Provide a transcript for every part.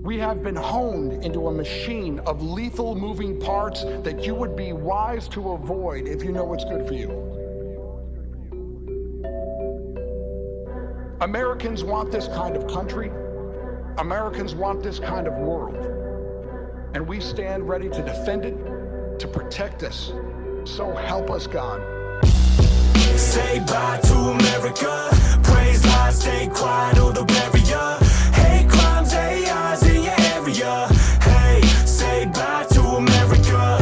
We have been honed into a machine of lethal moving parts that you would be wise to avoid if you know what's good for you. Americans want this kind of country. Americans want this kind of world. And we stand ready to defend it, to protect us. So help us God. Say bye to America. Praise God, stay quiet, or the barrier. Hate crimes, AIs in your area. Hey, say bye to America.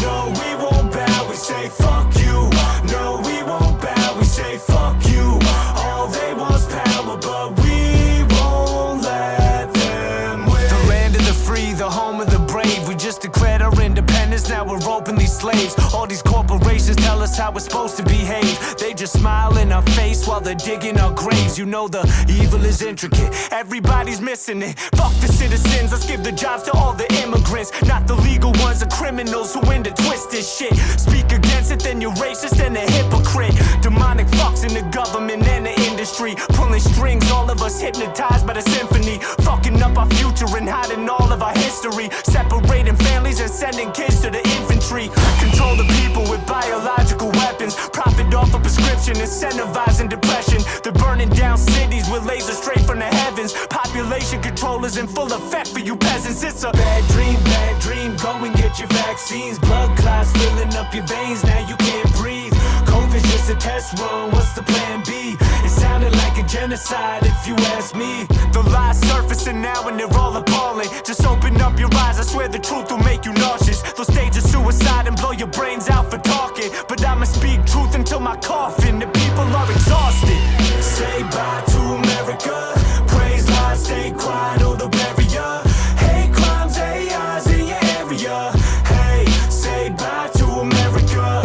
No, we won't bow, we say fuck you. No, we won't bow, we say fuck you. All they want's power, but we won't let them win. The land of the free, the home of the brave. We just declared our independence, now we're openly slaves. All these corporations tell us how we're supposed to behave. They just smile in our face while they're digging our graves. You know the evil is intricate, everybody's missing it. Fuck the citizens, let's give the jobs to all the immigrants. Not the legal ones, the criminals who in to twist this shit. Speak against it, then you're racist and a hypocrite. Demonic fucks in the government and the industry, pulling strings, all of us hypnotized by the symphony. Fucking up our future and hiding all of our history. Separating families and sending kids to the infantry. Control the people with biological weapons. Profit off a prescription, incentivizing depression. They're burning down cities with lasers straight from the heavens. Population control is in full effect for you peasants. It's a bad dream, go and get your vaccines. Blood clots filling up your veins, now you can't breathe. COVID's just a test run, what's the plan B? It sounded like a genocide if you ask me. The lies surfacing now and they're all appalling. Just open up your eyes, I swear the truth will make you nauseous. They'll stage a suicide and blow your brains out for talking, but I'ma speak truth until my coffin. The people are exhausted. Say bye to America. Praise God, stay quiet, or the barrier. Hate crimes, AIs in your area. Hey, say bye to America.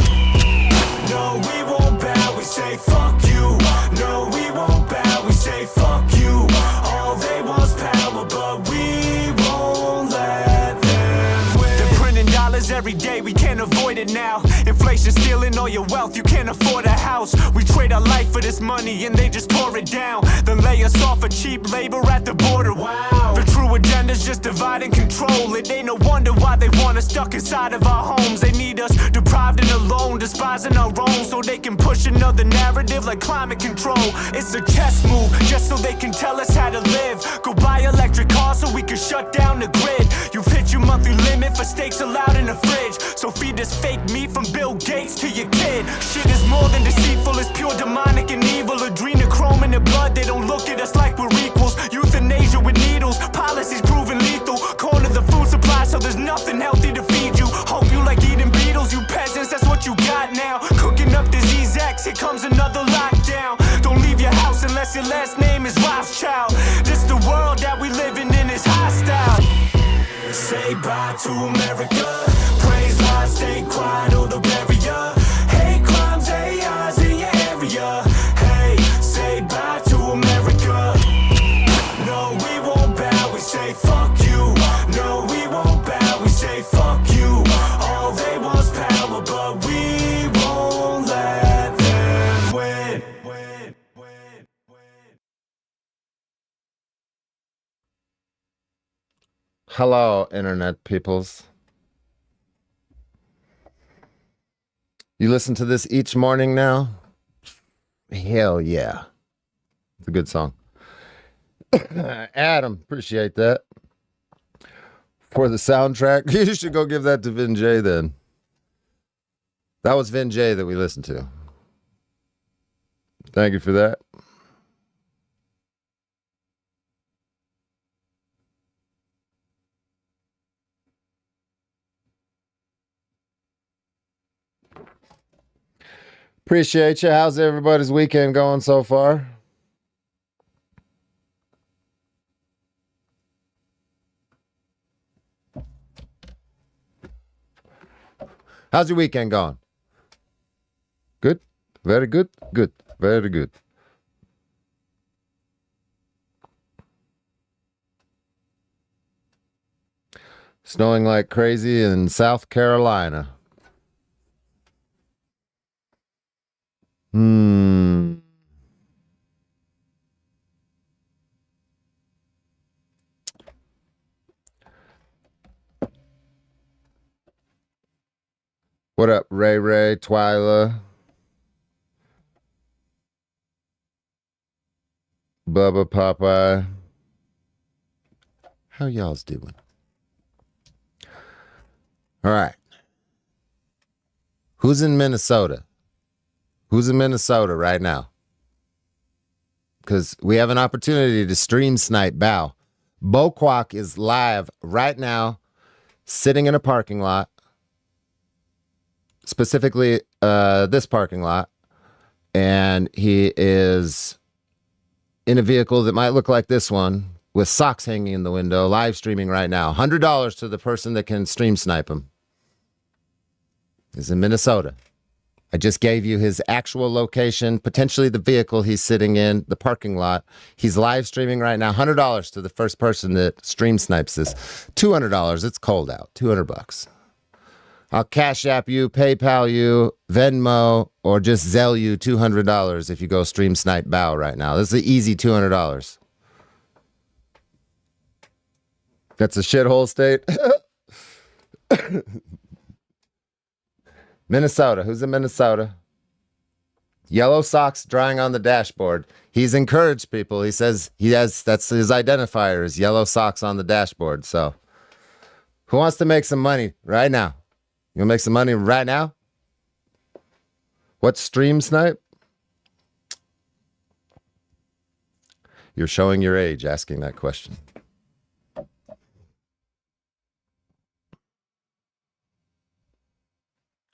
No, we won't bow, we say fuck you. No, we won't bow, we say fuck you. All they want's power, but we won't let them win. They're printing dollars every day, we can't avoid it now. Inflation stealing all your wealth, you can't afford a house. We trade our life for this money and they just tore it down. Then lay us off for cheap labor at the border. Wow. The true agenda's just divide and control. It ain't no wonder why they want us stuck inside of our homes. They need us deprived and alone, despising our own, so they can push another narrative like climate control. It's a chess move, just so they can tell us how to live. Go buy electric cars so we can shut down the grid. You've hit your monthly limit for steaks allowed in the fridge, so feed this fake meat from Bill Gates to your kid. Shit is more than deceitful, it's pure demonic and evil. Adrenochrome in the blood, they don't look at us like we're equals. Euthanasia with needles, policies proven lethal. Corner the food supply so there's nothing healthy to feed you. Hope you like eating beetles, you peasants, that's what you got now. Cooking up disease X, here comes another lockdown. Don't leave your house unless your last name is Rothschild. This the world that we living in is hostile. Say bye to America. Praise God, stay quiet, or the barrier. Hate crimes, AIs in your area. Hey, say bye to America. No, we won't bow, we say fuck you. No, we won't bow, we say fuck you. All they want's power, but we won't let them win. Hello, Internet peoples. You listen to this each morning now? Hell yeah. It's a good song. Adam, appreciate that. For the soundtrack, you should go give that to Vin J then. That was Vin J that we listened to. Thank you for that. Appreciate you. How's everybody's weekend going so far? How's your weekend going? Good? Very good? Good. Very good. Snowing like crazy in South Carolina. Hmm. What up, Ray Ray, Twyla, Bubba, Popeye? How y'all's doing? All right. Who's in Minnesota? Who's in Minnesota right now? Because we have an opportunity to stream snipe Bow. Boquak is live right now, sitting in a parking lot, specifically this parking lot, and he is in a vehicle that might look like this one with socks hanging in the window, live streaming right now. $100 to the person that can stream snipe him. He's in Minnesota. I just gave you his actual location, potentially the vehicle he's sitting in, the parking lot. He's live streaming right now. $100 to the first person that stream snipes this. $200. It's cold out. $200. I'll Cash App you, PayPal you, Venmo, or just Zelle you $200 if you go stream snipe Bow right now. This is an easy $200. That's a shithole state. Minnesota. Who's in Minnesota? Yellow socks drying on the dashboard. He's encouraged people. He says that's his identifier is yellow socks on the dashboard. So who wants to make some money right now? You gonna make some money right now? What's stream snipe? You're showing your age asking that question.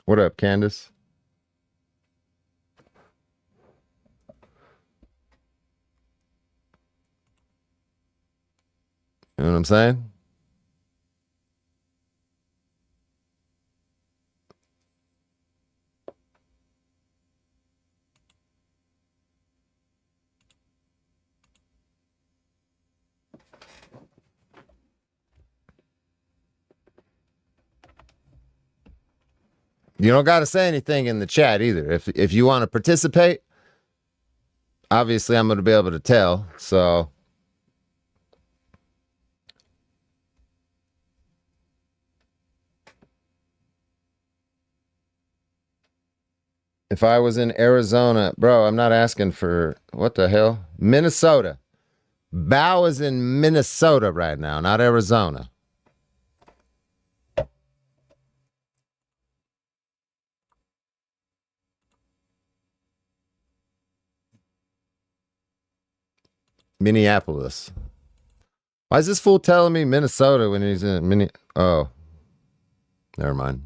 What up, Candace? You know what I'm saying? You don't got to say anything in the chat either. If you want to participate, obviously I'm going to be able to tell. So if I was in Arizona, bro, I'm not asking for what the hell? Minnesota. Bow is in Minnesota right now, not Arizona. Minneapolis. Why is this fool telling me Minnesota when he's in Oh, never mind.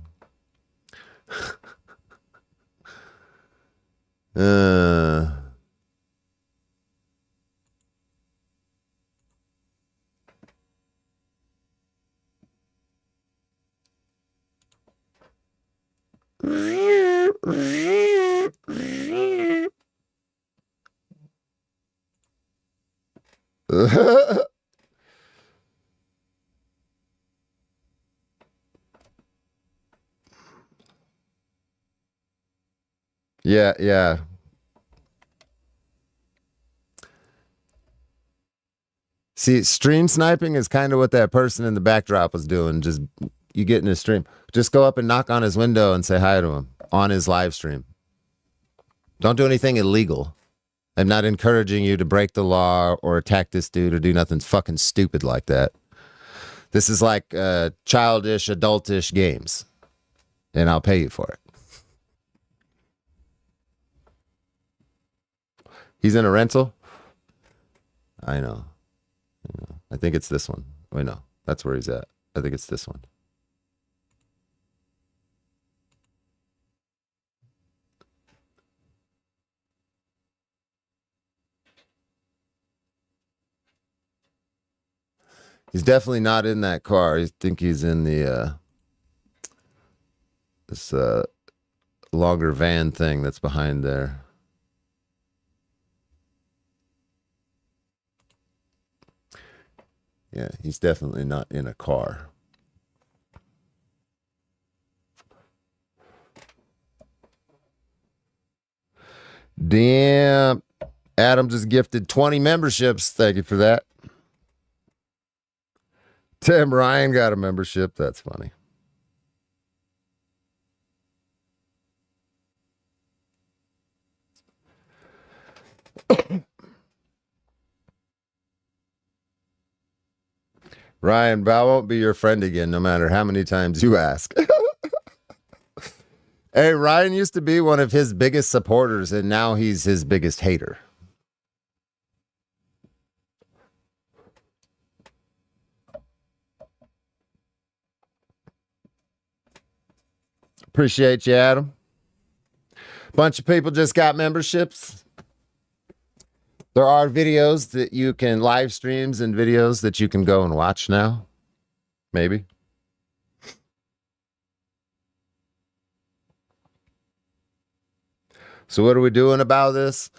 Yeah. See, stream sniping is kind of what that person in the backdrop was doing. Just you get in his stream. Just go up and knock on his window and say hi to him on his live stream. Don't do anything illegal. I'm not encouraging you to break the law or attack this dude or do nothing fucking stupid like that. This is like childish, adultish games. And I'll pay you for it. He's in a rental? I know. I think it's this one. Wait, no. That's where he's at. I think it's this one. He's definitely not in that car. I think he's in the this longer van thing that's behind there. Yeah, he's definitely not in a car. Damn. Adam just gifted 20 memberships. Thank you for that. Tim Ryan got a membership. That's funny. Ryan, Val won't be your friend again, no matter how many times you ask. Hey, Ryan used to be one of his biggest supporters, and now he's his biggest hater. Appreciate you, Adam. Bunch of people just got memberships. There are videos that you can, live streams and videos that you can go and watch now. Maybe. So what are we doing about this?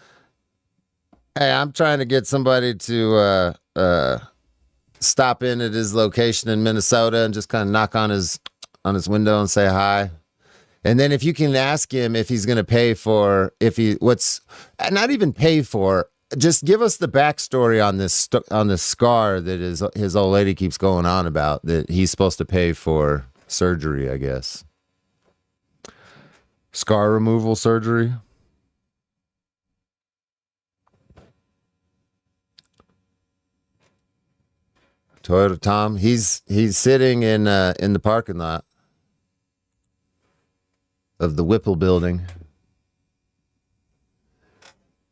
Hey, I'm trying to get somebody to stop in at his location in Minnesota and just kind of knock on his window and say hi. And then if you can ask him if he's going to pay for, not even pay for, just give us the backstory on this scar that his old lady keeps going on about, that he's supposed to pay for surgery, I guess. Scar removal surgery. Toyota Tom, he's sitting in the parking lot of the Whipple building.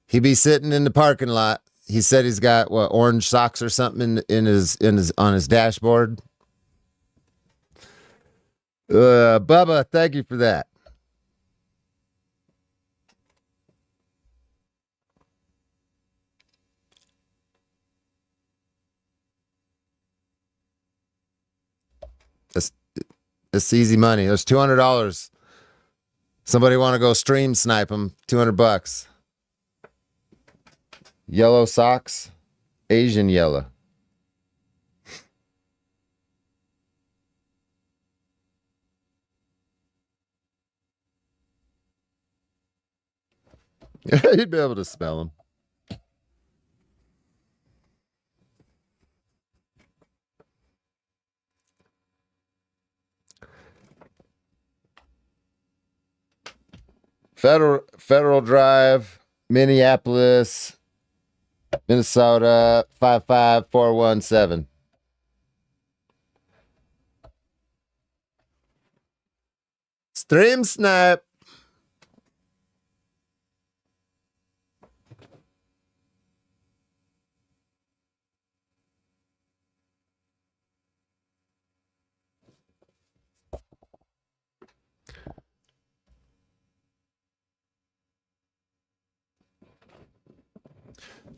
He be sitting in the parking lot. He said he's got orange socks or something in his on his dashboard. Bubba, thank you for that. It's easy money. There's $200. Somebody want to go stream snipe him? $200. Yellow socks, Asian yellow. You'd be able to smell them. Federal Drive, Minneapolis, Minnesota 55417. Stream snipe.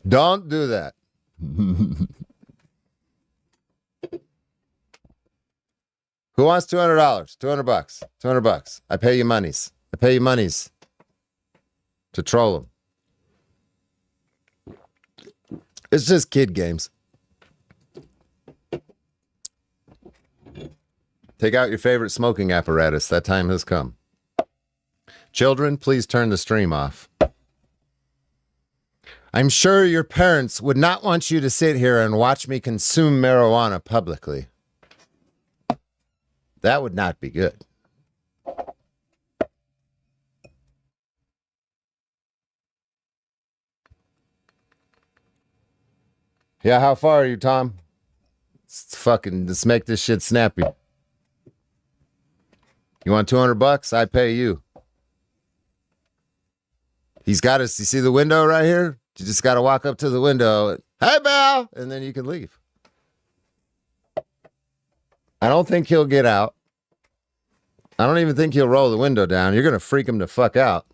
Don't do that. Who wants $200? $200. $200. I pay you monies. I pay you monies to troll them. It's just kid games. Take out your favorite smoking apparatus. That time has come. Children, please turn the stream off. I'm sure your parents would not want you to sit here and watch me consume marijuana publicly. That would not be good. Yeah, how far are you, Tom? Let's make this shit snappy. You want $200? I pay you. He's got us. You see the window right here? You just got to walk up to the window. Hey, Bal! And then you can leave. I don't think he'll get out. I don't even think he'll roll the window down. You're going to freak him the fuck out.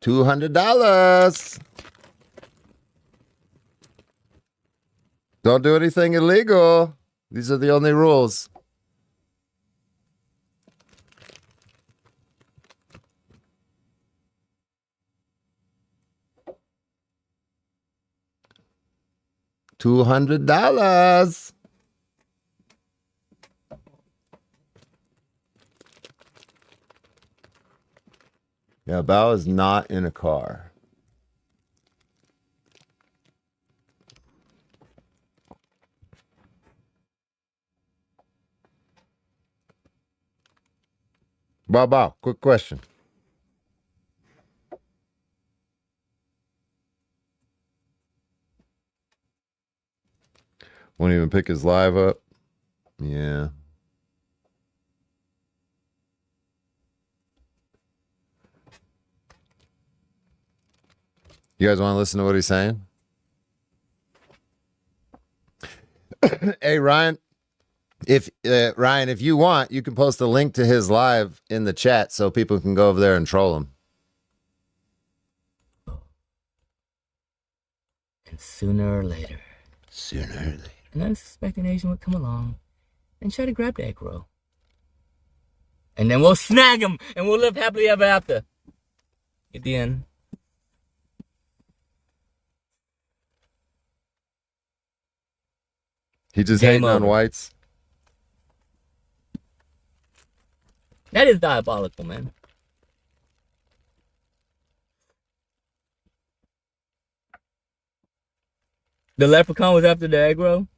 $200. Don't do anything illegal. These are the only rules. $200. Yeah, Bao is not in a car. Bob, quick question. Won't even pick his live up. Yeah. You guys want to listen to what he's saying? Hey, Ryan. If you want, you can post a link to his live in the chat so people can go over there and troll him. And sooner or later, an unsuspecting Asian would come along and try to grab the egg roll. And then we'll snag him and we'll live happily ever after. At the end. He just Game hating on over. whites. That is diabolical, man. The leprechaun was after the aggro.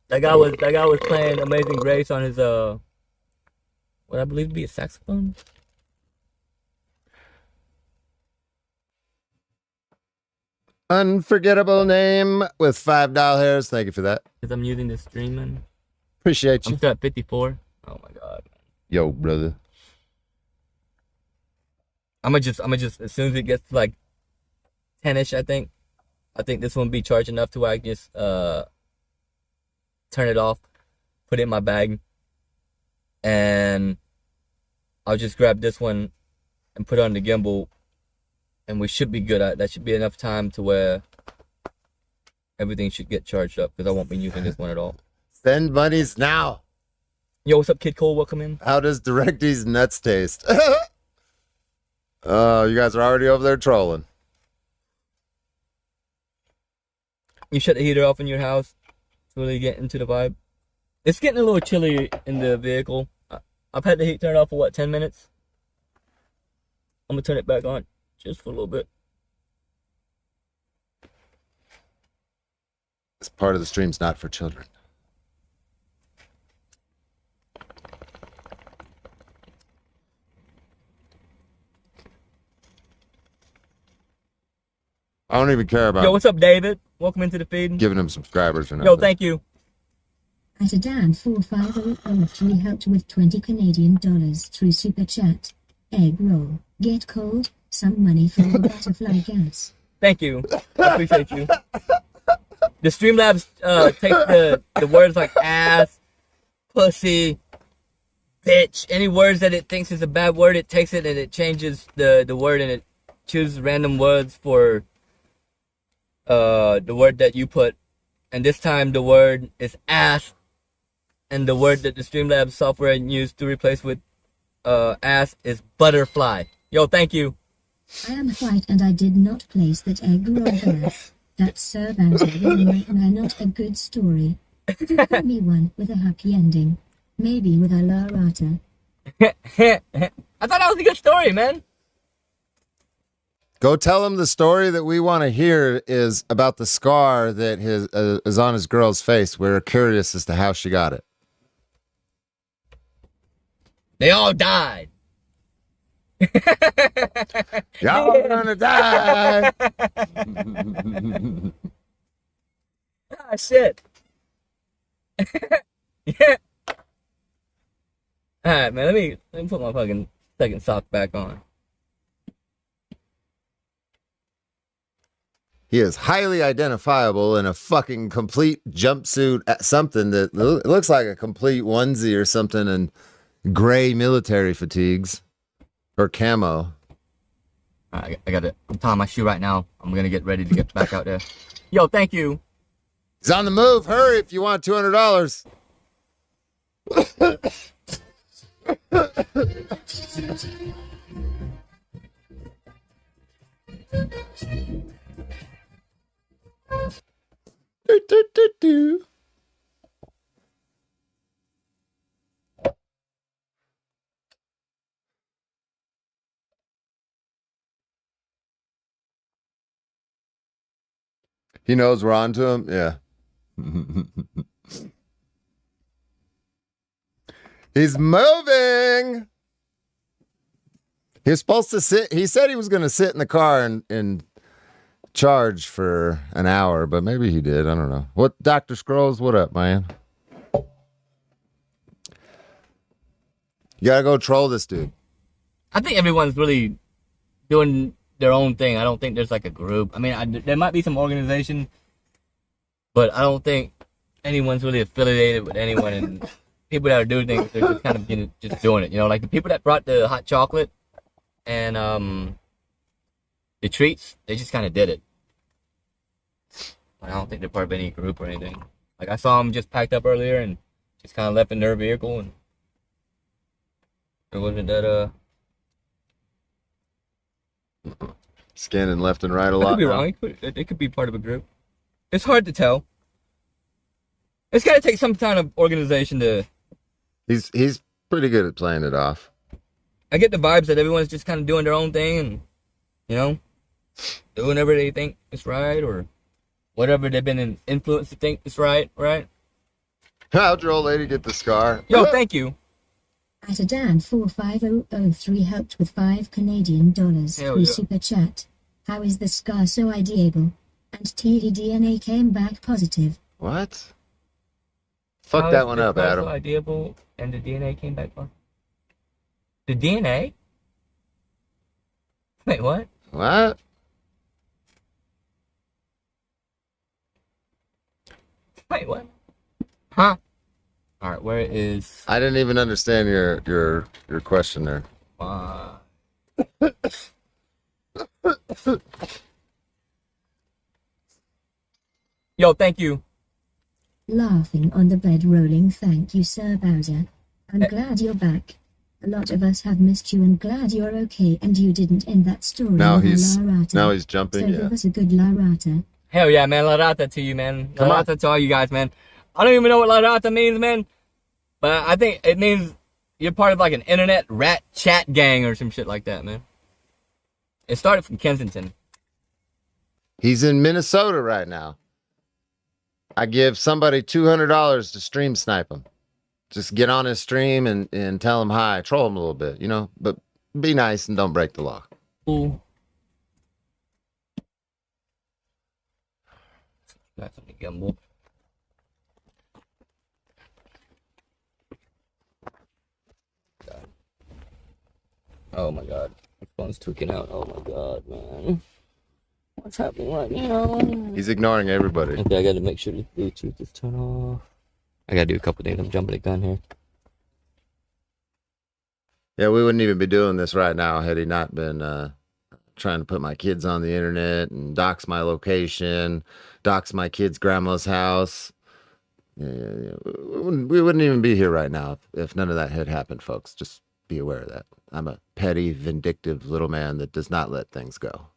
That guy was playing Amazing Grace on his what I believe to be a saxophone. Unforgettable name with $5 hairs. Thank you for that. Because I'm using the streaming. Appreciate you. I'm still at 54. Oh my god. Yo, brother. I'm gonna just as soon as it gets to like 10ish, I think this one will be charged enough to where I can just turn it off, put it in my bag, and I'll just grab this one and put it on the gimbal, and we should be good. That should be enough time to where everything should get charged up, because I won't be using this one at all. Send monies now. Yo, what's up, Kid Cole? Welcome in. How does Directy's nuts taste? Oh, you guys are already over there trolling. You shut the heater off in your house to really get into the vibe. It's getting a little chilly in the vehicle. I've had the heat turned off for 10 minutes. I'm gonna turn it back on just for a little bit. This part of the stream's not for children. I don't even care about Yo, what's up, David? Welcome into the feed. giving him subscribers or nothing. Yo, thank you. At a Dan 45003 helped with 20 Canadian dollars through Super Chat. Egg roll. Get cold. Some money for the butterfly gas. Thank you. I appreciate you. The Streamlabs takes the words like ass, pussy, bitch, any words that it thinks is a bad word, it takes it and it changes the word, and it chooses random words for the word that you put. And this time the word is ass, and the word that the Streamlabs software used to replace with ass is butterfly. Yo, thank you. I am white and I did not place that egg roll there. That's Sir Banter with a nightmare, not a good story. Give me one with a happy ending. Maybe with a la rata. I thought that was a good story, man. Go tell him the story that we want to hear is about the scar that is on his girl's face. We're curious as to how she got it. They all died. Y'all gonna die. Ah, shit. Yeah. Alright, man, let me put my fucking second sock back on. He is highly identifiable in a fucking complete jumpsuit, something that looks like a complete onesie or something, and gray military fatigues or camo. I got it. I'm tying my shoe right now. I'm gonna get ready to get back out there. Yo, thank you. He's on the move. Hurry if you want $200. Do. He knows we're on to him. Yeah. He's moving. He was supposed to sit. He said he was going to sit in the car and charge for an hour, but maybe he did. I don't know. What, Dr. Scrolls, what up, man? You got to go troll this dude. I think everyone's really doing their own thing. I don't think there's like a group. I mean, there might be some organization, but I don't think anyone's really affiliated with anyone. And people that are doing things, they're just kind of just doing it. You know, like the people that brought the hot chocolate and the treats, they just kind of did it. I don't think they're part of any group or anything. Like I saw them just packed up earlier and just kind of left in their vehicle, and it wasn't that Scanning left and right a I lot. could be wrong. It could be part of a group. It's hard to tell. It's got to take some kind of organization to. He's pretty good at playing it off. I get the vibes that everyone's just kind of doing their own thing and, you know, doing whatever they think is right or whatever they've been influenced to think is right, right? How'd your old lady get the scar? Yo, thank you. At a Dan 45003 helped with $5 Hell through yeah. Super Chat. How is the scar so ideable? And TD came back positive. What? Fuck that one up, Adam. Ideable, and the DNA came back on. The DNA? Wait, what? What? Wait, what? Huh? All right, where is? I didn't even understand your question there. Yo, thank you. Laughing on the bed rolling. Thank you, Sir Bowser. I'm glad you're back. A lot of us have missed you and glad you're okay and you didn't end that story Now with a he's La Rata. now he's jumping. So Yeah. give us a good La Rata. Hell yeah, man. La Rata to you, man. Come La on. Rata to all you guys, man. I don't even know what La Rata means, man. But I think it means you're part of like an internet rat chat gang or some shit like that, man. It started from Kensington. He's in Minnesota right now. I give somebody $200 to stream snipe him. Just get on his stream and tell him hi. Troll him a little bit, you know, but be nice and don't break the law. Ooh. That's on the gimbal. God. Oh my god. My phone's tweaking out. Oh my god, man. What's happening right now? He's ignoring everybody. Okay, I gotta make sure the Bluetooth is turned off. I gotta do a couple things. I'm jumping the gun here. Yeah, we wouldn't even be doing this right now had he not been trying to put my kids on the internet and dox my location, dox my kid's grandma's house. Yeah. We wouldn't even be here right now if none of that had happened, folks. Just be aware of that. I'm a petty, vindictive little man that does not let things go.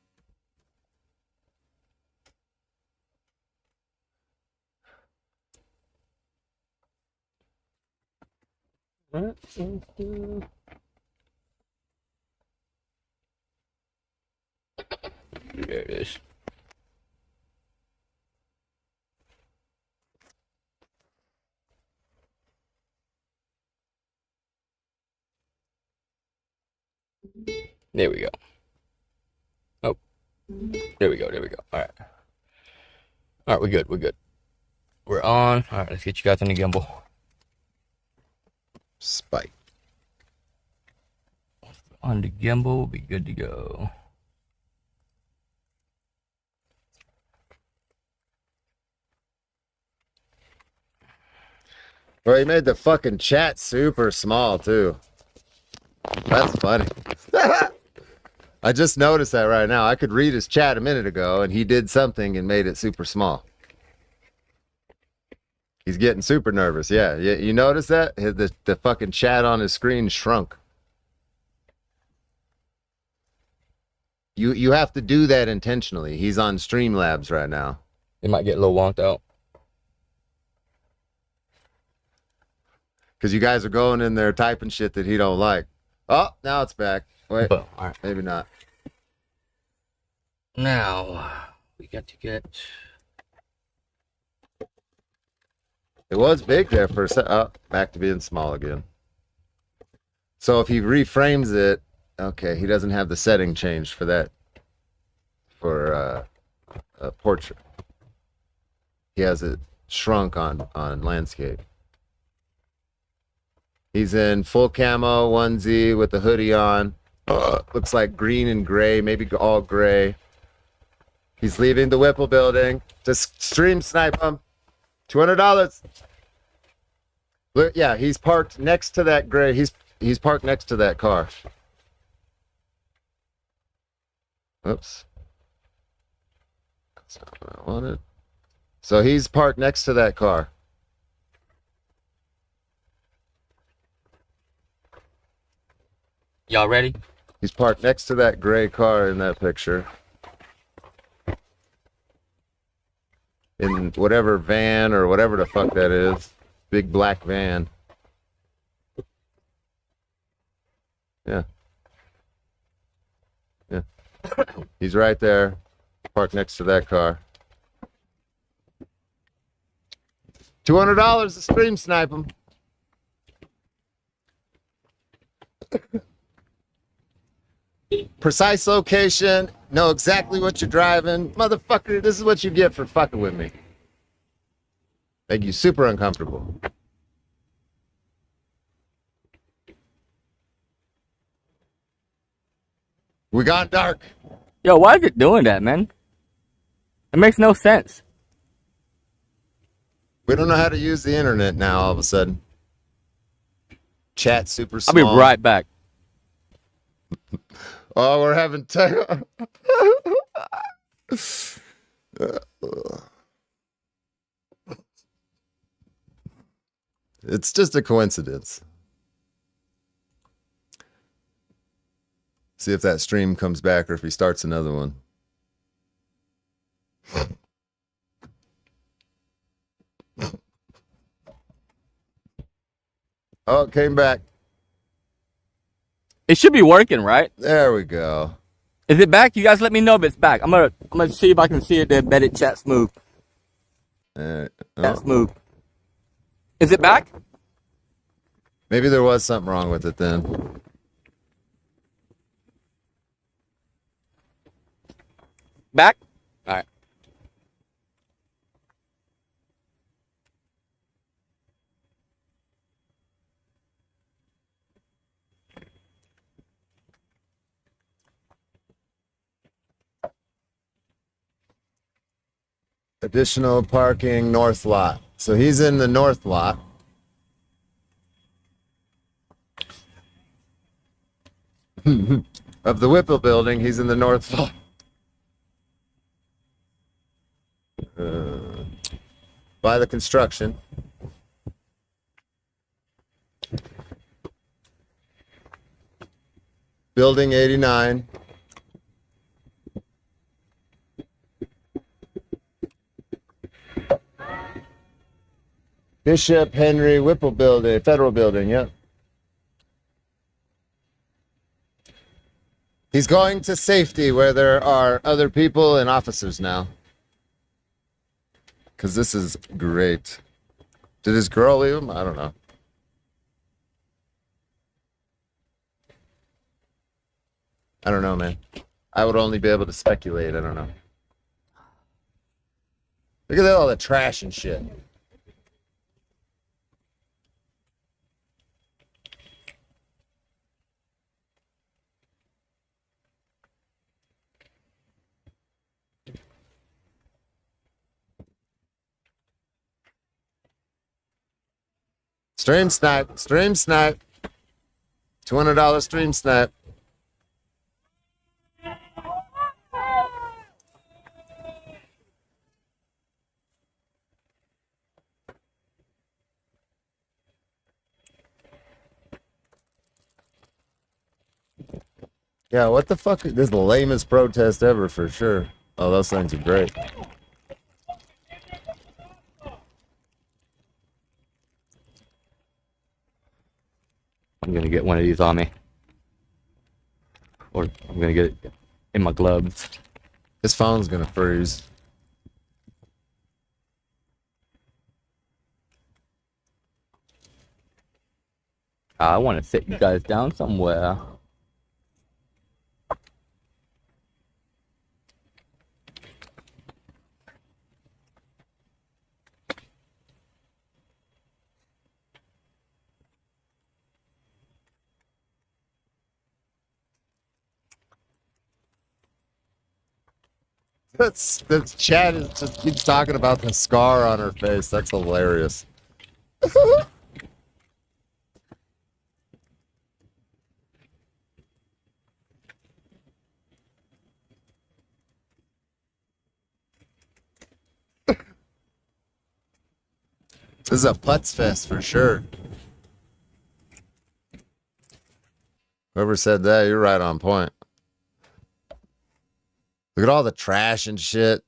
There it is. There we go. Oh. There we go. All right. All right, we're good. We're on. All right, let's get you guys on the gimbal. Spike. On the gimbal, we'll be good to go. Bro, he made the fucking chat super small, too. That's funny. I just noticed that right now. I could read his chat a minute ago, and he did something and made it super small. He's getting super nervous. Yeah, you notice that? The fucking chat on his screen shrunk. You have to do that intentionally. He's on Streamlabs right now. It might get a little wonked out. Because you guys are going in there typing shit that he don't like. Oh, now it's back. Wait, Boom. All right. maybe not. Now, we got to get... It was big there for a sec. Oh, back to being small again. So if he reframes it, okay, he doesn't have the setting changed for that, for a portrait. He has it shrunk on landscape. He's in full camo onesie with the hoodie on. Looks like green and gray, maybe all gray. He's leaving the Whipple building. Just stream snipe him. $200. Look, yeah, he's parked next to that gray. He's parked next to that car. Oops. That's not what I wanted. So he's parked next to that car. Y'all ready? He's parked next to that gray car in that picture. In whatever van or whatever the fuck that is. Big black van. Yeah. Yeah. He's right there. Parked next to that car. $200 to stream snipe him. Precise location. Know exactly what you're driving. Motherfucker, this is what you get for fucking with me. Make you super uncomfortable. We got dark. Yo, why is it doing that, man? It makes no sense. We don't know how to use the internet now all of a sudden. Chat super I'll small. be right back. Oh, we're having tech. It's just a coincidence. See if that stream comes back or if he starts another one. Oh, it came back. It should be working, right? There we go. Is it back? You guys let me know if it's back. I'm gonna see if I can see it. The embedded chat smooth. Chat smooth. Is it back? Maybe there was something wrong with it then. Back? All right. Additional parking north lot. So he's in the north lot. Of the Whipple building, he's in the north lot. By the construction. Building 89. Bishop Henry Whipple building, federal building, yep. He's going to safety where there are other people and officers now. Because this is great. Did his girl leave him? I don't know. I don't know, man. I would only be able to speculate. I don't know. Look at all the trash and shit. Stream snipe, stream snipe. $200 stream snipe. Yeah, what the fuck? This is the lamest protest ever for sure. Oh, those things are great. I'm gonna get one of these on me. Or I'm gonna get it in my gloves. This phone's gonna freeze. I want to sit you guys down somewhere. That's Chad is just keeps talking about the scar on her face. That's hilarious. This is a putz fest for sure. Whoever said that, you're right on point. Look at all the trash and shit.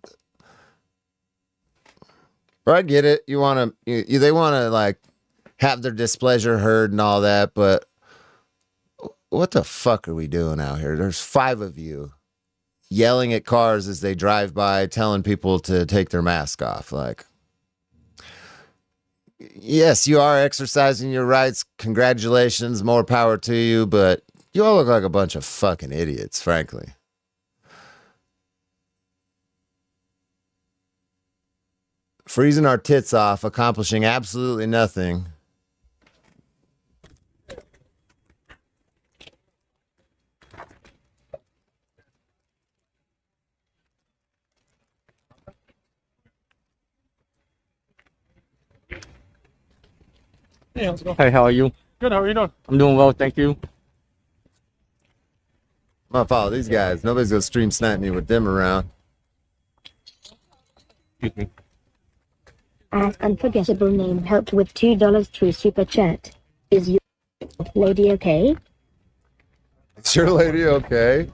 Or I get it. You want to, they want to like have their displeasure heard and all that, but what the fuck are we doing out here? There's 5 of you yelling at cars as they drive by, telling people to take their mask off. Like, yes, you are exercising your rights. Congratulations, more power to you, but you all look like a bunch of fucking idiots, frankly. Freezing our tits off, accomplishing absolutely nothing. Hey, how's it going? Hey, how are you? Good, how are you doing? I'm doing well, thank you. I'm gonna follow these guys. Nobody's gonna stream snipe me with them around. Excuse me. Unforgettable name helped with $2 through super chat. Is your lady okay? Is your lady okay?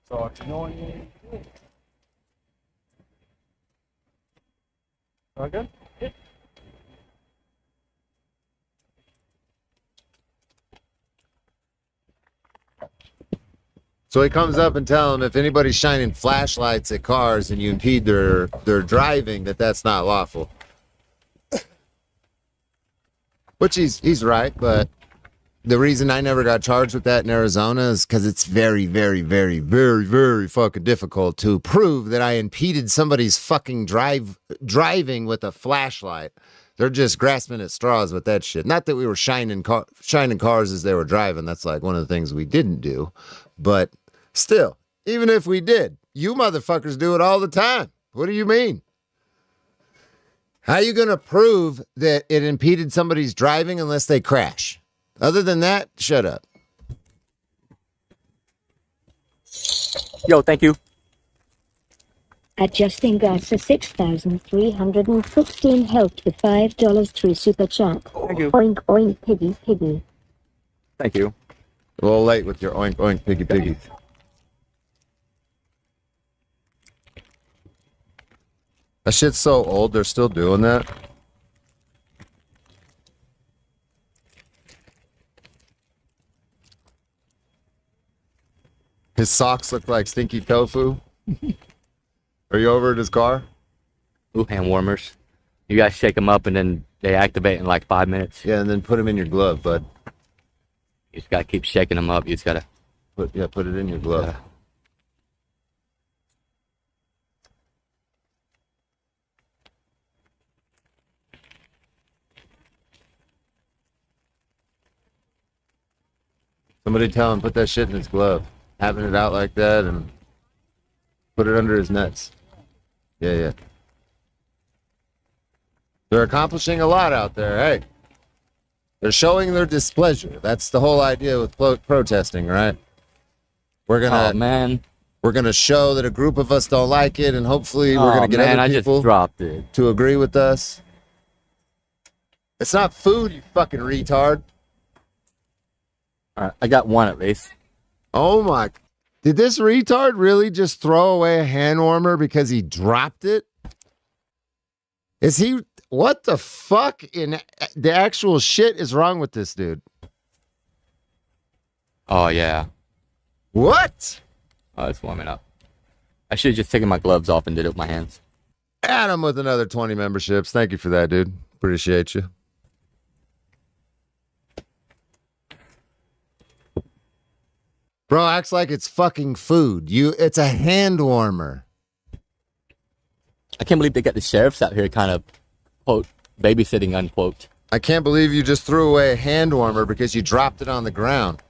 So it's annoying. All good? So he comes up and tells him if anybody's shining flashlights at cars and you impede their driving, that's not lawful. Which he's right, but the reason I never got charged with that in Arizona is because it's very, very, very, very, very fucking difficult to prove that I impeded somebody's fucking driving with a flashlight. They're just grasping at straws with that shit. Not that we were shining cars as they were driving. That's like one of the things we didn't do. But still, even if we did, you motherfuckers do it all the time. What do you mean? How are you going to prove that it impeded somebody's driving unless they crash? Other than that, shut up. Yo, thank you. Adjusting gas for 6,315 helped with $5 through super chat. Thank you. Oink oink piggy piggy. Thank you. A little late with your oink oink piggy piggy. That shit's so old, they're still doing that. His socks look like stinky tofu. Are you over at his car? Ooh, hand warmers. You guys shake them up and then they activate in like 5 minutes. Yeah, and then put them in your glove, bud. You just gotta keep shaking them up. You just gotta. Put it in your glove. Somebody tell him put that shit in his glove. Having it out like that and put it under his nuts. Yeah. They're accomplishing a lot out there. Hey, they're showing their displeasure. That's the whole idea with protesting, right? We're gonna show that a group of us don't like it, and hopefully we're gonna get other people I just dropped it. to agree with us. It's not food, you fucking retard. All right, I got one at least. Oh my! Did this retard really just throw away a hand warmer because he dropped it? Is he? What the fuck in the actual shit is wrong with this dude? Oh yeah. What? Oh, it's warming up. I should have just taken my gloves off and did it with my hands. Adam with another 20 memberships. Thank you for that, dude. Appreciate you. Bro, acts like it's fucking food. It's a hand warmer. I can't believe they got the sheriffs out here kind of, quote, babysitting, unquote. I can't believe you just threw away a hand warmer because you dropped it on the ground.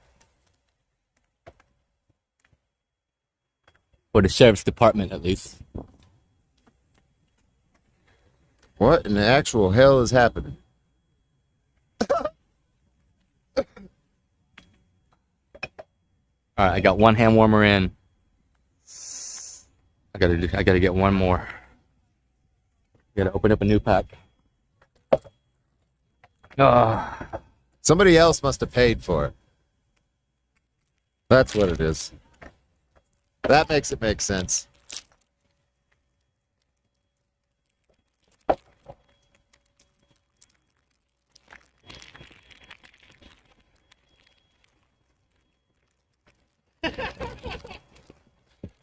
Or the sheriff's department, at least. What in the actual hell is happening? All right, I got one hand warmer in. I gotta get one more. Gotta open up a new pack. Somebody else must have paid for it. That's what it is. That makes it make sense.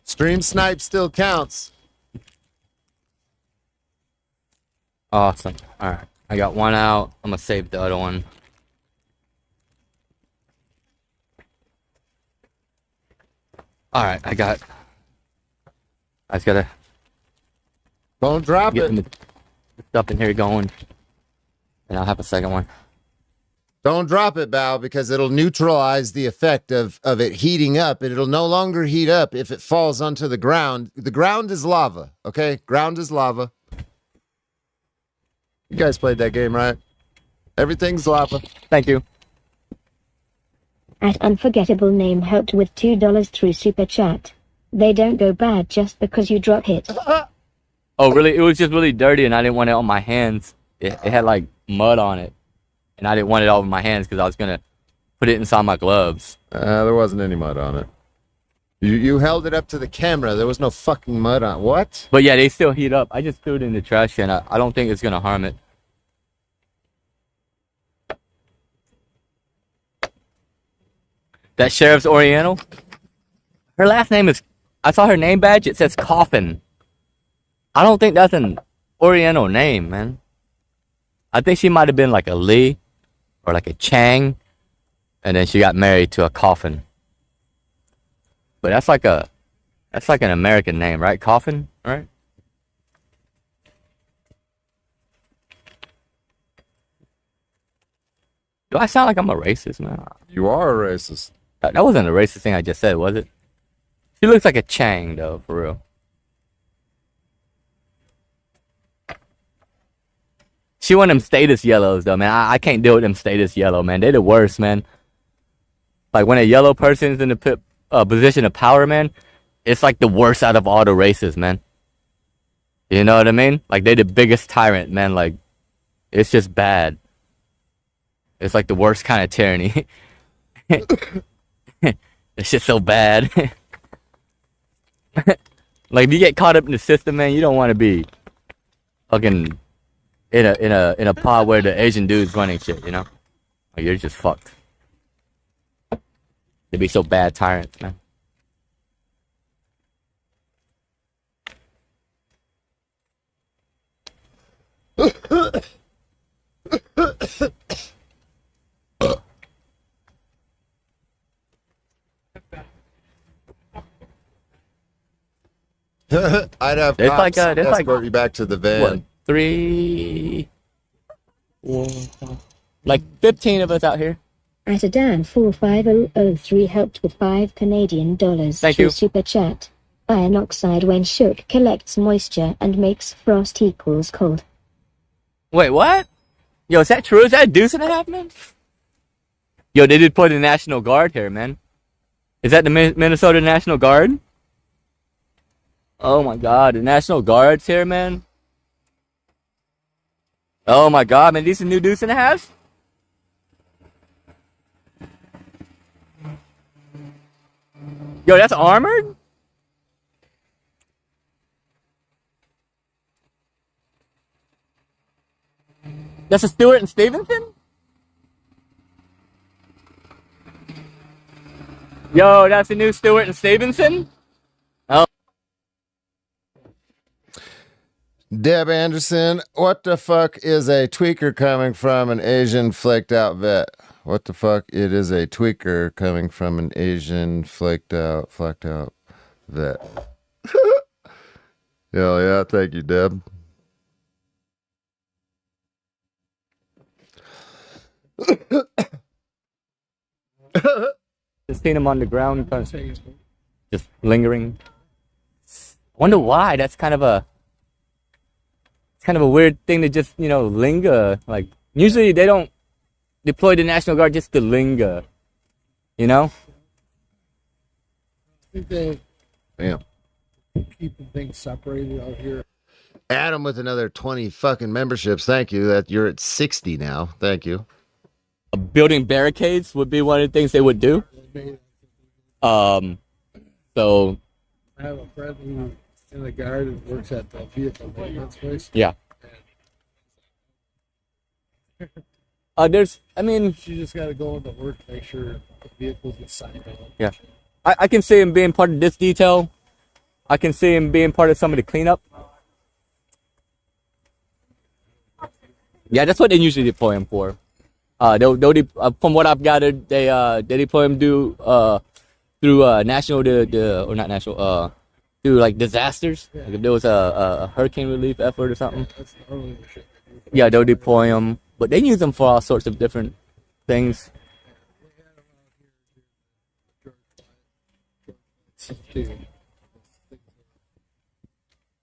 Stream snipe still counts. Awesome. All right, I got one out. I'm gonna save the other one. All right, I just gotta Don't drop get it. the stuff in here going, and I'll have a second one. Don't drop it, Bao, because it'll neutralize the effect of it heating up, and it'll no longer heat up if it falls onto the ground. The ground is lava, okay? Ground is lava. You guys played that game, right? Everything's lava. Thank you. At Unforgettable Name helped with $2 through Super Chat. They don't go bad just because you drop it. Oh, really? It was just really dirty, and I didn't want it on my hands. It had like mud on it, and I didn't want it all over my hands because I was gonna put it inside my gloves. There wasn't any mud on it. You held it up to the camera. There was no fucking mud on it. What? But yeah, they still heat up. I just threw it in the trash can. I don't think it's gonna harm it. That Sheriff's Oriental. Her last name is. I saw her name badge. It says Coffin. I don't think that's an Oriental name, man. I think she might have been like a Lee or like a Chang, and then she got married to a Coffin. But that's like an American name, right? Coffin, right? Do I sound like I'm a racist, man? You are a racist. That wasn't a racist thing I just said, was it? She looks like a Chang, though, for real. She one of them status yellows, though, man. I can't deal with them status yellow, man. They're the worst, man. Like, when a yellow person's in the position of power, man, it's like the worst out of all the races, man. You know what I mean? Like, they're the biggest tyrant, man. Like, it's just bad. It's like the worst kind of tyranny. It's just so bad. Like, if you get caught up in the system, man, you don't want to be fucking in a pod where the Asian dude's running shit, you know? Like, you're just fucked. They'd be so bad tyrants, man. I'd have There's cops like escort you back to the van. What? 3, 4, 5, like 15 of us out here. At a Dan 45003 helped with $5 Thank through you. Super Chat. Iron oxide when shook collects moisture and makes frost equals cold. Wait, what? Yo, is that true? Is that a deuce and a half, man? Yo, they did put the National Guard here, man. Is that the Minnesota National Guard? Oh my god, the National Guard's here, man. Oh my god, man, these are new deuce and a halves? Yo, that's armored? That's a Stewart and Stevenson? Yo, that's the new Stewart and Stevenson? Oh, Deb Anderson, what the fuck is a tweaker coming from an Asian flaked out vet? What the fuck? It is a tweaker coming from an Asian flacked out vet. Hell yeah, thank you, Deb. just seen him on the ground, kind of just lingering. Wonder why? That's kind of a weird thing to just, linger. Like, usually they don't deploy the National Guard just to linger, you know? I think they Damn. keeping things separated out here. Adam with another 20 fucking memberships. Thank you. That you're at 60 now. Thank you. Building barricades would be one of the things they would do. So I have a friend who in the guard and works at the vehicle maintenance place. yeah. She just got to go into work to make sure the vehicles get signed out. Yeah. I can see him being part of this detail. I can see him being part of some of the cleanup. Yeah, that's what they usually deploy him for. From what I've gathered, they deploy him through national or not national through like disasters. Like if there was a hurricane relief effort or something. That's normally the shit they do. Yeah, they'll deploy him, but they use them for all sorts of different things.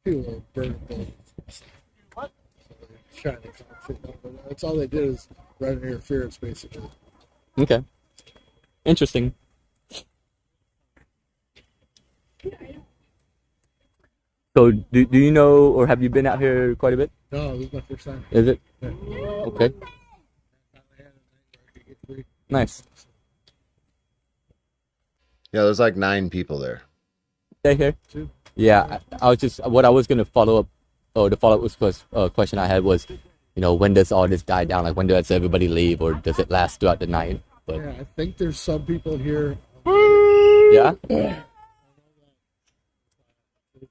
People are burning buildings. What? Trying to come shit down, but that's all they did is run interference, basically. Okay, interesting. So, do you know, or have you been out here quite a bit? No, this is my first time. Is it? Yeah. Okay, nice. Yeah, there's like 9 people there. Stay here. Two. Yeah, I was just what I was gonna follow up. Oh, the follow up question I had was, when does all this die down? Like, when does everybody leave, or does it last throughout the night? But Yeah, I think there's some people here. yeah, There's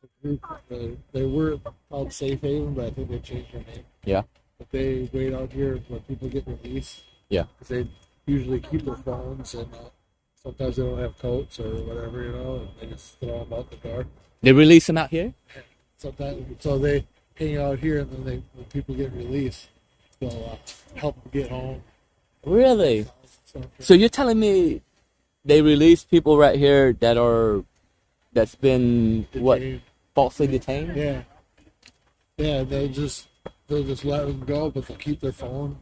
a group. They were called Safe Haven, but I think they changed their name. yeah, But they wait out here when people get released. yeah. Because they usually keep their phones, and sometimes they don't have coats or whatever, and they just throw them out the door. They release them out here. Sometimes, so they hang out here, and then when people get released, they'll help them get home. Really? So you're telling me they release people right here that's been Detained. falsely detained? Yeah, yeah. They'll just let them go, but they'll keep their phone.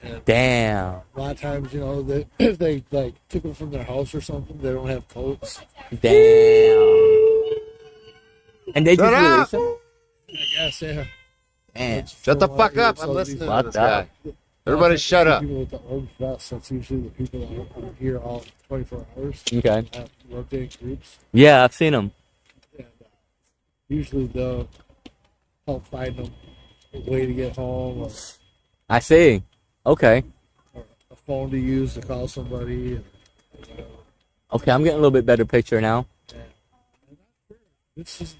And Damn. a lot of times, if they like took them from their house or something, they don't have coats. Damn. And they just Shut release up! them? I guess, yeah. Man. Shut the From fuck what I up. hear, I'm so listening to Fuck this that. guy. Everybody shut up. People with the orange vests, that's usually the people that are here all 24 hours. Okay. Rotating groups. Yeah, I've seen them. And usually they'll help find them a way to get home, or I see. Okay. a phone to use to call somebody. And, Okay, I'm getting a little bit better picture now. this is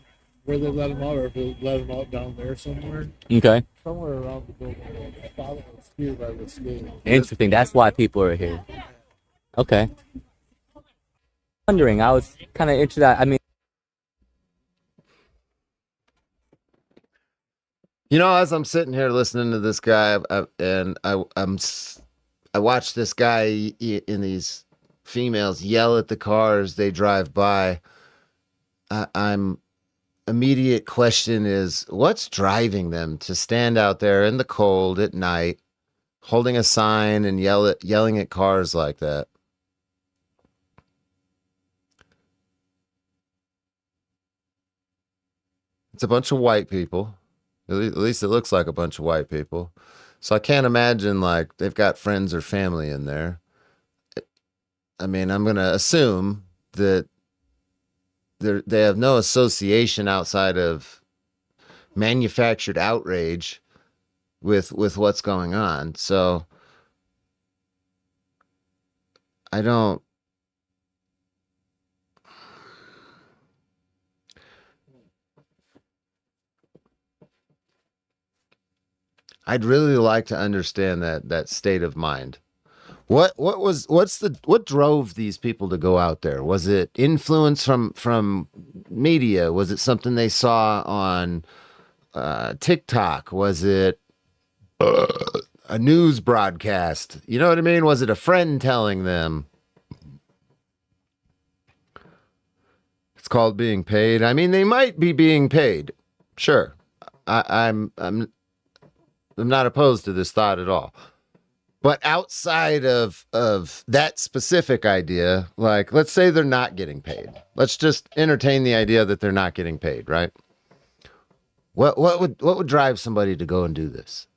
where they let them out, or if they let them out down there somewhere. Okay. Somewhere around the building. I thought it was here by the school. Interesting. That's why people are here. Okay. Wondering. I was kind of interested. I mean, As I'm sitting here listening to this guy, I watch this guy in these females yell at the cars they drive by. I'm immediate question is, what's driving them to stand out there in the cold at night, holding a sign and yelling at cars like that? It's a bunch of white people. At least it looks like a bunch of white people. So I can't imagine like they've got friends or family in there. I mean, I'm going to assume that they have no association outside of manufactured outrage with what's going on. So I don't I'd really like to understand that state of mind. What drove these people to go out there? Was it influence from media? Was it something they saw on TikTok? Was it a news broadcast? You know what I mean? Was it a friend telling them? It's called being paid. I mean, they might be being paid. Sure. I'm not opposed to this thought at all. But outside of that specific idea, like, let's say they're not getting paid. Let's just entertain the idea that they're not getting paid, right? What would drive somebody to go and do this?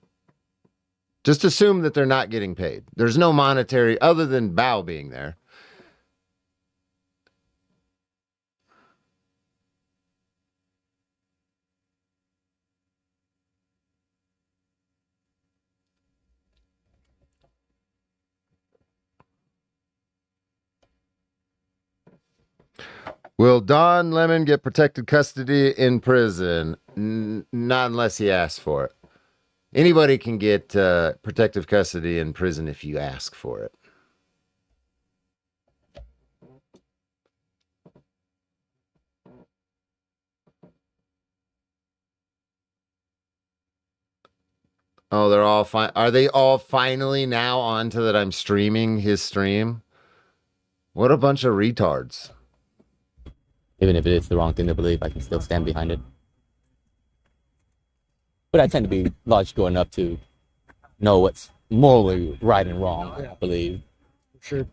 Just assume that they're not getting paid. There's no monetary other than Bao being there. Will Don Lemon get protected custody in prison? Not unless he asks for it. Anybody can get protective custody in prison if you ask for it. Oh, they're all fine. Are they all finally now onto that I'm streaming his stream? What a bunch of retards. Even if it is the wrong thing to believe, I can still stand behind it. But I tend to be logical enough to know what's morally right and wrong, I believe. For sure.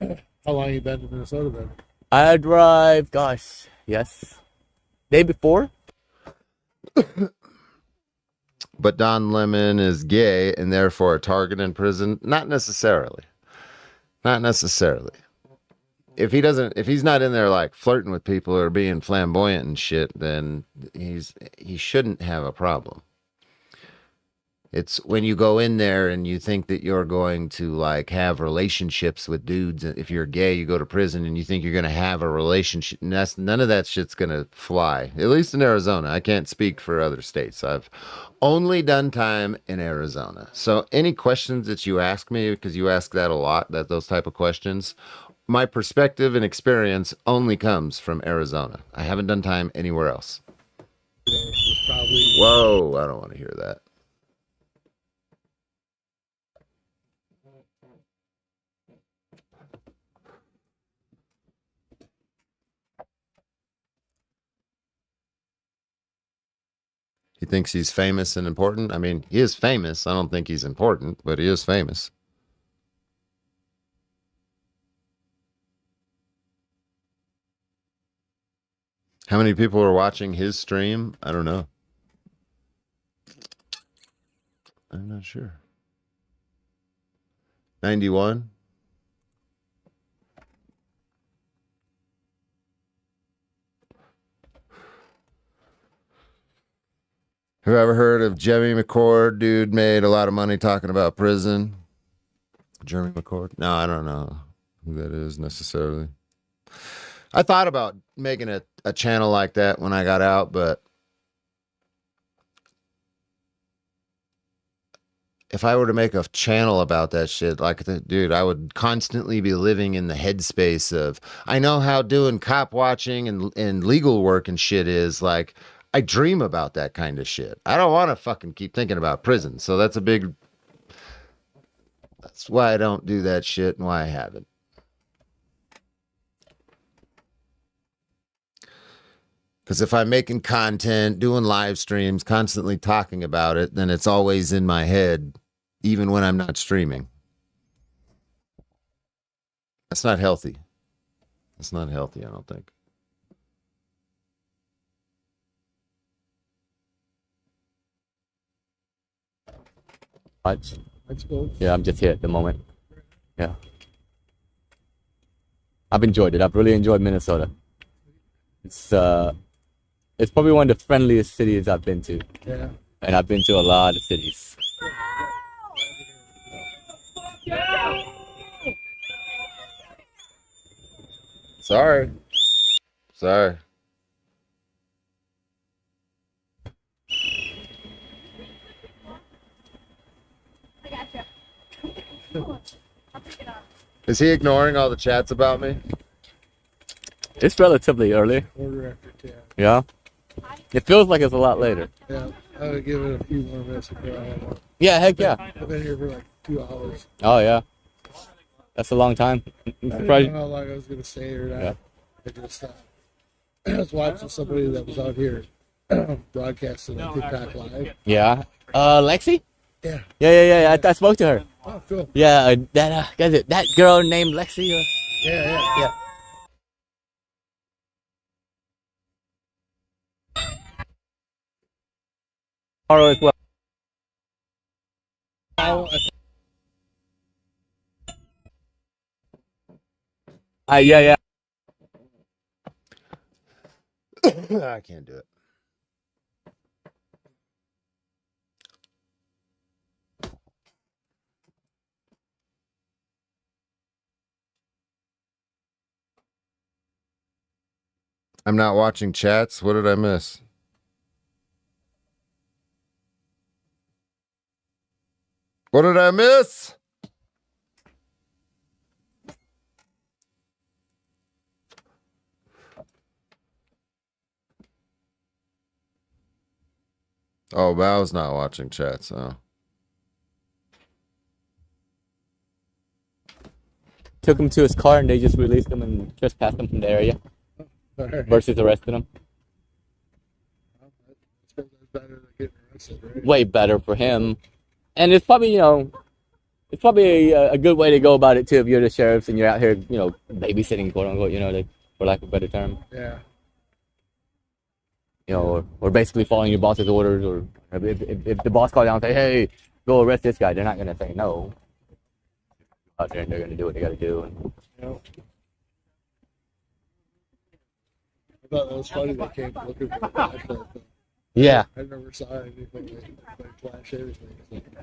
How long you been in Minnesota then? I drive, gosh, yes. Day before? But Don Lemon is gay and therefore a target in prison? Not necessarily. Not necessarily. If he's not in there like flirting with people or being flamboyant and shit, then he shouldn't have a problem. It's when you go in there and you think that you're going to like have relationships with dudes. If you're gay, you go to prison and you think you're going to have a relationship. None of that shit's going to fly. At least in Arizona. I can't speak for other states. I've only done time in Arizona. So any questions that you ask me, because you ask that a lot, those type of questions, my perspective and experience only comes from Arizona. I haven't done time anywhere else. Whoa, I don't want to hear that. He thinks he's famous and important. I mean, he is famous. I don't think he's important, but he is famous. How many people are watching his stream? I don't know. I'm not sure. 91? Who ever heard of Jemmy McCord? Dude made a lot of money talking about prison. Jeremy McCord? No, I don't know who that is necessarily. I thought about making a channel like that when I got out, but if I were to make a channel about that shit, dude, I would constantly be living in the headspace of, I know how doing cop watching and legal work and shit is. Like, I dream about that kind of shit. I don't want to fucking keep thinking about prison. So that's why I don't do that shit and why I haven't. Because if I'm making content, doing live streams, constantly talking about it, then it's always in my head, even when I'm not streaming. That's not healthy. That's not healthy, I don't think. Much. That's cool. Yeah, I'm just here at the moment. Yeah. I've enjoyed it. I've really enjoyed Minnesota. It's probably one of the friendliest cities I've been to. Yeah. And I've been to a lot of cities. Sorry. Is he ignoring all the chats about me? It's relatively early. Quarter after 10. Yeah. It feels like it's a lot later. Yeah, I would give it a few more minutes before I had Yeah, heck yeah. I've been here for like 2 hours. Oh yeah. That's a long time. I'm I didn't surprised. know how long I was going to stay here. Yeah. I just I was watching somebody that was out here broadcasting on TikTok Live. Yeah. Lexi? Yeah. Yeah. I spoke to her. Oh, cool. Yeah, that girl named Lexi. Yeah. Tomorrow as well. Yeah. I can't do it. I'm not watching chats. What did I miss? What did I miss? Oh, Bao's not watching chats. Oh. Took him to his car and they just released him and trespassed him from the area versus arresting him. It's better than getting arrested, right? Way better for him. And it's probably, it's probably a good way to go about it too if you're the sheriffs and you're out here, babysitting, quote unquote, for lack of a better term. Yeah. Or basically following your boss's orders, or if the boss calls down and say, hey, go arrest this guy, they're not going to say no. Out there and they're going to do what they got to do. And, I thought that was funny they came looking for a flashlight. yeah. I never saw anything like flash everything.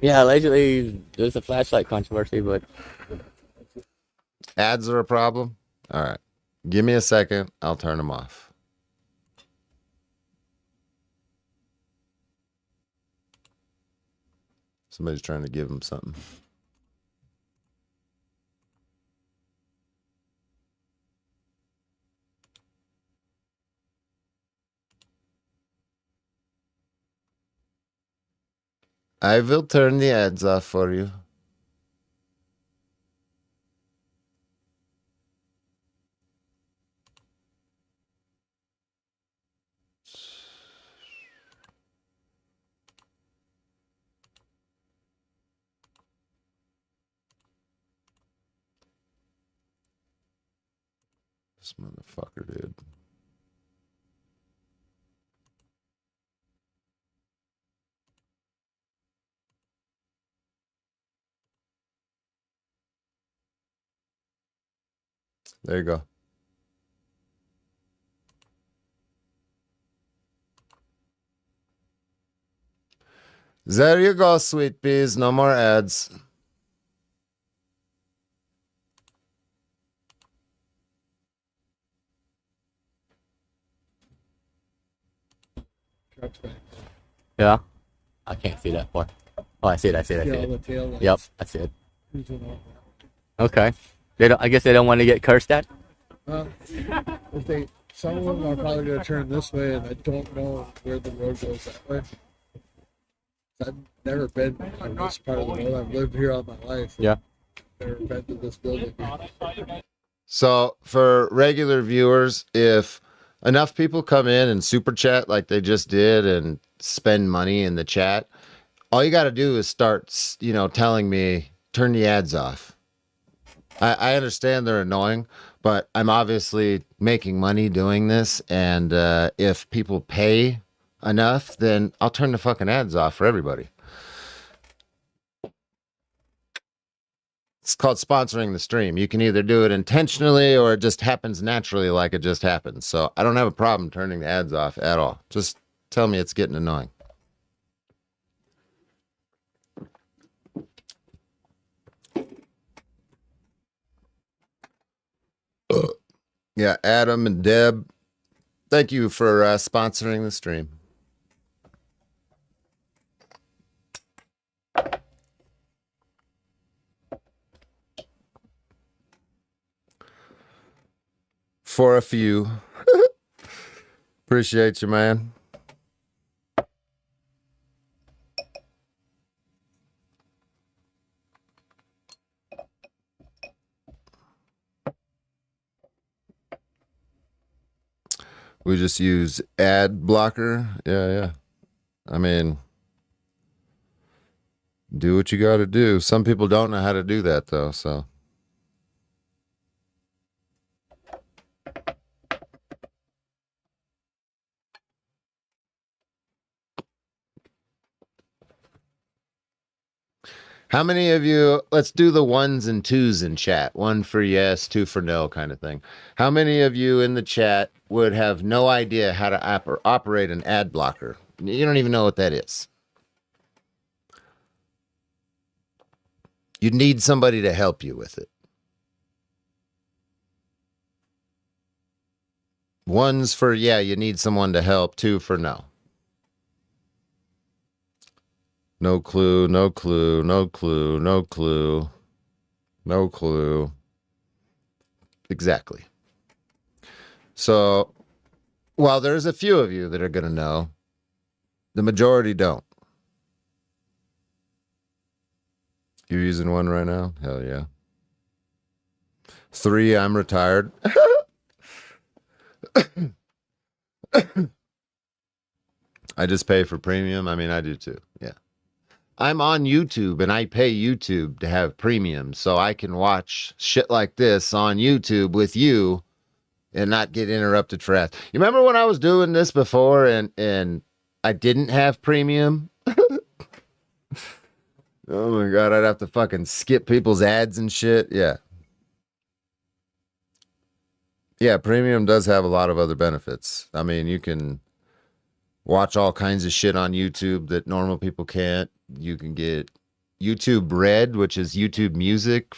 Yeah, allegedly there's a flashlight controversy, but Ads are a problem? All right. Give me a second. I'll turn them off. Somebody's trying to give him something. I will turn the ads off for you. This motherfucker, dude. There you go. There you go, sweet peas. No more ads. yeah. I can't see that far. Oh, I see it. See all the tail lights. Yep, I see it. Okay. I guess they don't want to get cursed at? Well, some of them are probably going to turn this way, and I don't know where the road goes that way. I've never been on this part of the world. I've lived here all my life. Yeah. Never been to this building. So for regular viewers, if enough people come in and super chat like they just did and spend money in the chat, all you got to do is start, telling me, turn the ads off. I understand they're annoying, but I'm obviously making money doing this. And if people pay enough, then I'll turn the fucking ads off for everybody. It's called sponsoring the stream. You can either do it intentionally or it just happens naturally like it just happens. So I don't have a problem turning the ads off at all. Just tell me it's getting annoying. Yeah, Adam and Deb, thank you for sponsoring the stream. for a few. Appreciate you, man. We just use ad blocker. Yeah. I mean, do what you got to do. Some people don't know how to do that, though, so. How many of you, let's do the ones and twos in chat. One for yes, two for no kind of thing. How many of you in the chat would have no idea how to operate an ad blocker? You don't even know what that is. You need somebody to help you with it. One's for yeah, you need someone to help. Two for no. No clue, no clue, no clue, no clue, no clue. Exactly. So, while there's a few of you that are going to know, the majority don't. You're using one right now? Hell yeah. 3, I'm retired. I just pay for premium. I mean, I do too. Yeah. I'm on YouTube and I pay YouTube to have premium so I can watch shit like this on YouTube with you and not get interrupted for ads. You remember when I was doing this before and I didn't have premium? Oh my God, I'd have to fucking skip people's ads and shit. Yeah. Yeah, premium does have a lot of other benefits. I mean, you can watch all kinds of shit on YouTube that normal people can't. You can get YouTube Red, which is YouTube Music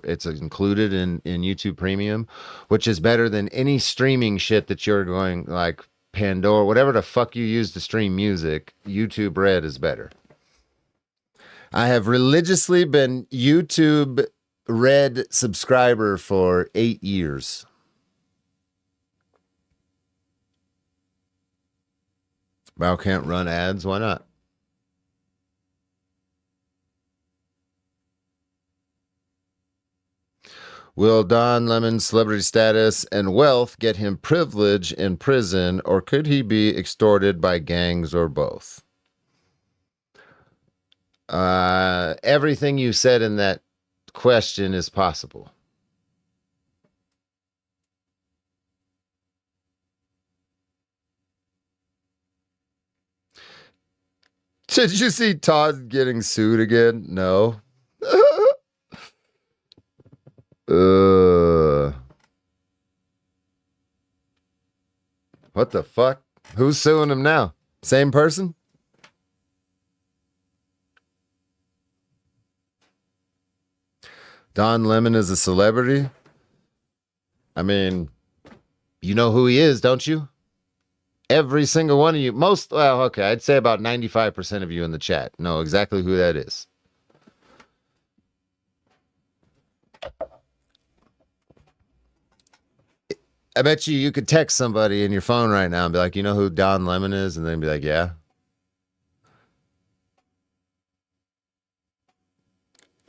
it's included in YouTube Premium, which is better than any streaming shit that you're going like Pandora, whatever the fuck you use to stream music. YouTube Red is better. I have religiously been YouTube Red subscriber for 8 years. Well, can't run ads. Why not? Will Don Lemon's celebrity status and wealth get him privilege in prison, or could he be extorted by gangs or both? Everything you said in that question is possible. Did you see Todd getting sued again? No. What the fuck? Who's suing him now? Same person? Don Lemon is a celebrity? I mean, you know who he is, don't you? Every single one of you. I'd say about 95% of you in the chat know exactly who that is. I bet you could text somebody in your phone right now and be like, you know who Don Lemon is? And then be like, yeah.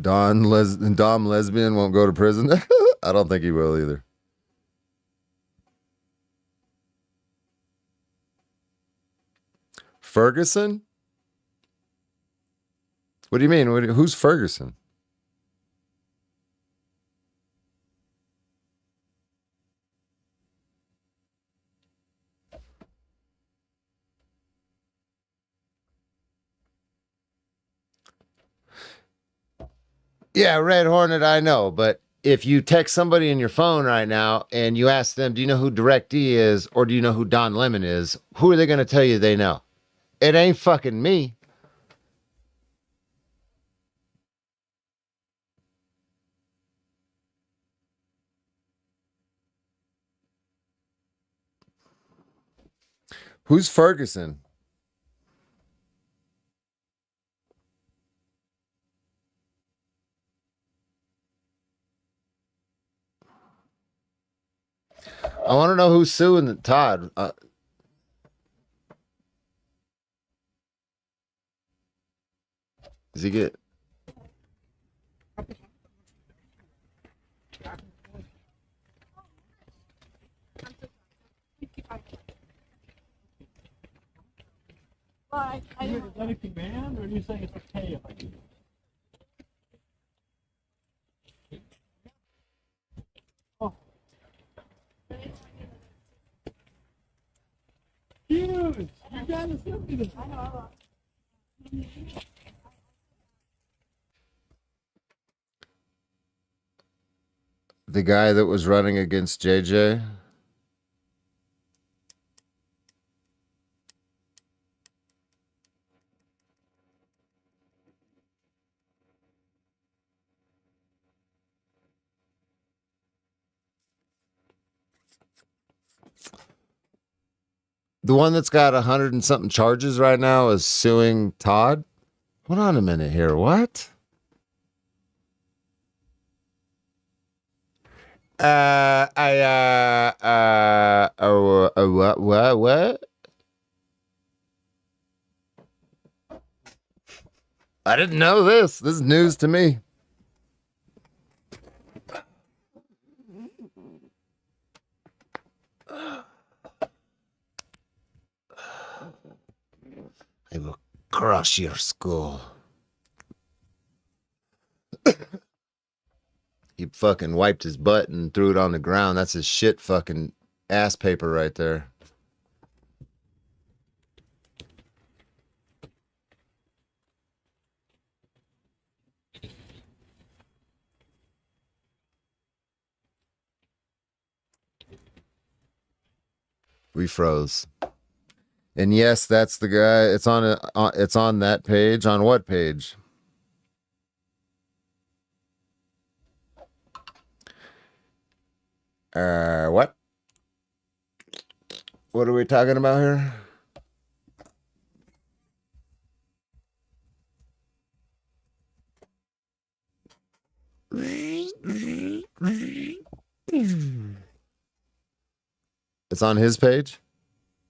Dom Lesbian won't go to prison? I don't think he will either. Ferguson? What do you mean? Who's Ferguson? Yeah, Red Hornet, I know, but if you text somebody in your phone right now and you ask them, do you know who Direct D is, or do you know who Don Lemon is, who are they going to tell you they know? It ain't fucking me. Who's Ferguson? I want to know who's suing Todd. Does he get? Is that a command, or are you saying it's okay if I do it? Oh. Huge! You gotta send me this. The guy that was running against JJ. The one that's got 100 and something charges right now is suing Todd. Hold on a minute here. What? What? I didn't know this. This is news to me. I will crush your skull. He fucking wiped his butt and threw it on the ground. That's his shit fucking ass paper right there. We froze. And yes, that's the guy. It's on that page. On what page? What? What are we talking about here? It's on his page?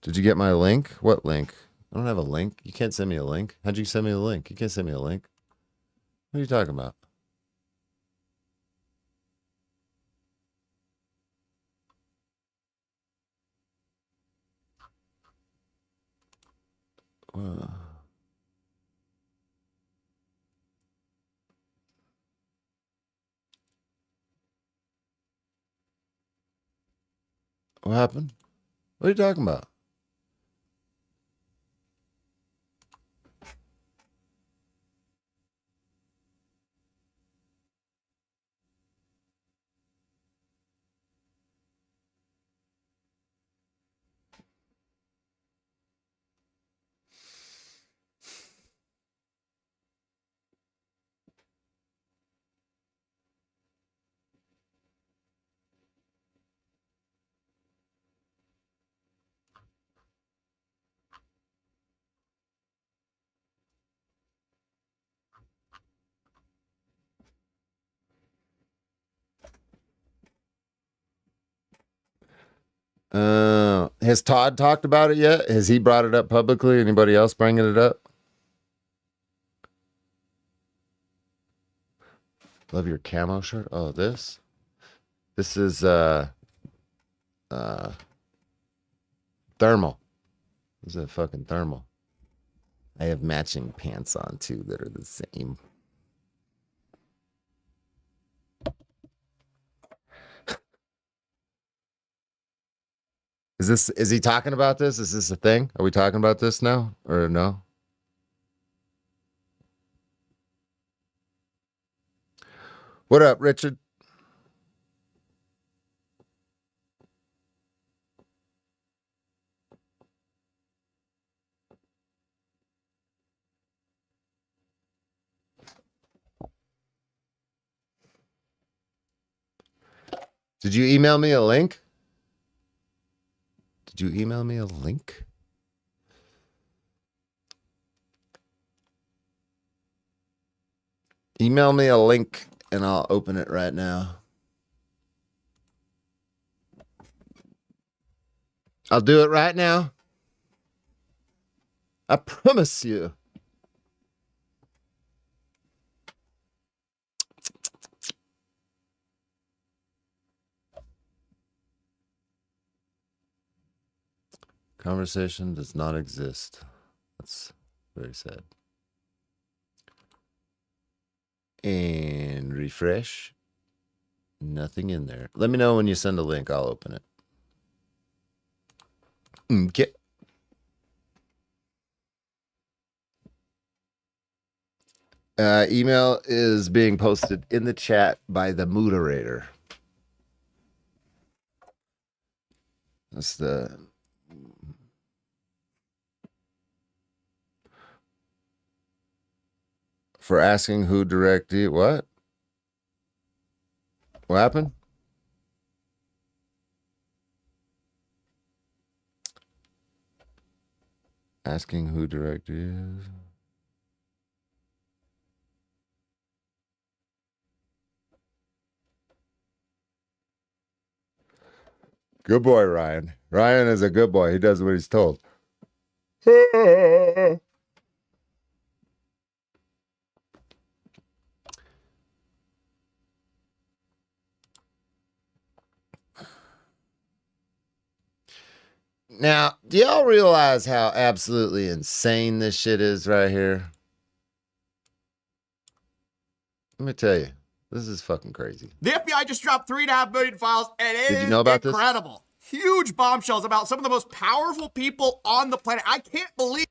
Did you get my link? What link? I don't have a link. You can't send me a link. How'd you send me a link? You can't send me a link. What are you talking about? What happened? What are you talking about? Has Todd talked about it yet? Has he brought it up publicly? Anybody else bringing it up? Love your camo shirt. Oh, this is thermal. This is a fucking thermal. I have matching pants on too that are the same. Is he talking about this? Is this a thing? Are we talking about this now or no? What up, Richard? Did you email me a link? Did you email me a link? Email me a link and I'll open it right now. I'll do it right now. I promise you. Conversation does not exist. That's very sad. And refresh. Nothing in there. Let me know when you send a link. I'll open it. Okay. Email is being posted in the chat by the moderator. That's the... For asking who directed what? What happened? Asking who directed. Good boy, Ryan. Ryan is a good boy. He does what he's told. Now, do y'all realize how absolutely insane this shit is right here? Let me tell you, this is fucking crazy. The FBI just dropped 3.5 million files, and it Did you is know about this? incredible. Huge bombshells about some of the most powerful people on the planet. I can't believe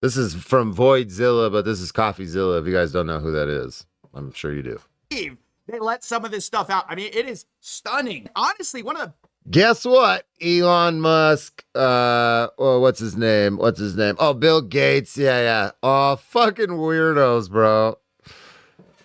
This is from Voidzilla, but this is CoffeeZilla. If you guys don't know who that is, I'm sure you do. they let some of this stuff out. I mean, it is stunning. Honestly, one of the Guess what? Elon Musk, what's his name? Oh, Bill Gates. Yeah. Oh, fucking weirdos, bro.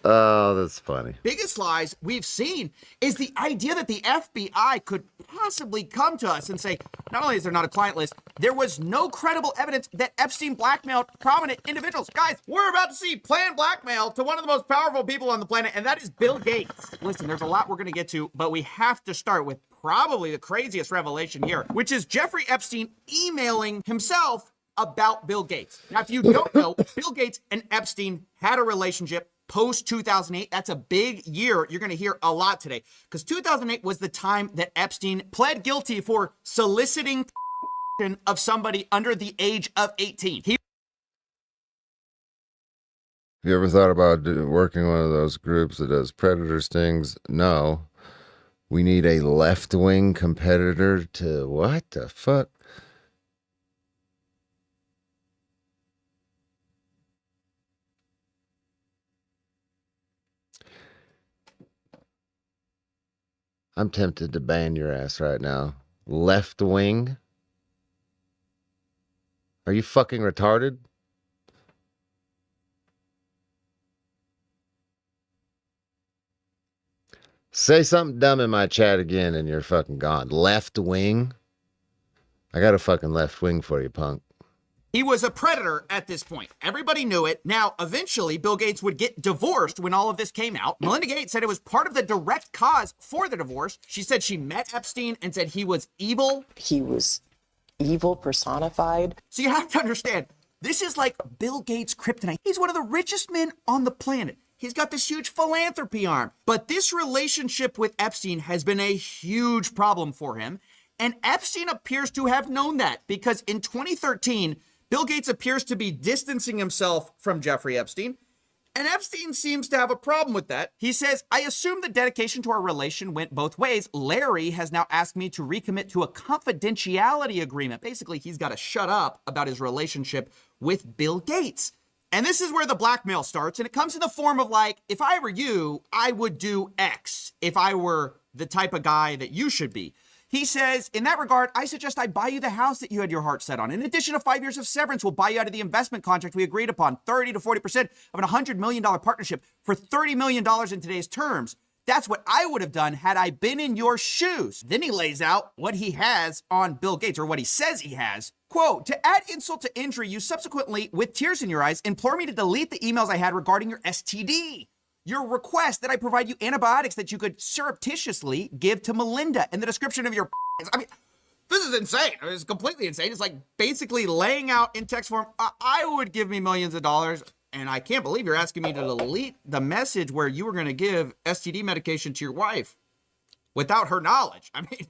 Oh, that's funny. biggest lies we've seen is the idea that the FBI could possibly come to us and say, not only is there not a client list, there was no credible evidence that Epstein blackmailed prominent individuals. Guys, we're about to see planned blackmail to one of the most powerful people on the planet, and that is Bill Gates. Listen, there's a lot we're going to get to, but we have to start with probably the craziest revelation here, which is Jeffrey Epstein emailing himself about Bill Gates. Now, if you don't know, Bill Gates and Epstein had a relationship post 2008. That's a big year. You're going to hear a lot today because 2008 was the time that Epstein pled guilty for soliciting of somebody under the age of 18. You ever thought about working one of those groups that does predator stings? No. We need a left-wing competitor to what the fuck? I'm tempted to ban your ass right now. Left-wing? Are you fucking retarded? Say something dumb in my chat again and you're fucking gone. Left wing? I got a fucking left wing for you, punk. He was a predator at this point. Everybody knew it. Now, eventually, Bill Gates would get divorced when all of this came out. Melinda Gates said it was part of the direct cause for the divorce. She said she met Epstein and said he was evil. He was evil personified. So you have to understand, this is like Bill Gates' kryptonite. He's one of the richest men on the planet. He's got this huge philanthropy arm. But this relationship with Epstein has been a huge problem for him. And Epstein appears to have known that because in 2013, Bill Gates appears to be distancing himself from Jeffrey Epstein. And Epstein seems to have a problem with that. He says, I assume the dedication to our relation went both ways. Larry has now asked me to recommit to a confidentiality agreement. Basically, he's got to shut up about his relationship with Bill Gates. And this is where the blackmail starts. And it comes in the form of like, if I were you, I would do X if I were the type of guy that you should be. He says, in that regard, I suggest I buy you the house that you had your heart set on. In addition to 5 years of severance, we'll buy you out of the investment contract we agreed upon, 30 to 40% of an $100 million partnership for $30 million in today's terms. That's what I would have done had I been in your shoes. Then he lays out what he has on Bill Gates, or what he says he has. Quote, to add insult to injury, you subsequently, with tears in your eyes, implore me to delete the emails I had regarding your STD. Your request that I provide you antibiotics that you could surreptitiously give to Melinda, and the description of your I mean, This is insane. It's completely insane. It's like basically laying out in text form, I would give me millions of dollars, and I can't believe you're asking me to delete the message where you were going to give STD medication to your wife without her knowledge. I mean,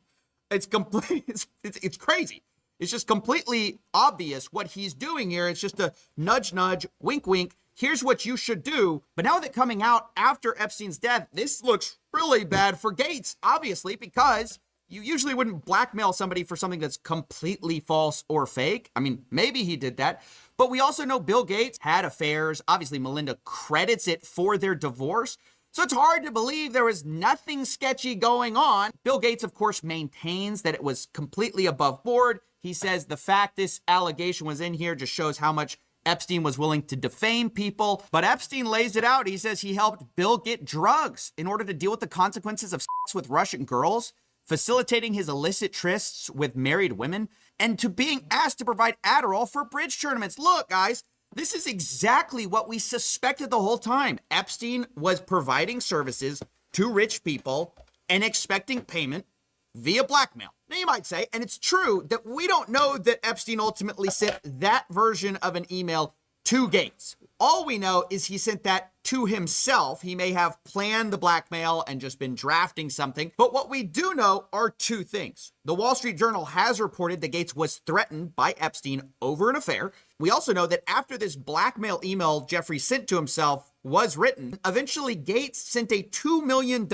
it's complete. It's crazy. It's just completely obvious what he's doing here. It's just a nudge, nudge, wink, wink. Here's what you should do. But now that coming out after Epstein's death, this looks really bad for Gates, obviously, because you usually wouldn't blackmail somebody for something that's completely false or fake. I mean, maybe he did that. But we also know Bill Gates had affairs. Obviously, Melinda credits it for their divorce. So it's hard to believe there was nothing sketchy going on. Bill Gates, of course, maintains that it was completely above board. He says the fact this allegation was in here just shows how much Epstein was willing to defame people. But Epstein lays it out. He says he helped Bill get drugs in order to deal with the consequences of sex with Russian girls, facilitating his illicit trysts with married women, and to being asked to provide Adderall for bridge tournaments. Look, guys, this is exactly what we suspected the whole time. Epstein was providing services to rich people and expecting payment via blackmail. Now you might say, and it's true, that we don't know that Epstein ultimately sent that version of an email to Gates. All we know is he sent that to himself. He may have planned the blackmail and just been drafting something. But what we do know are two things. The Wall Street Journal has reported that Gates was threatened by Epstein over an affair. We also know that after this blackmail email Jeffrey sent to himself was written, eventually Gates sent a $2 million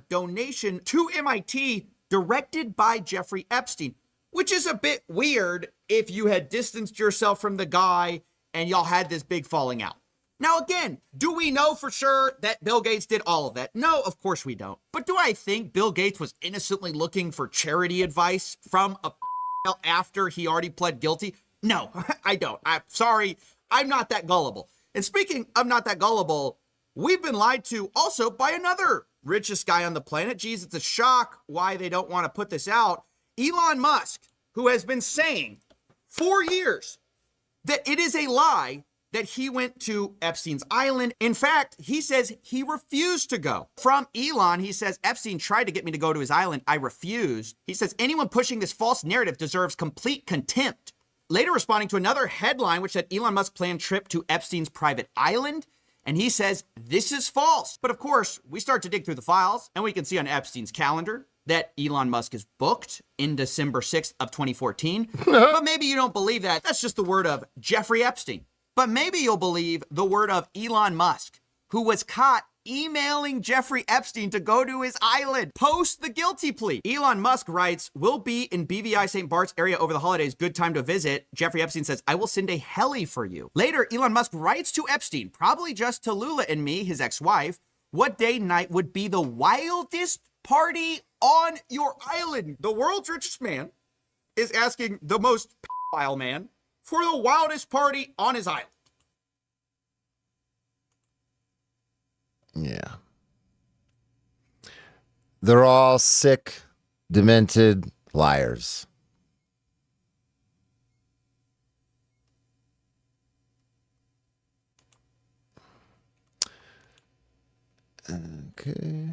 donation to MIT directed by Jeffrey Epstein, which is a bit weird if you had distanced yourself from the guy and y'all had this big falling out. Now, again, do we know for sure that Bill Gates did all of that? No, of course we don't. But do I think Bill Gates was innocently looking for charity advice from a after he already pled guilty? No, I don't. I'm sorry. I'm not that gullible. And speaking of not that gullible, we've been lied to also by another richest guy on the planet. Geez, it's a shock why they don't want to put this out. Elon Musk, who has been saying for years that it is a lie that he went to Epstein's island. In fact, he says he refused to go. From Elon, he says, Epstein tried to get me to go to his island. I refused. He says, anyone pushing this false narrative deserves complete contempt. Later responding to another headline, which said Elon Musk planned trip to Epstein's private island. And he says, this is false. But of course, we start to dig through the files and we can see on Epstein's calendar that Elon Musk is booked in December 6th of 2014. But maybe you don't believe that. That's just the word of Jeffrey Epstein. But maybe you'll believe the word of Elon Musk, who was caught emailing Jeffrey Epstein to go to his island post the guilty plea. Elon Musk writes, will be in BVI St. Bart's area over the holidays. Good time to visit. Jeffrey Epstein says, I will send a heli for you. Later, Elon Musk writes to Epstein, probably just to Lula and me, his ex-wife, what day and night would be the wildest party on your island? The world's richest man is asking the most pedophile man for the wildest party on his island. Yeah. They're all sick, demented liars. Okay.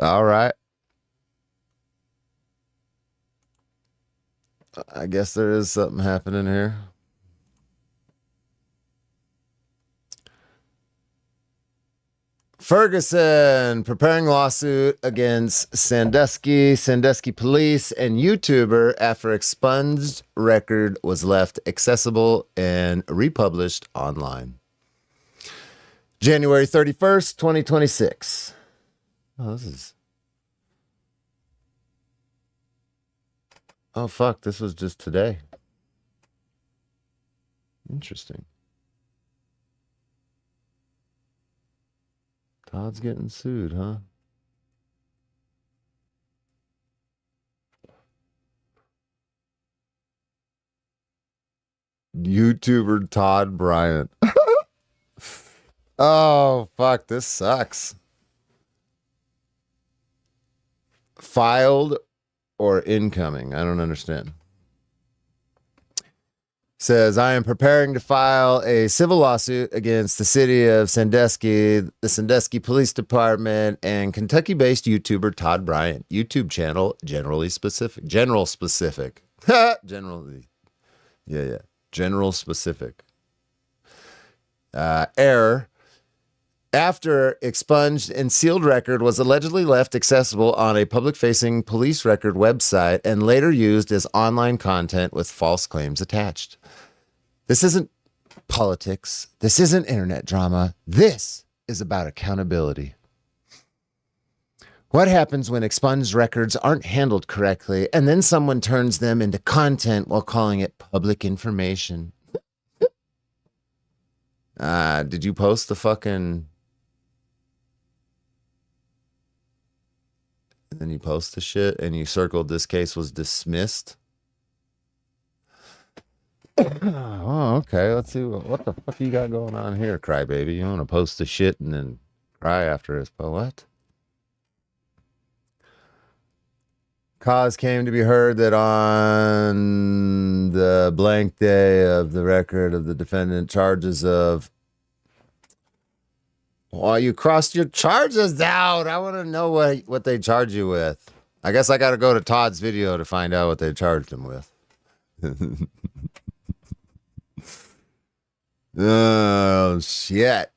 All right. I guess there is something happening here. Ferguson preparing lawsuit against Sandusky police and YouTuber after expunged record was left accessible and republished online. January 31st, 2026. Oh, this is... Oh, fuck. This was just today. Interesting. Todd's getting sued, huh? YouTuber Todd Bryant. Oh, fuck. This sucks. Filed or incoming? I don't understand. says, I am preparing to file a civil lawsuit against the city of Sandusky, the Sandusky Police Department, and Kentucky-based YouTuber Todd Bryant. YouTube channel, general specific. General specific. Error. After expunged and sealed record was allegedly left accessible on a public-facing police record website and later used as online content with false claims attached. This isn't politics. This isn't internet drama. This is about accountability. What happens when expunged records aren't handled correctly and then someone turns them into content while calling it public information? Did you post the fucking... And then you post the shit and you circled this case was dismissed? Oh, okay. Let's see. What the fuck you got going on here, crybaby? You want to post the shit and then cry after it? But what? Cause came to be heard that on the blank day of the record of the defendant, charges of... Well, you crossed your charges out. I want to know what they charge you with. I guess I got to go to Todd's video to find out what they charged him with. Oh, shit.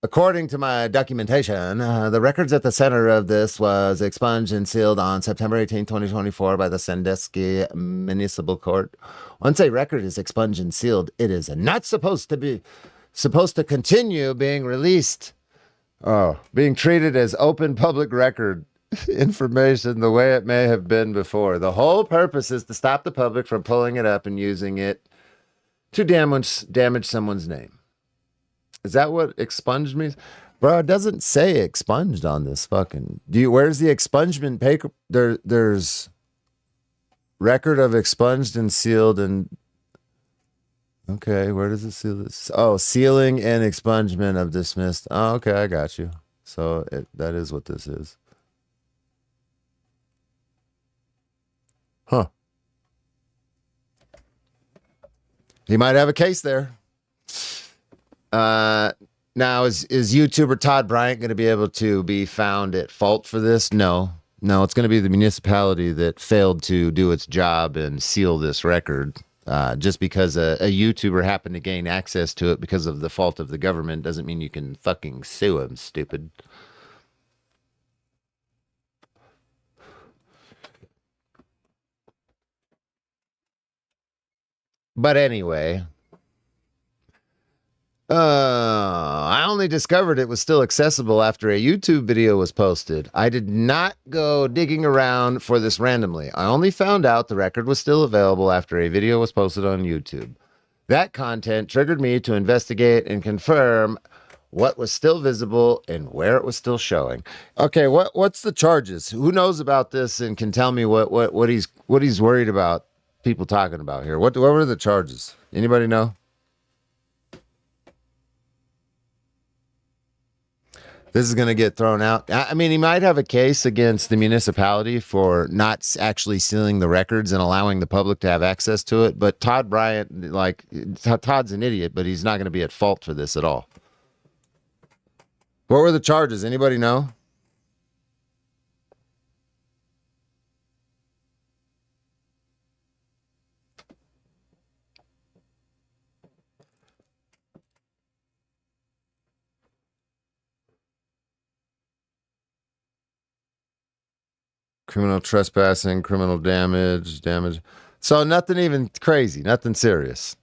According to my documentation, the records at the center of this was expunged and sealed on September 18, 2024 by the Sandusky Municipal Court. Once a record is expunged and sealed, it is not supposed to continue being released. Oh, being treated as open public record information the way it may have been before. The whole purpose is to stop the public from pulling it up and using it to damage someone's name. Is that what expunged means? Bro, it doesn't say expunged on this fucking... Where's the expungement paper? There's record of expunged and sealed and... Okay, where does it seal this? Oh, sealing and expungement of dismissed. Oh, okay, I got you. So that is what this is. Huh. He might have a case there. Now, is YouTuber Todd Bryant going to be able to be found at fault for this? No. No, it's going to be the municipality that failed to do its job and seal this record. Just because a YouTuber happened to gain access to it because of the fault of the government doesn't mean you can fucking sue him, stupid. But anyway, I only discovered it was still accessible after a YouTube video was posted. I did not go digging around for this randomly. I only found out the record was still available after a video was posted on YouTube. That content triggered me to investigate and confirm what was still visible and where it was still showing. Okay, what's the charges? Who knows about this and can tell me what he's worried about people talking about here? What were the charges? Anybody know? This is going to get thrown out. I mean, he might have a case against the municipality for not actually sealing the records and allowing the public to have access to it. But Todd Bryant, Todd's an idiot, but he's not going to be at fault for this at all. What were the charges? Anybody know? Criminal trespassing, criminal damage. So nothing even crazy, nothing serious.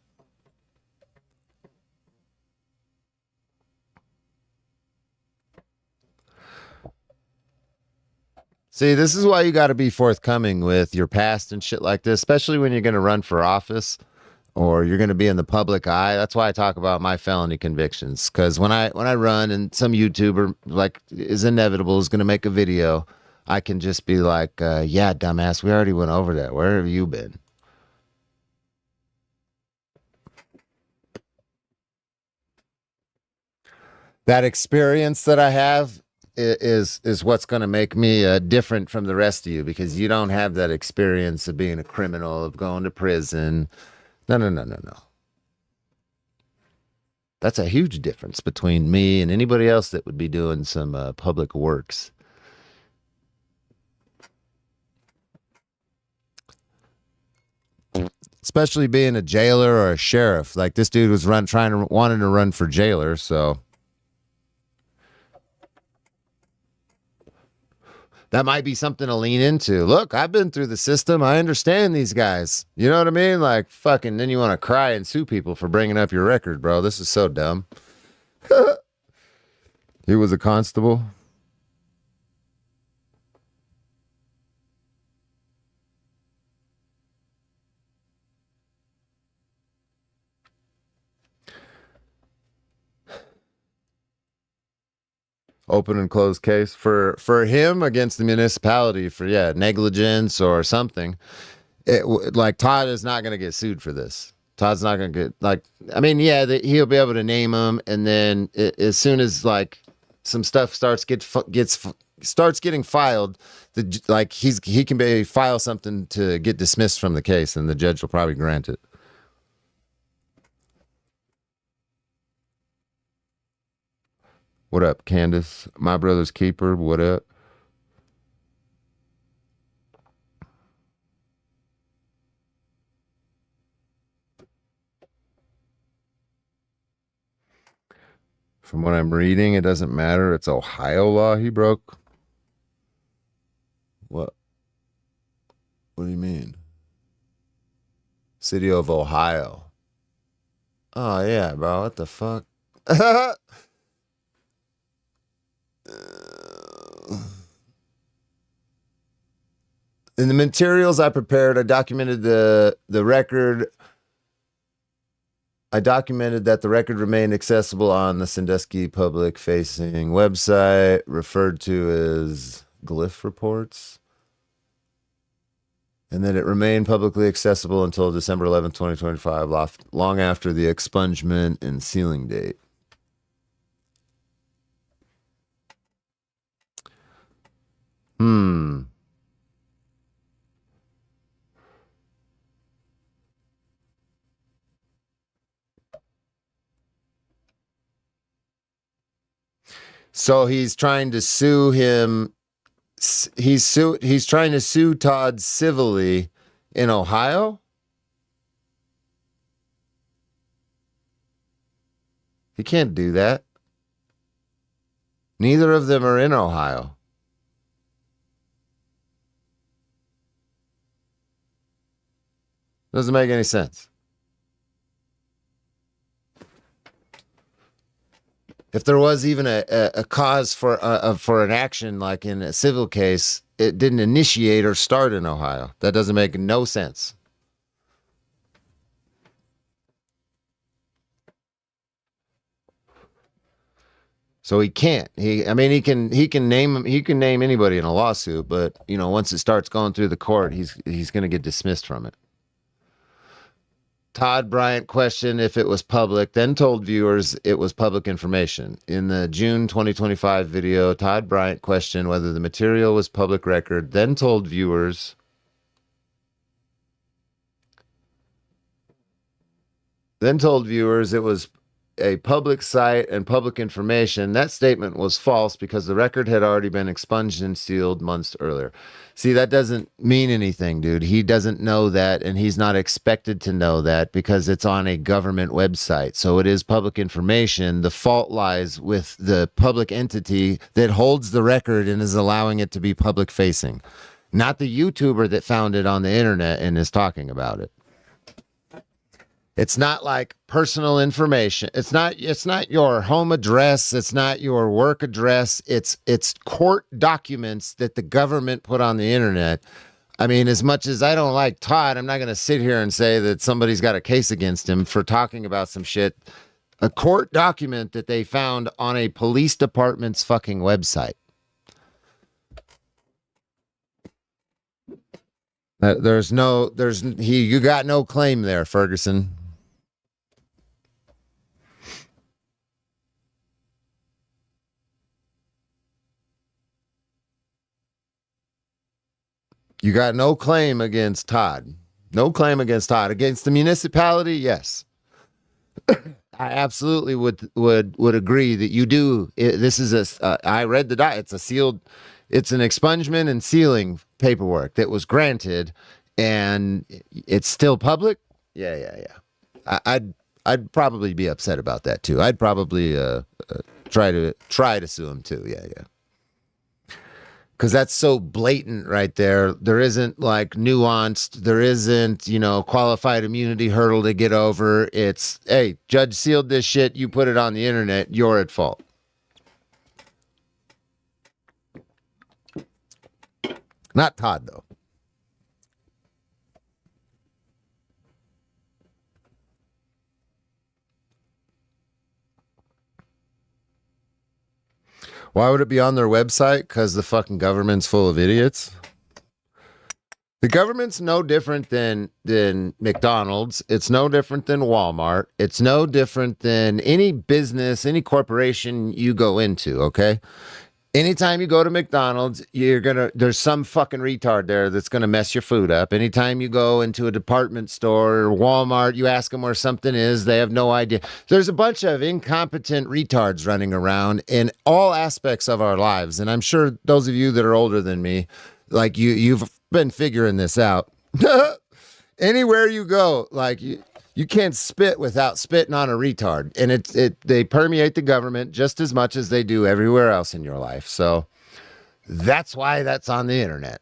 See, this is why you got to be forthcoming with your past and shit like this, especially when you're going to run for office or you're going to be in the public eye. That's why I talk about my felony convictions. Because when I run and some YouTuber is inevitable is going to make a video, I can just be like, yeah, dumbass, we already went over that. Where have you been? That experience that I have is what's going to make me different from the rest of you, because you don't have that experience of being a criminal, of going to prison, No, no, no, no, no. That's a huge difference between me and anybody else that would be doing some public works. Especially being a jailer or a sheriff. Like this dude was wanting to run for jailer, so that might be something to lean into. Look, I've been through the system. I understand these guys. You know what I mean? Like, fucking, then you want to cry and sue people for bringing up your record, bro. This is so dumb. He was a constable. Open and closed case for him against the municipality for negligence or something. Like Todd is not going to get sued for this. Todd's not going to get he'll be able to name them, and then as soon as like some stuff starts getting filed, he can file something to get dismissed from the case, and the judge will probably grant it. What up, Candace? My brother's keeper. What up? From what I'm reading, it doesn't matter. It's Ohio law he broke. What? What do you mean? City of Ohio. Oh, yeah, bro. What the fuck? In the materials I prepared, I documented the record. I documented that the record remained accessible on the Sandusky public-facing website, referred to as Glyph Reports, and that it remained publicly accessible until December 11th, 2025, long after the expungement and sealing date. So he's trying to sue him. He's trying to sue Todd civilly in Ohio. He can't do that. Neither of them are in Ohio. Doesn't make any sense. If there was even a cause for an action like in a civil case, it didn't initiate or start in Ohio. That doesn't make no sense. So he can't. He can name anybody in a lawsuit, but once it starts going through the court, he's going to get dismissed from it. Todd Bryant questioned if it was public, then told viewers it was public information. In the June 2025 video, Todd Bryant questioned whether the material was public record, then told viewers it was a public site and public information. That statement was false because the record had already been expunged and sealed months earlier. See, that doesn't mean anything, dude. He doesn't know that, and he's not expected to know that because it's on a government website. So it is public information. The fault lies with the public entity that holds the record and is allowing it to be public facing, not the YouTuber that found it on the internet and is talking about it. It's not like personal information. It's not your home address. It's not your work address. It's court documents that the government put on the internet. I mean, as much as I don't like Todd, I'm not going to sit here and say that somebody's got a case against him for talking about some shit. A court document that they found on a police department's fucking website. You got no claim there, Ferguson. You got no claim against Todd. No claim against Todd. Against the municipality, yes. I absolutely would agree that you do. This is I read the it's a sealed, it's an expungement and sealing paperwork that was granted, and it's still public. Yeah. I'd probably be upset about that too. I'd probably try to sue him too. Yeah. Because that's so blatant right there. There isn't like nuanced. There isn't, qualified immunity hurdle to get over. It's, hey, judge sealed this shit. You put it on the internet. You're at fault. Not Todd, though. Why would it be on their website? Because the fucking government's full of idiots. The government's no different than McDonald's. It's no different than Walmart. It's no different than any business, any corporation you go into, okay? Anytime you go to McDonald's, there's some fucking retard there that's gonna mess your food up. Anytime you go into a department store or Walmart, you ask them where something is, they have no idea. There's a bunch of incompetent retards running around in all aspects of our lives. And I'm sure those of you that are older than me, like you've been figuring this out. Anywhere you go, like you can't spit without spitting on a retard. And they permeate the government just as much as they do everywhere else in your life. So that's why that's on the internet.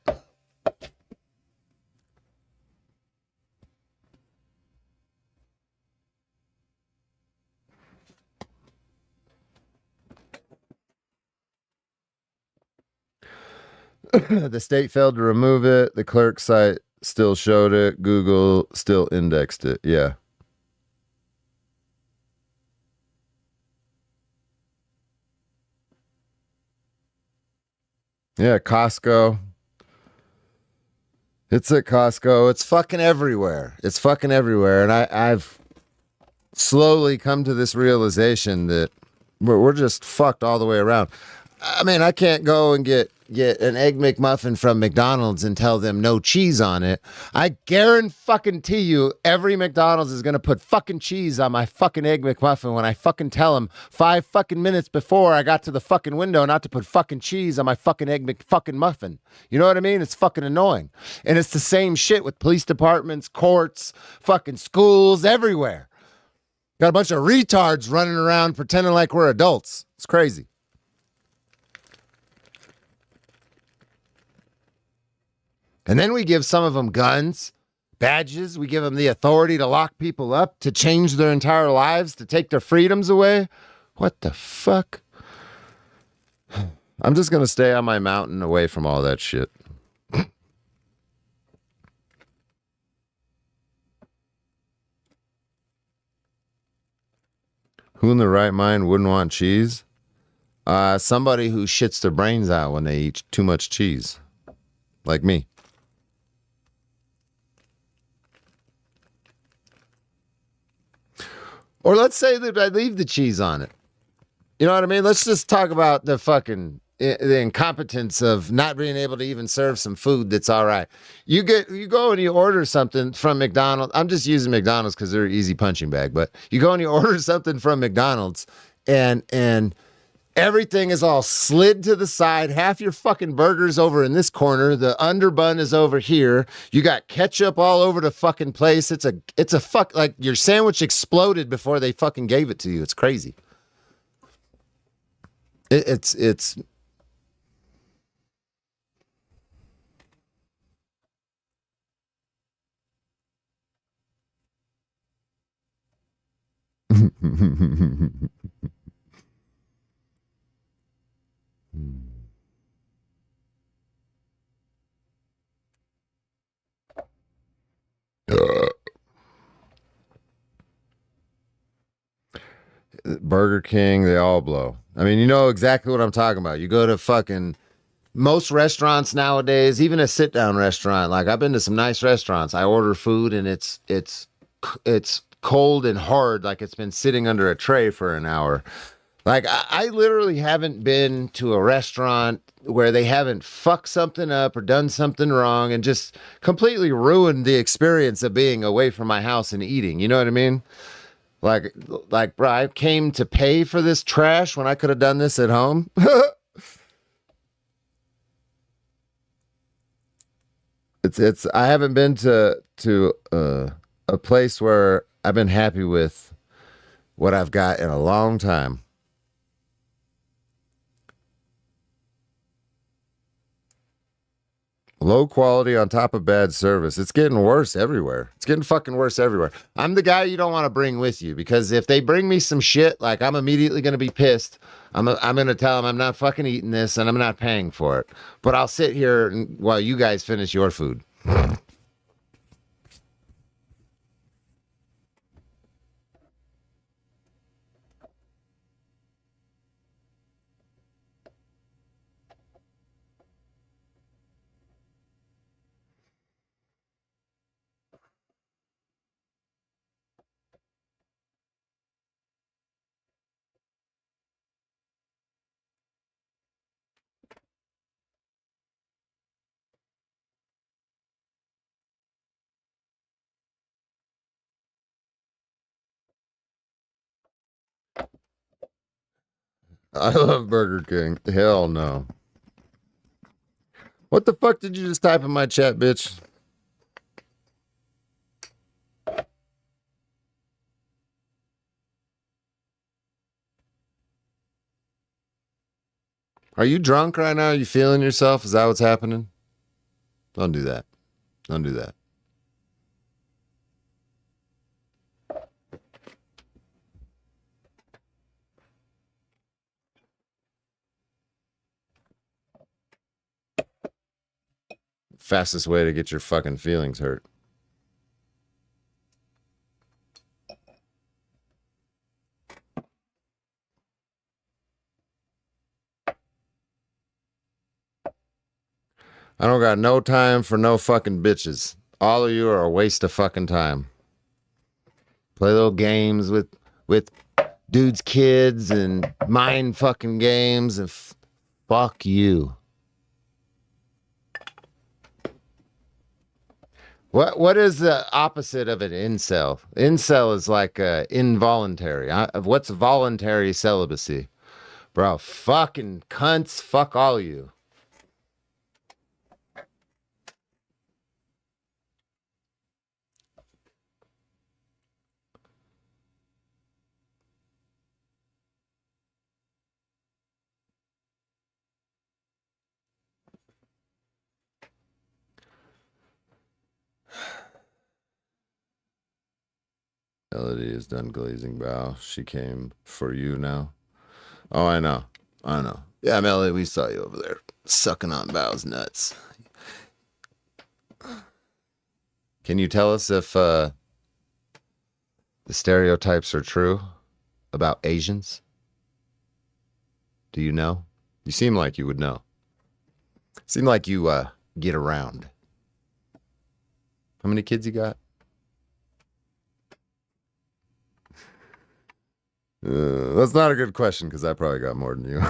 The state failed to remove it. The clerk site still showed it. Google still indexed it. Yeah. Yeah, Costco. It's at Costco. It's fucking everywhere. It's fucking everywhere. And I've slowly come to this realization that we're just fucked all the way around. I mean, I can't go and get an Egg McMuffin from McDonald's and tell them no cheese on it. I guarantee you every McDonald's is going to put fucking cheese on my fucking Egg McMuffin when I fucking tell them 5 fucking minutes before I got to the fucking window not to put fucking cheese on my fucking Egg McFucking Muffin. You know what I mean? It's fucking annoying. And it's the same shit with police departments, courts, fucking schools, everywhere. Got a bunch of retards running around pretending like we're adults. It's crazy. And then we give some of them guns, badges. We give them the authority to lock people up, to change their entire lives, to take their freedoms away. What the fuck? I'm just going to stay on my mountain away from all that shit. Who in their right mind wouldn't want cheese? Somebody who shits their brains out when they eat too much cheese. Like me. Or let's say that I leave the cheese on it. You know what I mean? Let's just talk about the incompetence of not being able to even serve some food that's all right. You go and you order something from McDonald's. I'm just using McDonald's because they're an easy punching bag. But you go and you order something from McDonald's and everything is all slid to the side. Half your fucking burger's over in this corner. The underbun is over here. You got ketchup all over the fucking place. It's a fuck, like your sandwich exploded before they fucking gave it to you. It's crazy. It's Burger King, they all blow. I mean, you know exactly what I'm talking about. You go to fucking most restaurants nowadays, even a sit-down restaurant. Like I've been to some nice restaurants. I order food and it's cold and hard, like it's been sitting under a tray for an hour. Like, I literally haven't been to a restaurant where they haven't fucked something up or done something wrong and just completely ruined the experience of being away from my house and eating. You know what I mean? Like, bro, I came to pay for this trash when I could have done this at home. I haven't been to a place where I've been happy with what I've got in a long time. Low quality on top of bad service. It's getting worse everywhere. It's getting fucking worse everywhere. I'm the guy you don't want to bring with you because if they bring me some shit, like I'm immediately going to be pissed. I'm going to tell them I'm not fucking eating this and I'm not paying for it. But I'll sit here while you guys finish your food. I love Burger King. Hell no. What the fuck did you just type in my chat, bitch? Are you drunk right now? Are you feeling yourself? Is that what's happening? Don't do that. Don't do that. Fastest way to get your fucking feelings hurt. I don't got no time for no fucking bitches. All of you are a waste of fucking time. Play little games with dudes' kids and mind fucking games and fuck you. What is the opposite of an incel? Incel is like involuntary. What's voluntary celibacy? Bro, fucking cunts, fuck all of you. Melody is done glazing bow. She came for you now. Oh, I know. I know. Yeah, Melody, we saw you over there sucking on Bow's nuts. Can you tell us if the stereotypes are true about Asians? Do you know? You seem like you would know. Seem like you get around. How many kids you got? That's not a good question because I probably got more than you.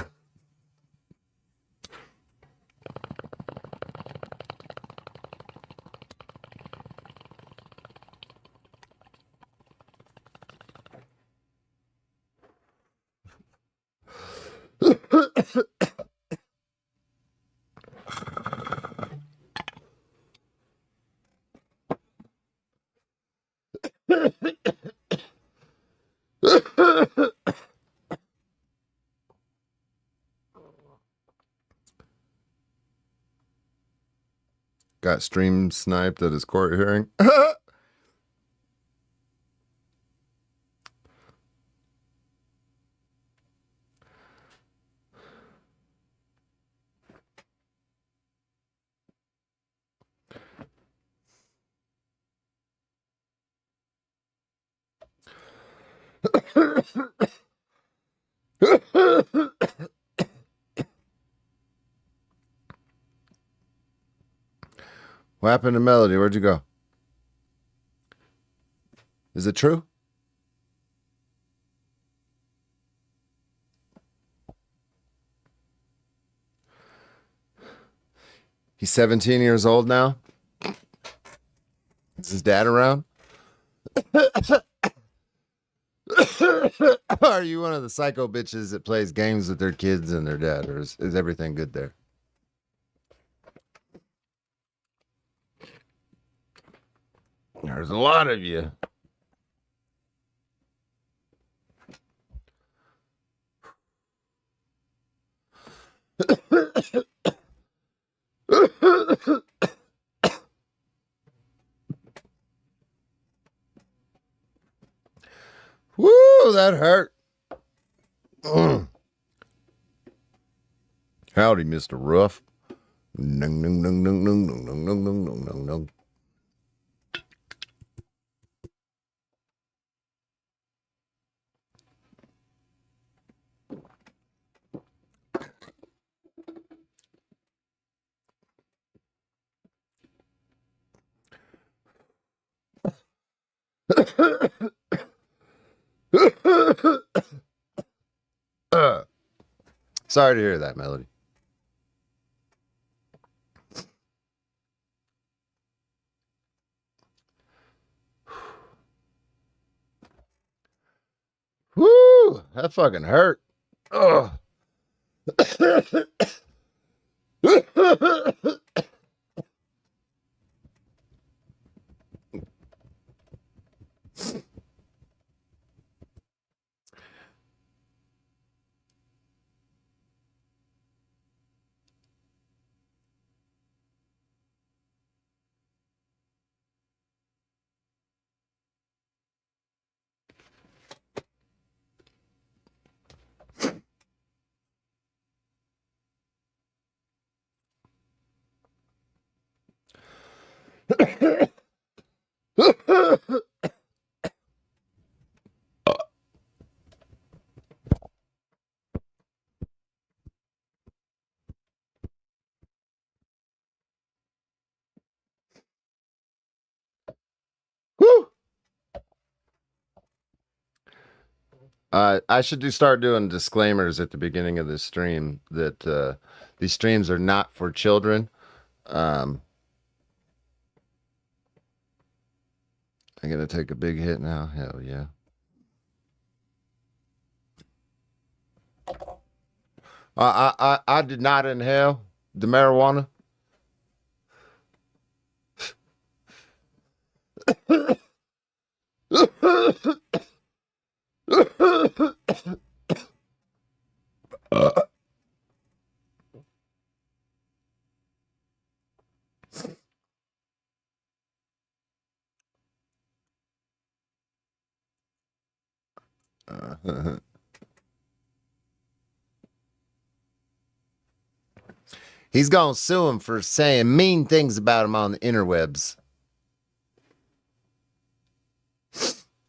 Got stream sniped at his court hearing. What happened to Melody? Where'd you go? Is it true? He's 17 years old now. Is his dad around? Are you one of the psycho bitches that plays games with their kids and their dad, or is everything good there? There's a lot of you. Woo, that hurt. Howdy, Mr. Ruff. Nung, nung, nung, nung, nung, nung, nung, nung, nung, nung, nung, nung. Sorry to hear that, Melody. Woo! That fucking hurt. Ugh. Woo! I should start doing disclaimers at the beginning of this stream that these streams are not for children. I'm gonna take a big hit now. Hell yeah. I did not inhale the marijuana. He's gonna sue him for saying mean things about him on the interwebs.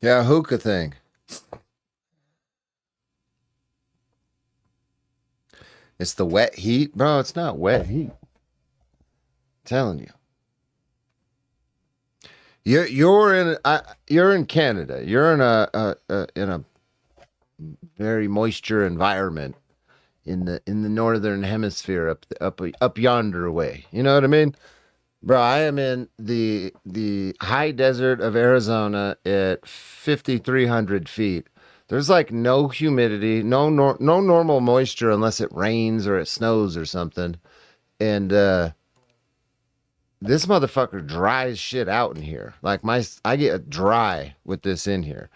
Yeah, hookah thing. It's the wet heat, bro. It's not wet heat. I'm telling you. You're in Canada. You're in a very moisture environment in the northern hemisphere up yonder way. You know what I mean? Bro, I am in the high desert of Arizona at 5,300 feet. There's like no humidity, no normal moisture unless it rains or it snows or something. And this motherfucker dries shit out in here. Like I get dry with this in here.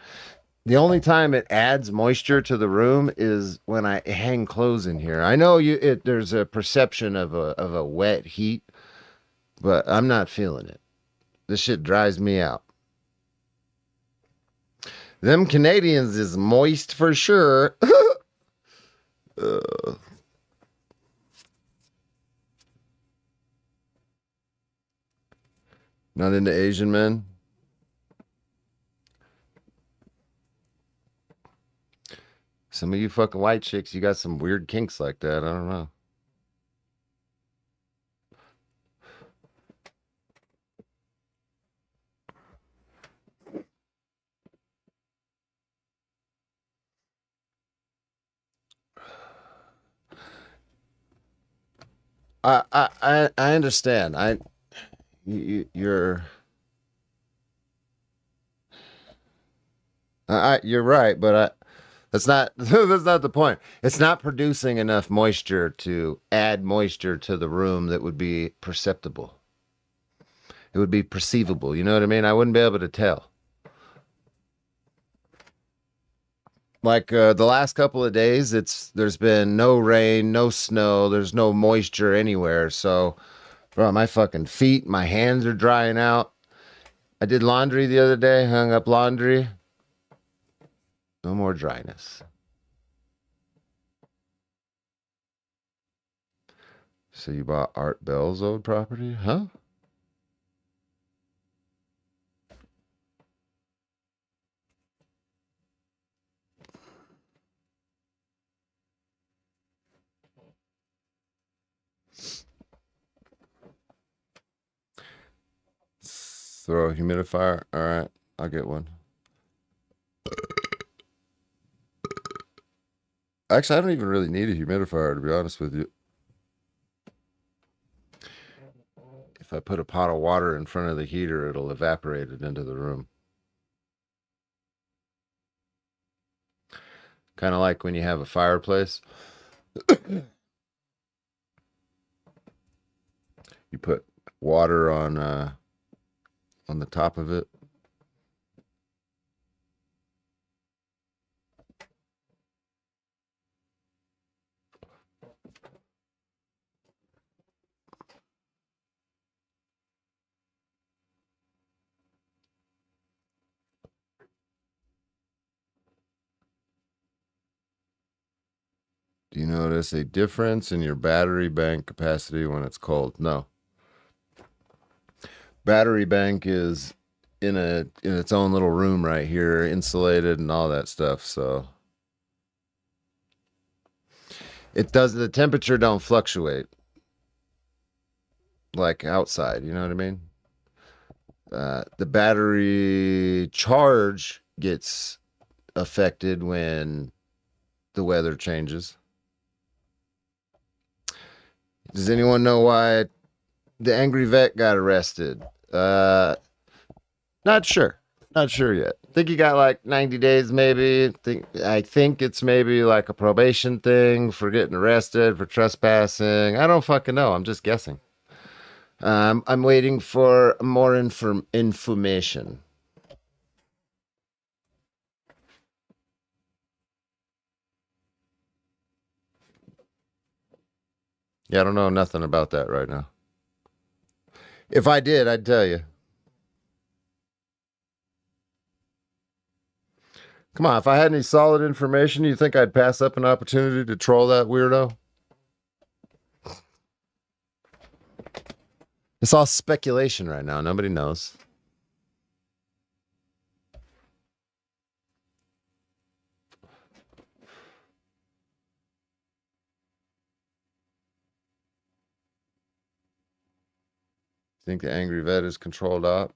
The only time it adds moisture to the room is when I hang clothes in here. I know there's a perception of a wet heat, but I'm not feeling it. This shit dries me out. Them Canadians is moist for sure. Not into Asian men. Some of you fucking white chicks, you got some weird kinks like that. I don't know. I understand. You're you're right, but that's not that's not the point. It's not producing enough moisture to add moisture to the room that would be perceptible. It would be perceivable. You know what I mean? I wouldn't be able to tell. Like the last couple of days, there's been no rain, no snow, there's no moisture anywhere. So, bro, my fucking feet, my hands are drying out. I did laundry the other day, hung up laundry. No more dryness. So you bought Art Bell's old property, huh? Throw a humidifier. All right, I'll get one. Actually, I don't even really need a humidifier, to be honest with you. If I put a pot of water in front of the heater, it'll evaporate it into the room. Kind of like when you have a fireplace. You put water on the top of it. Do you notice a difference in your battery bank capacity when it's cold? No. Battery bank is in its own little room right here, insulated and all that stuff, so the temperature don't fluctuate like outside, you know what I mean? The battery charge gets affected when the weather changes. Does anyone know why the angry vet got arrested? Not sure. Not sure yet. Think he got like 90 days maybe. I think it's maybe like a probation thing for getting arrested for trespassing. I don't fucking know. I'm just guessing. I'm waiting for more information. Yeah, I don't know nothing about that right now. If I did, I'd tell you. Come on, if I had any solid information, you think I'd pass up an opportunity to troll that weirdo? It's all speculation right now. Nobody knows. Think the angry vet is controlled op?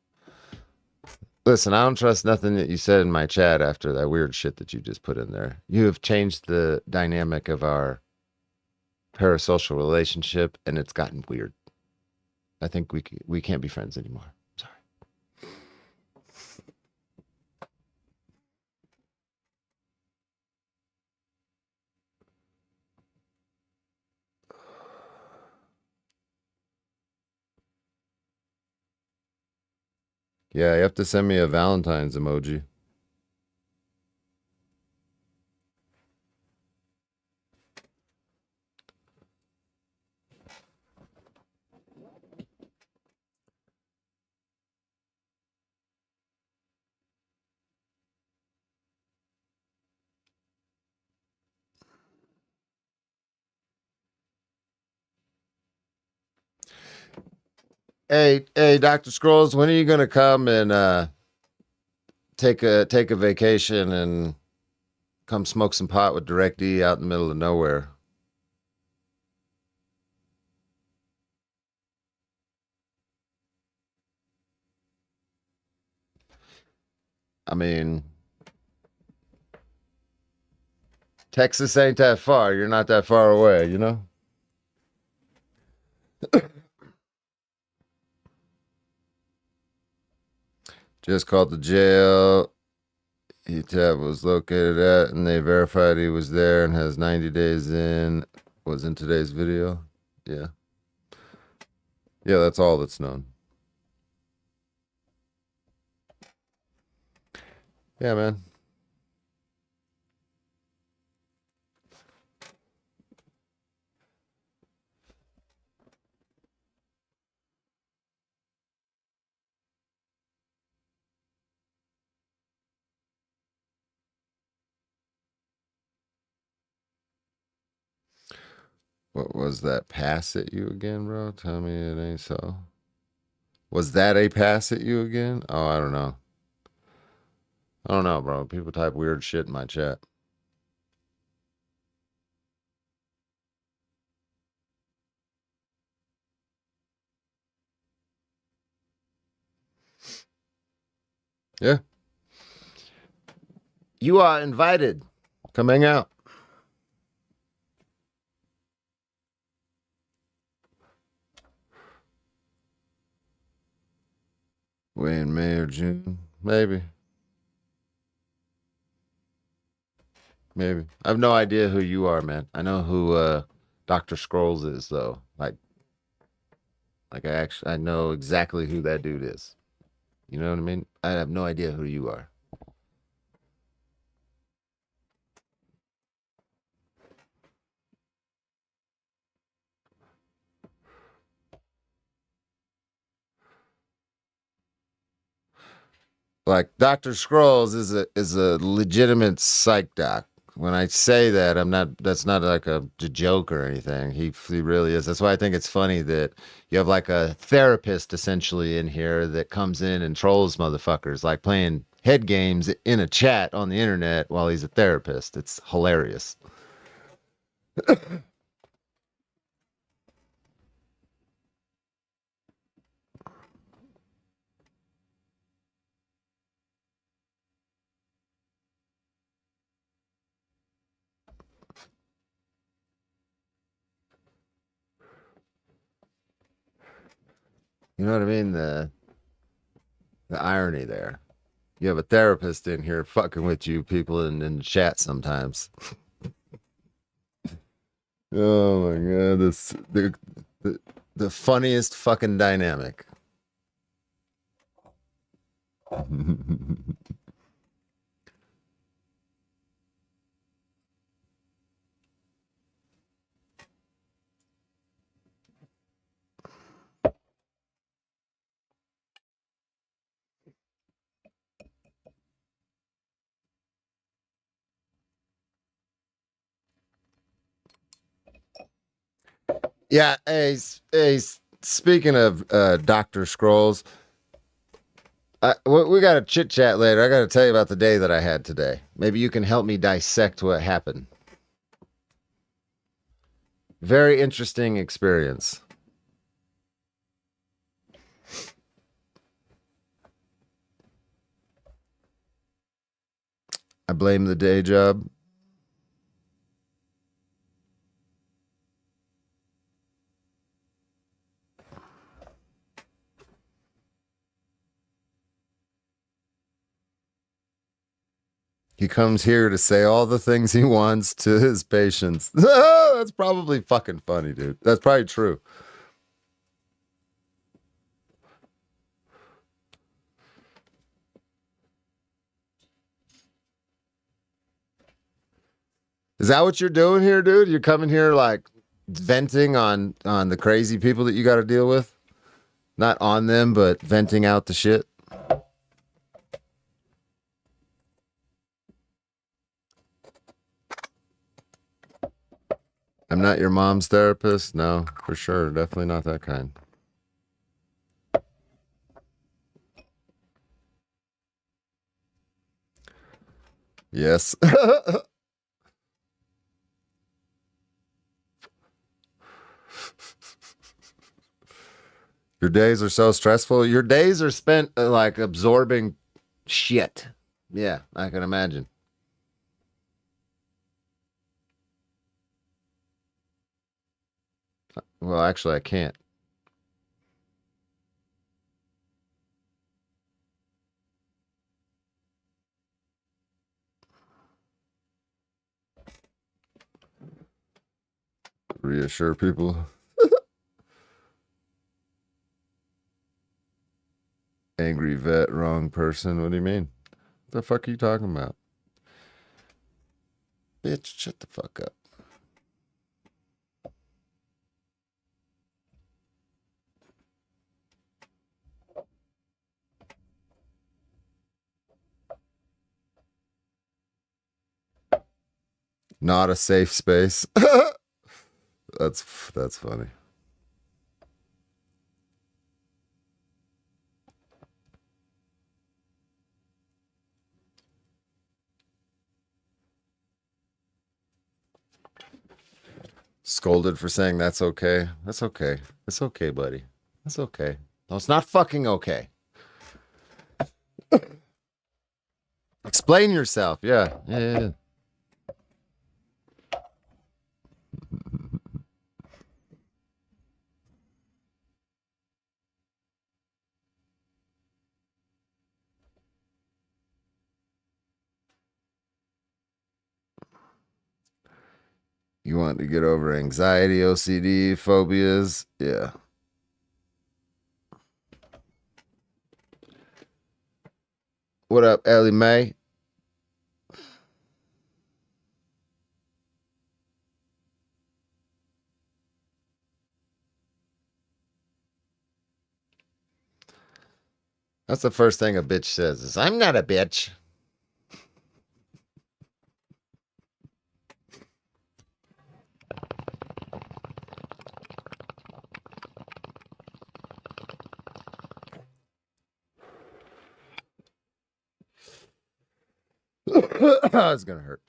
Listen, I don't trust nothing that you said in my chat after that weird shit that you just put in there. You have changed the dynamic of our parasocial relationship, and it's gotten weird. I think we can't be friends anymore. Sorry. Yeah, you have to send me a Valentine's emoji. Hey, Dr. Scrolls, when are you gonna come and take a vacation and come smoke some pot with Direct E out in the middle of nowhere? I mean, Texas ain't that far. You're not that far away, you know? Just called the jail he was located at, and they verified he was there and has 90 days in. Was in today's video. Yeah. Yeah, that's all that's known. Yeah, man. What was that pass at you again, bro? Tell me it ain't so. Was that a pass at you again? Oh, I don't know. I don't know, bro. People type weird shit in my chat. Yeah. You are invited. Come hang out. Way in May or June. Maybe. Maybe. I have no idea who you are, man. I know who Dr. Scrolls is, though. Like I know exactly who that dude is. You know what I mean? I have no idea who you are. Like Dr. Scrolls is a legitimate psych doc. When I say that, that's not like a joke or anything. He really is. That's why I think it's funny that you have like a therapist essentially in here that comes in and trolls motherfuckers, like playing head games in a chat on the internet while he's a therapist. It's hilarious. You know what I mean? The irony there. You have a therapist in here fucking with you people in the chat sometimes. Oh my god, the funniest fucking dynamic. Yeah, hey, speaking of Dr. Scrolls, we got to chit chat later. I got to tell you about the day that I had today. Maybe you can help me dissect what happened. Very interesting experience. I blame the day job. He comes here to say all the things he wants to his patients. That's probably fucking funny, dude. That's probably true. Is that what you're doing here, dude? You're coming here like venting on the crazy people that you got to deal with? Not on them, but venting out the shit? I'm not your mom's therapist. No, for sure. Definitely not that kind. Yes. Your days are so stressful. Your days are spent like absorbing shit. Yeah, I can imagine. Well, actually, I can't. reassure people. Angry vet, wrong person. What do you mean? What the fuck are you talking about? Bitch, shut the fuck up. Not a safe space. That's funny. Scolded for saying that's okay. That's okay. It's okay, buddy. That's okay. No, it's not fucking okay. Explain yourself. Yeah. Yeah. You want to get over anxiety, OCD, phobias? Yeah. What up, Ellie Mae? That's the first thing a bitch says is, I'm not a bitch. It's gonna hurt.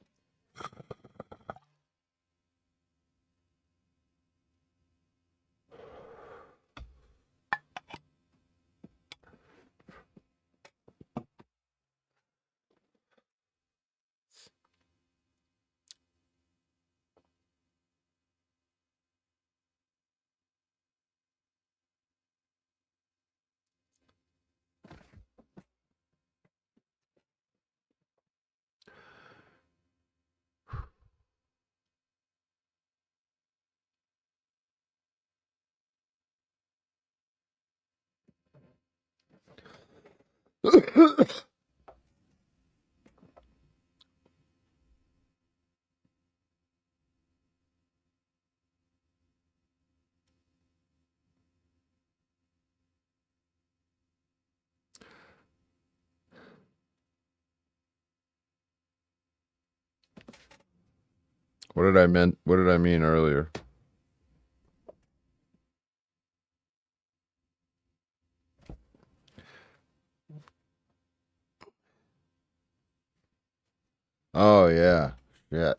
What did I mean earlier? Oh yeah. Shit.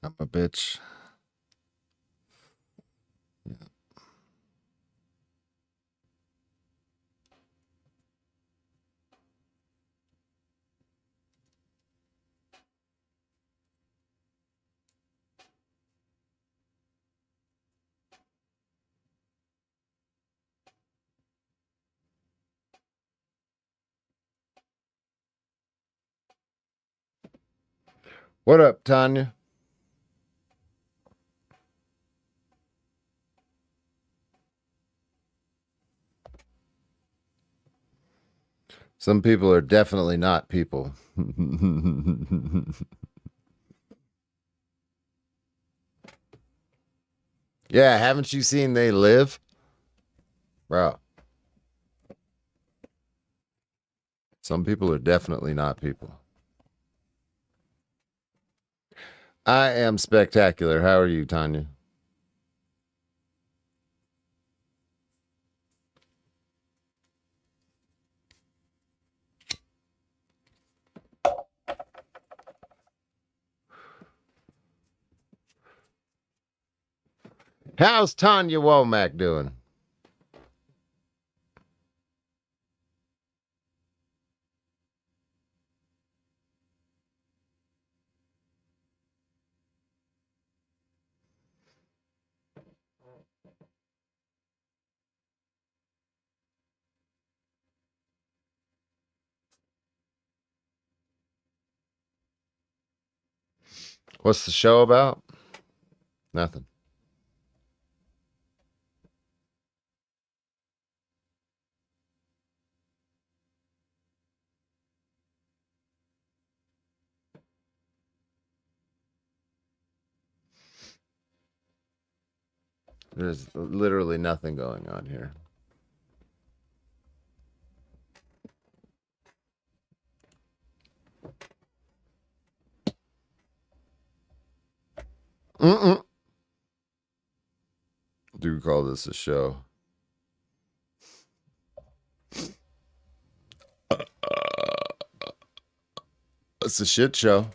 I'm a bitch. What up, Tanya? Some people are definitely not people. Yeah, haven't you seen They Live? Bro. Some people are definitely not people. I am spectacular. How are you, Tanya? How's Tanya Womack doing? What's the show about? Nothing. There's literally nothing going on here. Do call this a show. It's a shit show.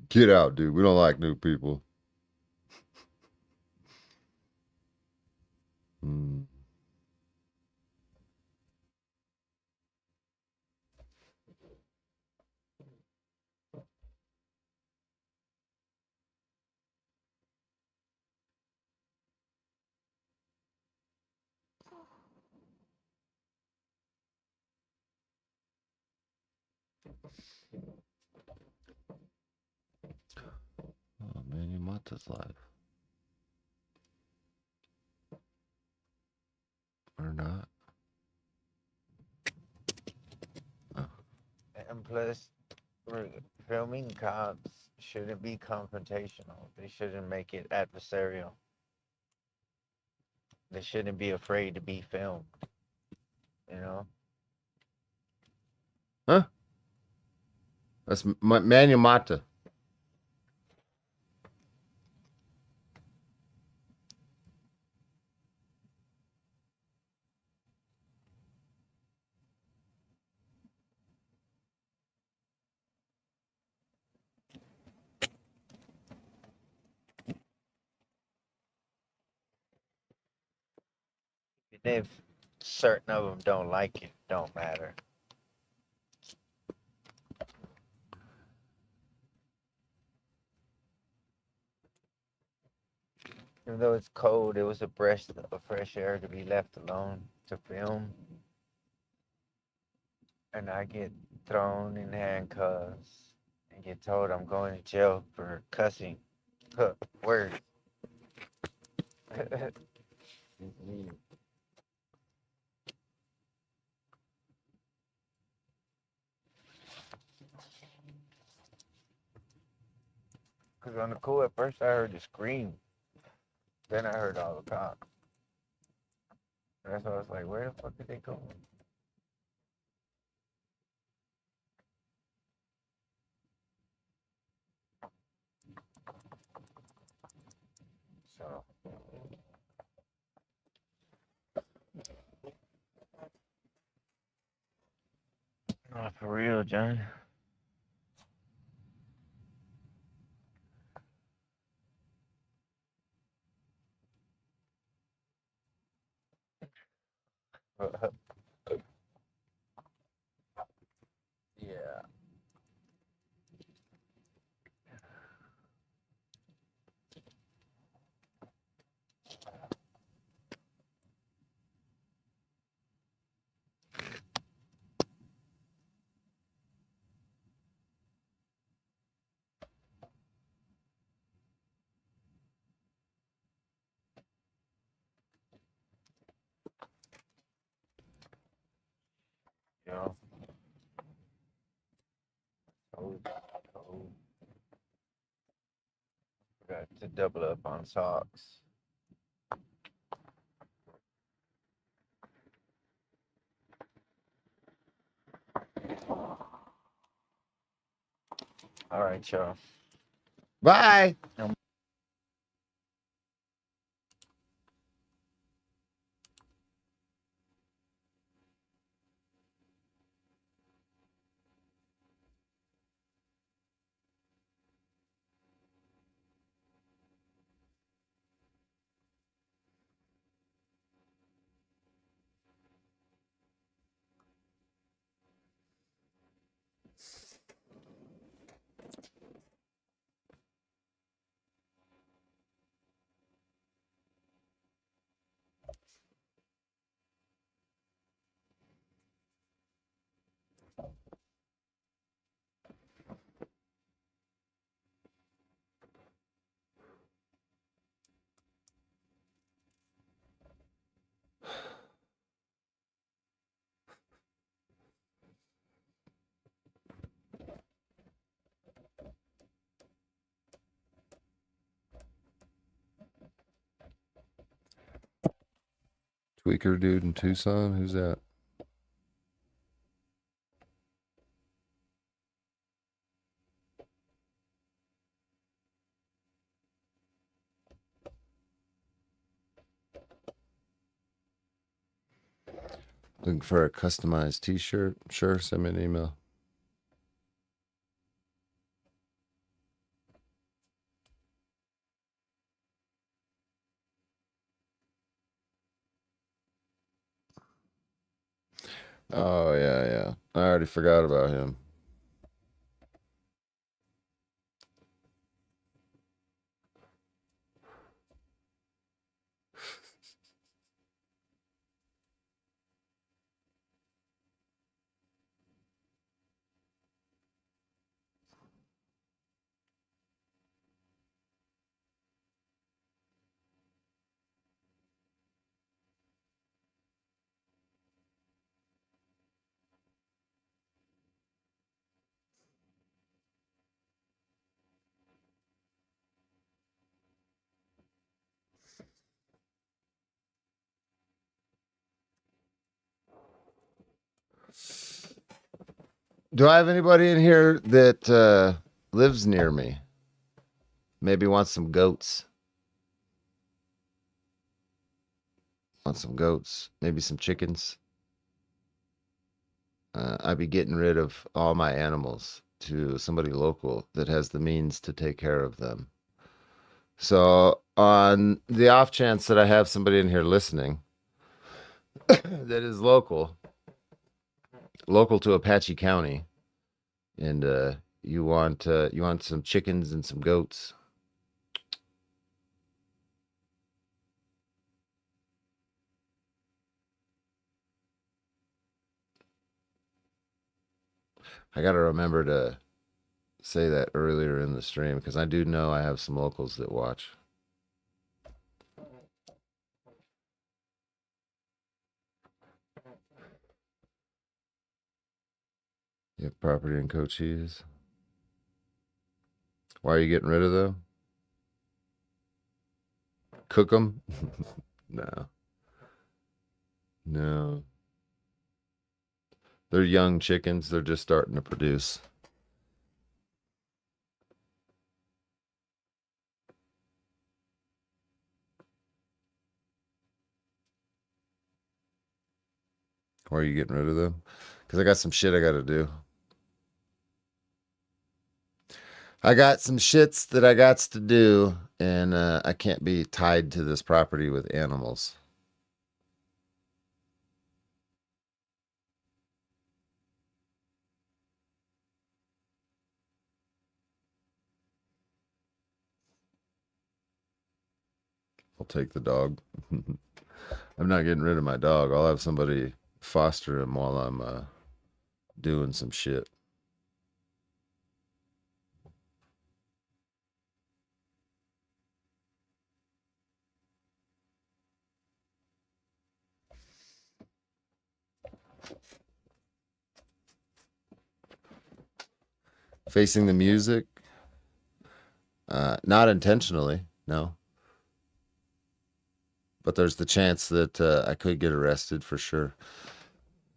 Get out, dude. We don't like new people. Oh man, your Mata's live. Or not. And plus, filming cops shouldn't be confrontational. They shouldn't make it adversarial. They shouldn't be afraid to be filmed. You know? Huh? That's Manuel Mata. Even if certain of them don't like it, don't matter. Even though it's cold, it was a breath of fresh air to be left alone to film. And I get thrown in handcuffs and get told I'm going to jail for cussing. Huh, word. Because on the cool, at first I heard the scream. Then I heard all the cops. And that's why I was like, where the fuck did they go? So. Not for real, John. Yeah. You know? Cold. Forgot to double up on socks. All right, y'all. Bye. Tweaker dude in Tucson. Who's that? Looking for a customized t-shirt? Sure, send me an email. Oh, yeah. I already forgot about him. Do I have anybody in here that lives near me? Maybe wants some goats. Want some goats, maybe some chickens. I'd be getting rid of all my animals to somebody local that has the means to take care of them. So on the off chance that I have somebody in here listening that is local to Apache County, and you want some chickens and some goats, I got to remember to say that earlier in the stream because I do know I have some locals that watch. You have property in Cochise. Why are you getting rid of them? Cook them? No. They're young chickens. They're just starting to produce. Why are you getting rid of them? Because I got some shit I got to do. I got some shits that I got to do, and I can't be tied to this property with animals. I'll take the dog. I'm not getting rid of my dog. I'll have somebody foster him while I'm doing some shit. Facing the music? Not intentionally, no. But there's the chance that I could get arrested for sure.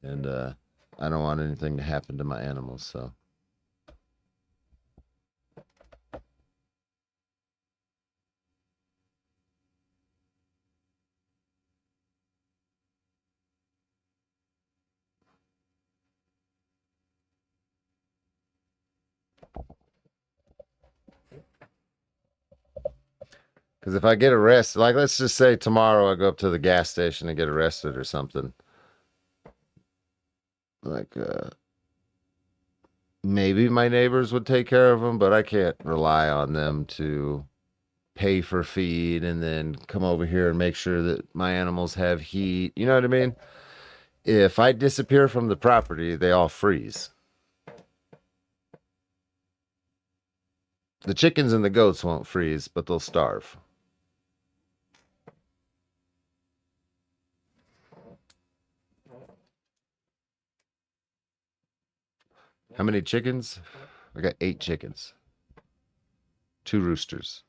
And I don't want anything to happen to my animals, so. Because if I get arrested, like let's just say tomorrow I go up to the gas station and get arrested or something. Like, maybe my neighbors would take care of them, but I can't rely on them to pay for feed and then come over here and make sure that my animals have heat. You know what I mean? If I disappear from the property, they all freeze. The chickens and the goats won't freeze, but they'll starve. How many chickens? I got 8 chickens. 2 roosters.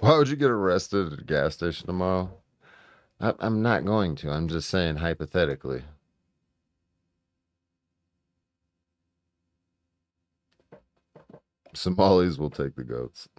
Why would you get arrested at a gas station tomorrow? I'm not going to. I'm just saying hypothetically. Somalis will take the goats.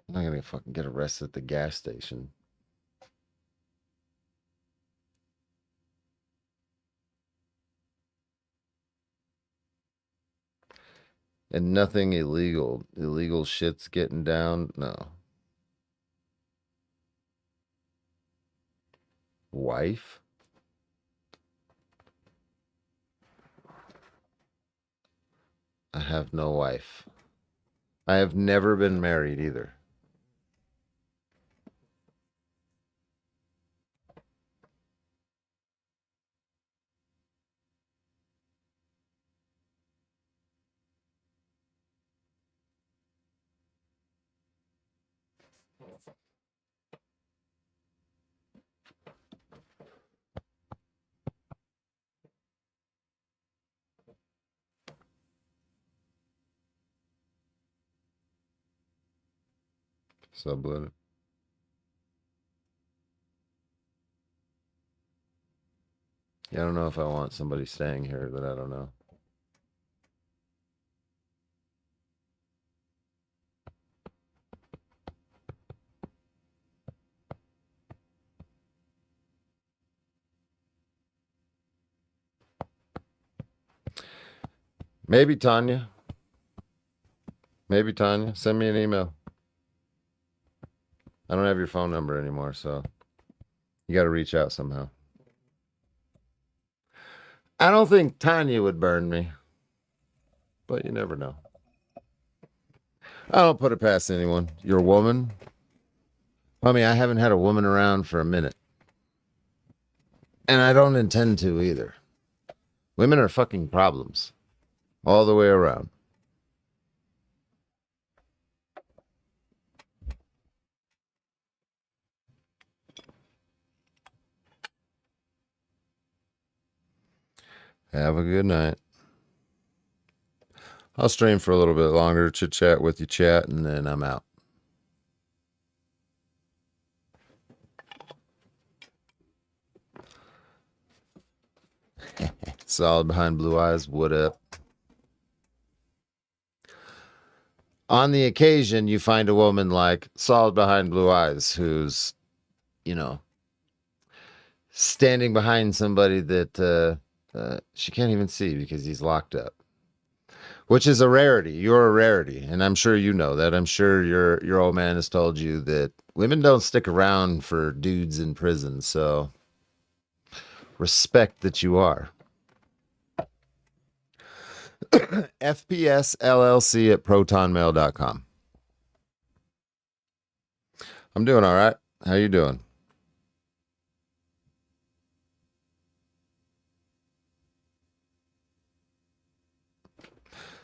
I'm not gonna fucking get arrested at the gas station. And nothing illegal. Illegal shit's getting down. No. Wife? I have no wife. I have never been married either. Subletted. Yeah, I don't know if I want somebody staying here that I don't know. Maybe Tanya. Maybe Tanya. Send me an email. I don't have your phone number anymore, so you got to reach out somehow. I don't think Tanya would burn me, but you never know. I don't put it past anyone. You're a woman. I mean, I haven't had a woman around for a minute. And I don't intend to either. Women are fucking problems. All the way around. Have a good night. I'll stream for a little bit longer, chit chat with you, chat, and then I'm out. Solid behind blue eyes. What up? On the occasion, you find a woman like Solid behind blue eyes who's, you know, standing behind somebody that she can't even see because he's locked up. Which is a rarity. You're a rarity, and I'm sure you know that. I'm sure your old man has told you that women don't stick around for dudes in prison, so respect that you are. FPSLLC@protonmail.com. I'm doing all right. How you doing?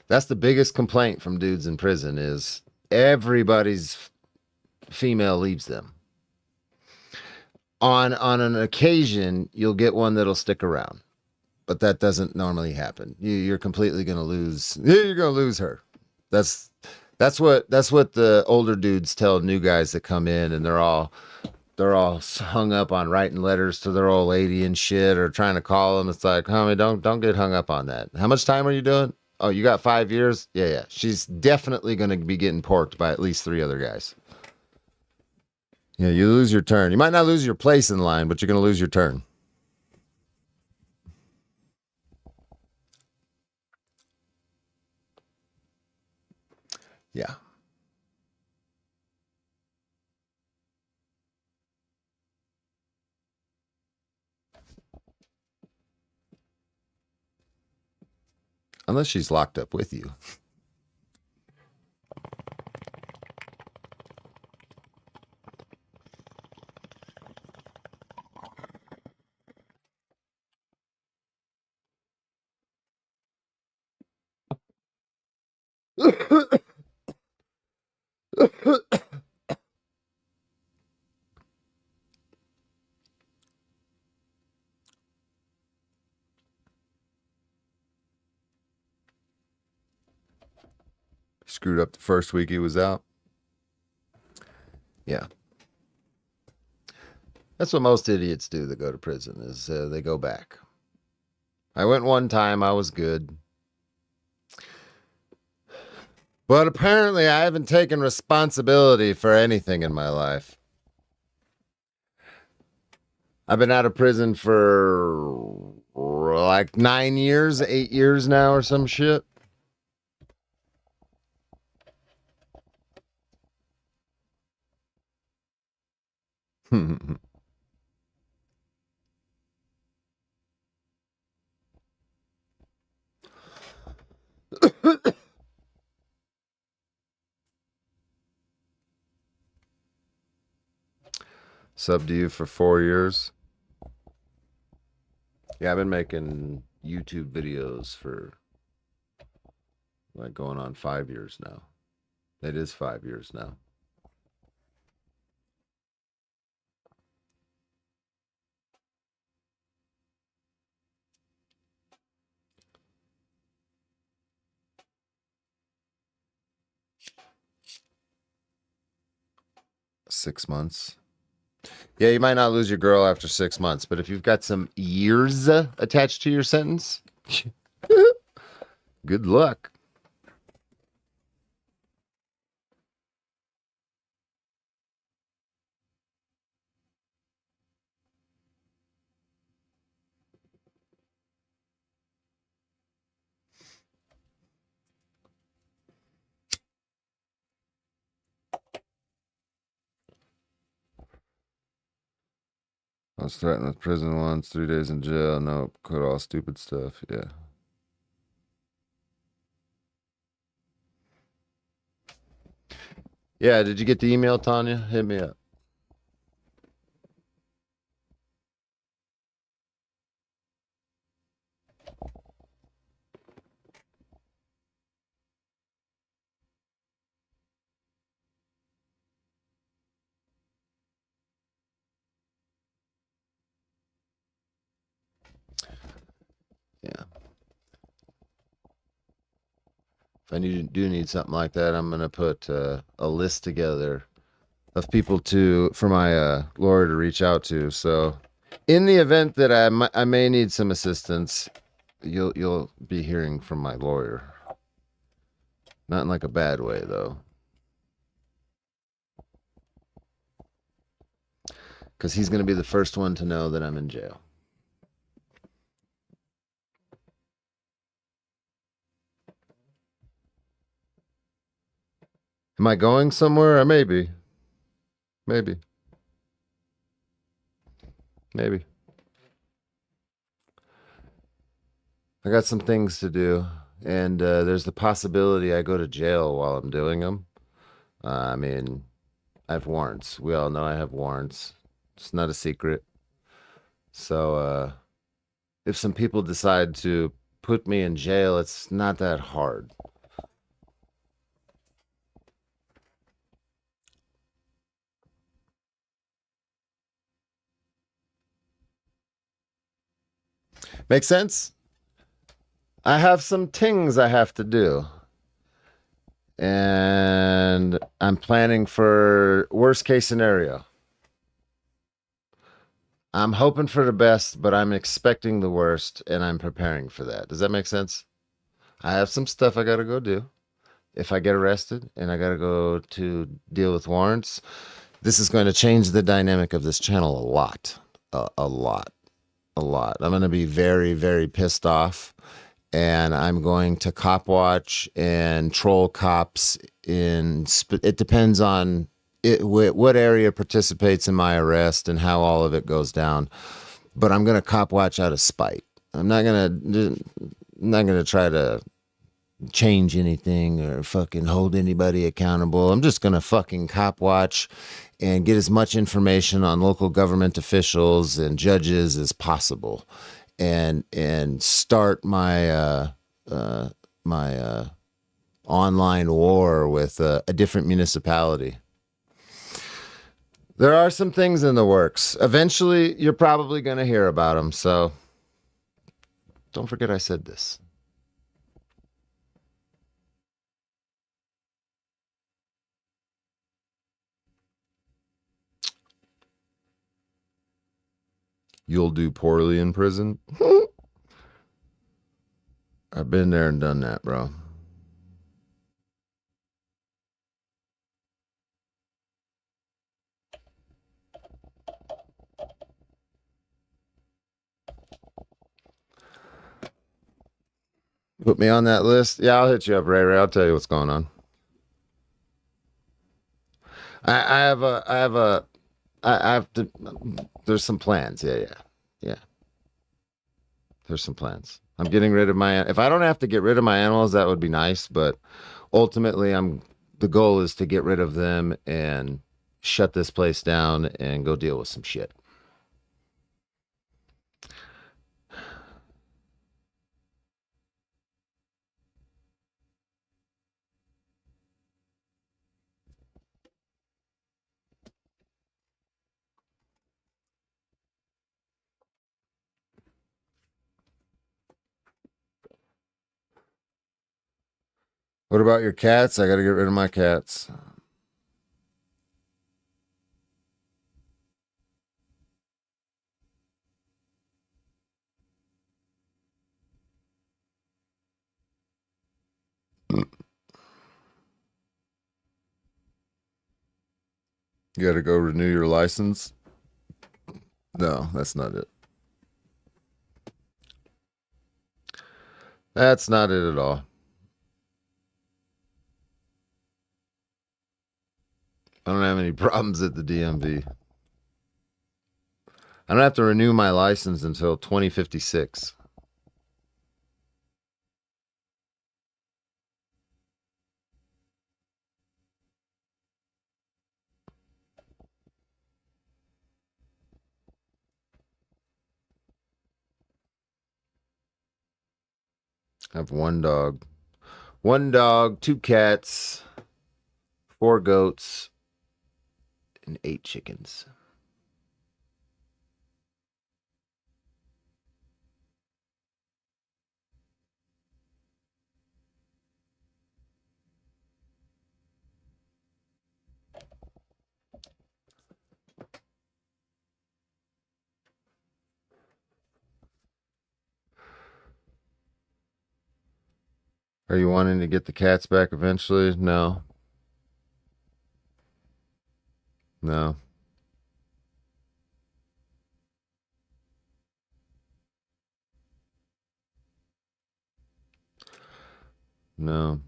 That's the biggest complaint from dudes in prison is everybody's female leaves them. On an occasion, you'll get one that'll stick around, but that doesn't normally happen. You're completely going to lose. You're going to lose her. That's what the older dudes tell new guys that come in, and they're all hung up on writing letters to their old lady and shit, or trying to call them. It's like, homie, don't get hung up on that. How much time are you doing? Oh, you got 5 years? Yeah. She's definitely going to be getting porked by at least 3 other guys. Yeah, you lose your turn. You might not lose your place in line, but you're going to lose your turn. Yeah. Unless she's locked up with you. Screwed up the first week he was out. Yeah. That's what most idiots do that go to prison is they go back. I went one time. I was good. But apparently I haven't taken responsibility for anything in my life. I've been out of prison for like 9 years, 8 years now or some shit. Subbed to you for 4 years. Yeah, I've been making YouTube videos for like going on 5 years now. It is 5 years now. Six months. Yeah, you might not lose your girl after 6 months, but if you've got some years attached to your sentence, good luck. I was threatened with prison once, 3 days in jail. Nope, quit all stupid stuff. Yeah. Yeah, did you get the email, Tanya? Hit me up. Yeah. If I do need something like that, I'm gonna put a list together of people for my lawyer to reach out to. So, in the event that I may need some assistance, you'll be hearing from my lawyer. Not in like a bad way, though, because he's gonna be the first one to know that I'm in jail. Am I going somewhere? Or maybe. Maybe. I got some things to do, and there's the possibility I go to jail while I'm doing them. I mean, I have warrants. We all know I have warrants. It's not a secret. So, if some people decide to put me in jail, it's not that hard. Make sense? I have some things I have to do. And I'm planning for worst case scenario. I'm hoping for the best, but I'm expecting the worst, and I'm preparing for that. Does that make sense? I have some stuff I got to go do. If I get arrested and I got to go to deal with warrants, this is going to change the dynamic of this channel a lot. A lot. I'm going to be very, very pissed off, and I'm going to cop watch and troll cops it depends on what area participates in my arrest and how all of it goes down. But I'm going to cop watch out of spite. I'm not going to try to change anything or fucking hold anybody accountable. I'm just going to fucking cop watch and get as much information on local government officials and judges as possible, and start my online war with a different municipality. There are some things in the works. Eventually, you're probably going to hear about them, so don't forget I said this. You'll do poorly in prison. I've been there and done that, bro. Put me on that list. Yeah, I'll hit you up, Ray. I'll tell you what's going on. I have to. There's some plans. Yeah. There's some plans. I'm getting rid of my. If I don't have to get rid of my animals, that would be nice. But ultimately, the goal is to get rid of them and shut this place down and go deal with some shit. What about your cats? I got to get rid of my cats. You got to go renew your license? No, that's not it. That's not it at all. I don't have any problems at the DMV. I don't have to renew my license until 2056. I have one dog. One dog, 2 cats, 4 goats, and 8 chickens. Are you wanting to get the cats back eventually? No. No. No.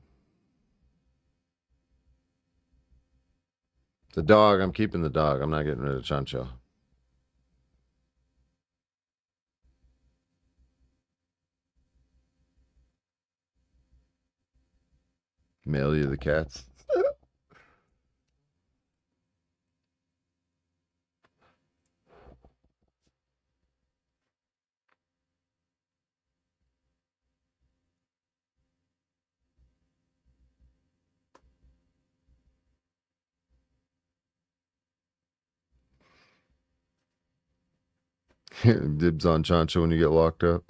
The dog, I'm keeping the dog. I'm not getting rid of Chancho. Mail you the cats. Dibs on Chancho when you get locked up.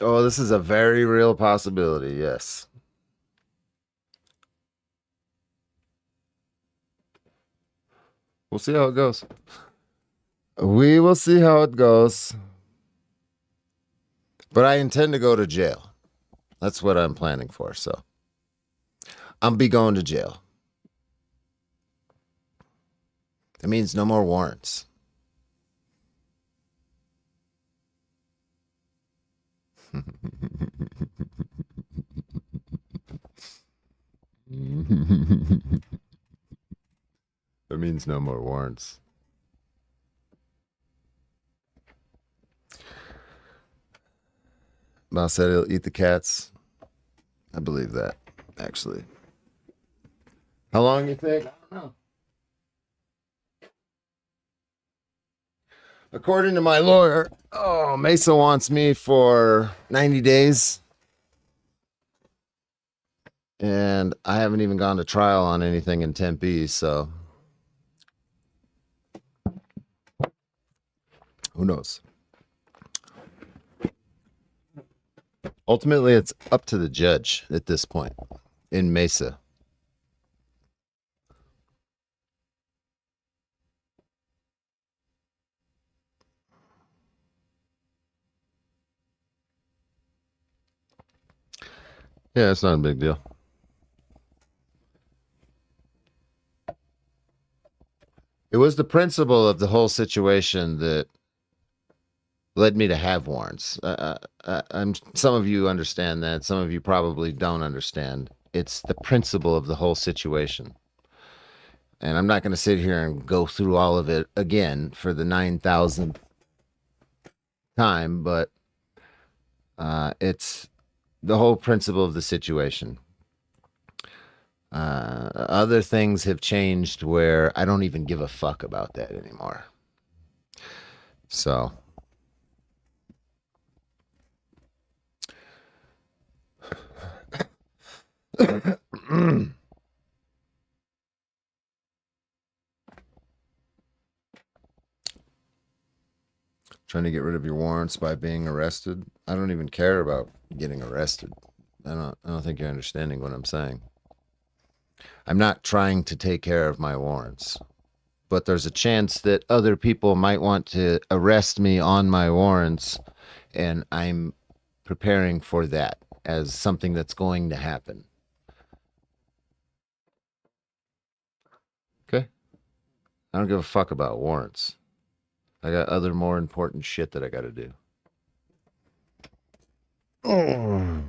Oh, this is a very real possibility, yes. We'll see how it goes. We will see how it goes. But I intend to go to jail. That's what I'm planning for, so. I'm be going to jail. That means no more warrants. That means no more warrants. Boss said he'll eat the cats. I believe that, actually. How long you think? I don't know. According to my lawyer, Mesa wants me for 90 days. And I haven't even gone to trial on anything in Tempe, so who knows? Ultimately, it's up to the judge at this point in Mesa. Yeah, it's not a big deal. It was the principle of the whole situation that led me to have warrants. Some of you understand that. Some of you probably don't understand. It's the principle of the whole situation. And I'm not going to sit here and go through all of it again for the 9,000th time, but it's the whole principle of the situation. Other things have changed where I don't even give a fuck about that anymore. So trying to get rid of your warrants by being arrested. I don't even care about getting arrested. I don't think you're understanding what I'm saying. I'm not trying to take care of my warrants, but there's a chance that other people might want to arrest me on my warrants, and I'm preparing for that as something that's going to happen. Okay? I don't give a fuck about warrants. I got other more important shit that I got to do. Oh.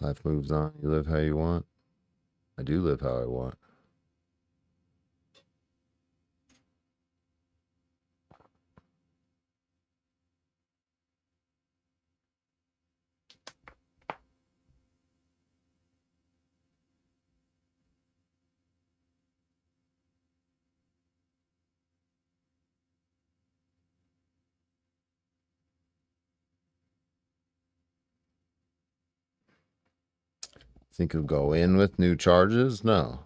Life moves on. You live how you want. I do live how I want. Think he'll go in with new charges? No.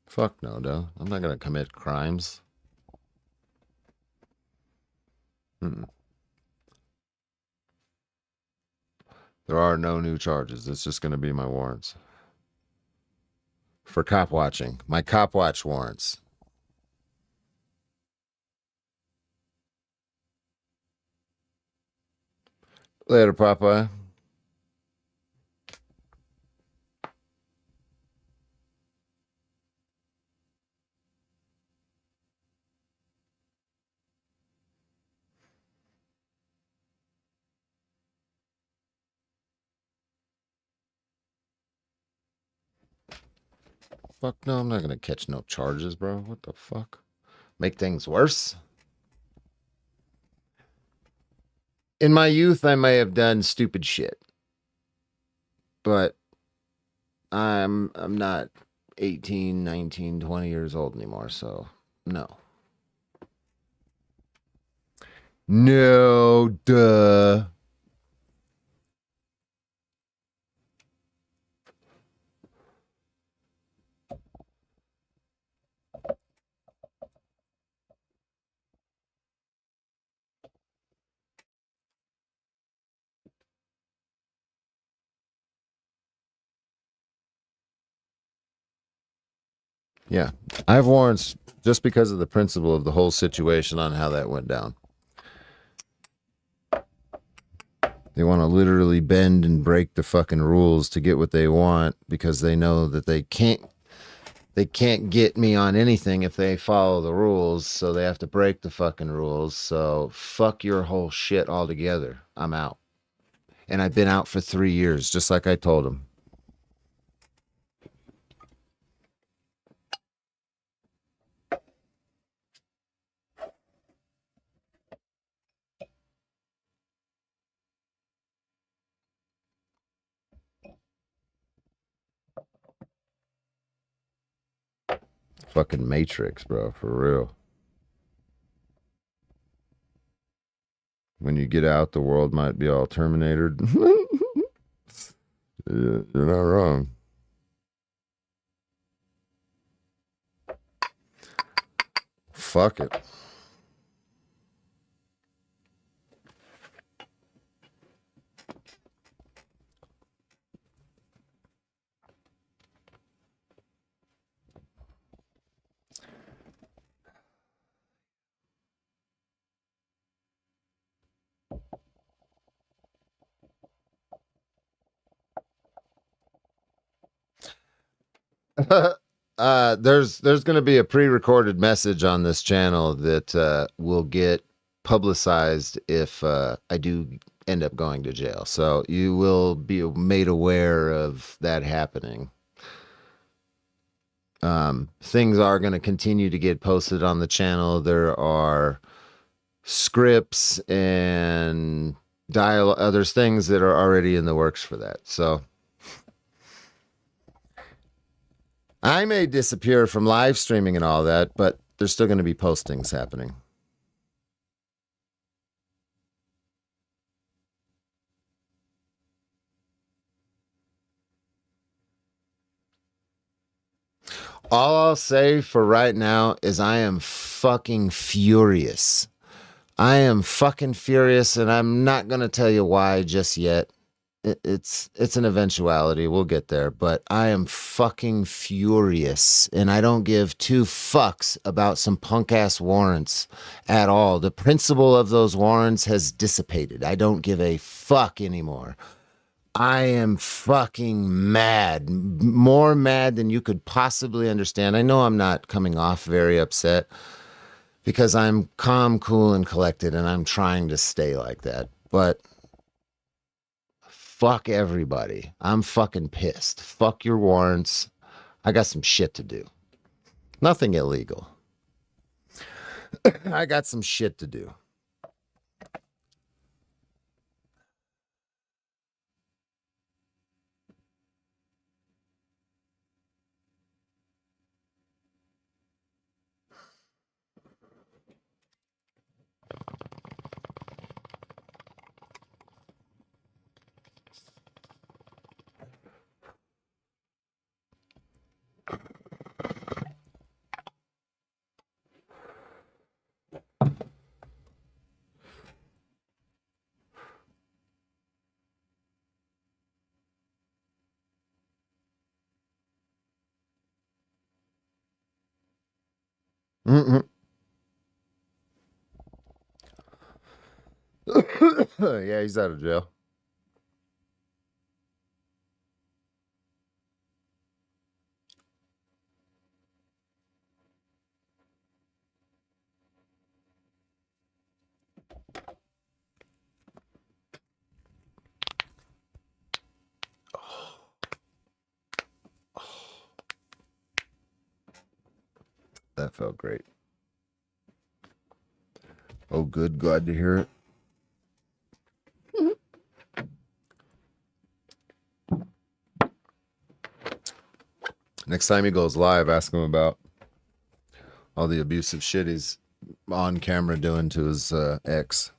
Fuck no, no. I'm not going to commit crimes. Mm-mm. There are no new charges. It's just going to be my warrants. For cop watching. My cop watch warrants. Later, Popeye. Fuck no, I'm not going to catch no charges, bro. What the fuck? Make things worse? In my youth, I may have done stupid shit. But I'm not 18, 19, 20 years old anymore, so no. No, duh. Yeah, I have warrants just because of the principle of the whole situation on how that went down. They want to literally bend and break the fucking rules to get what they want because they know that they can't get me on anything if they follow the rules, so they have to break the fucking rules. So fuck your whole shit altogether. I'm out. And I've been out for 3 years, just like I told them. fucking Matrix, bro, for real. When you get out, the world might be all Terminated. You're not wrong. Fuck it. There's going to be a pre-recorded message on this channel that will get publicized if I do end up going to jail. So you will be made aware of that happening. Things are going to continue to get posted on the channel. There are scripts and dialogue. There's things that are already in the works for that. So I may disappear from live streaming and all that, but there's still going to be postings happening. All I'll say for right now is I am fucking furious. I am fucking furious, and I'm not going to tell you why just yet. It's an eventuality. We'll get there, but I am fucking furious, and I don't give two fucks about some punk-ass warrants at all. The principle of those warrants has dissipated. I don't give a fuck anymore. I am fucking mad. More mad than you could possibly understand. I know I'm not coming off very upset because I'm calm, cool, and collected, and I'm trying to stay like that. But fuck everybody. I'm fucking pissed. Fuck your warrants. I got some shit to do. Nothing illegal. I got some shit to do. Yeah, he's out of jail. That felt great. Oh, good. Glad to hear it. Next time he goes live, ask him about all the abusive shit he's on camera doing to his ex.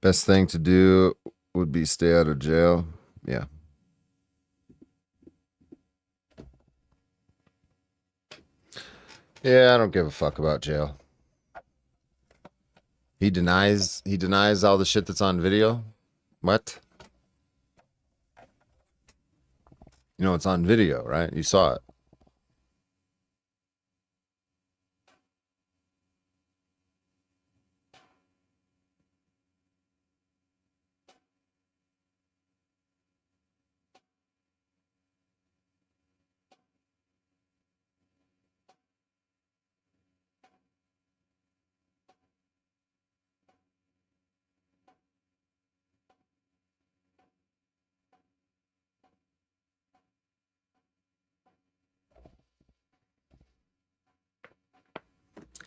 Best thing to do would be stay out of jail. Yeah. Yeah, I don't give a fuck about jail. He denies all the shit that's on video. What? You know, it's on video, right? You saw it.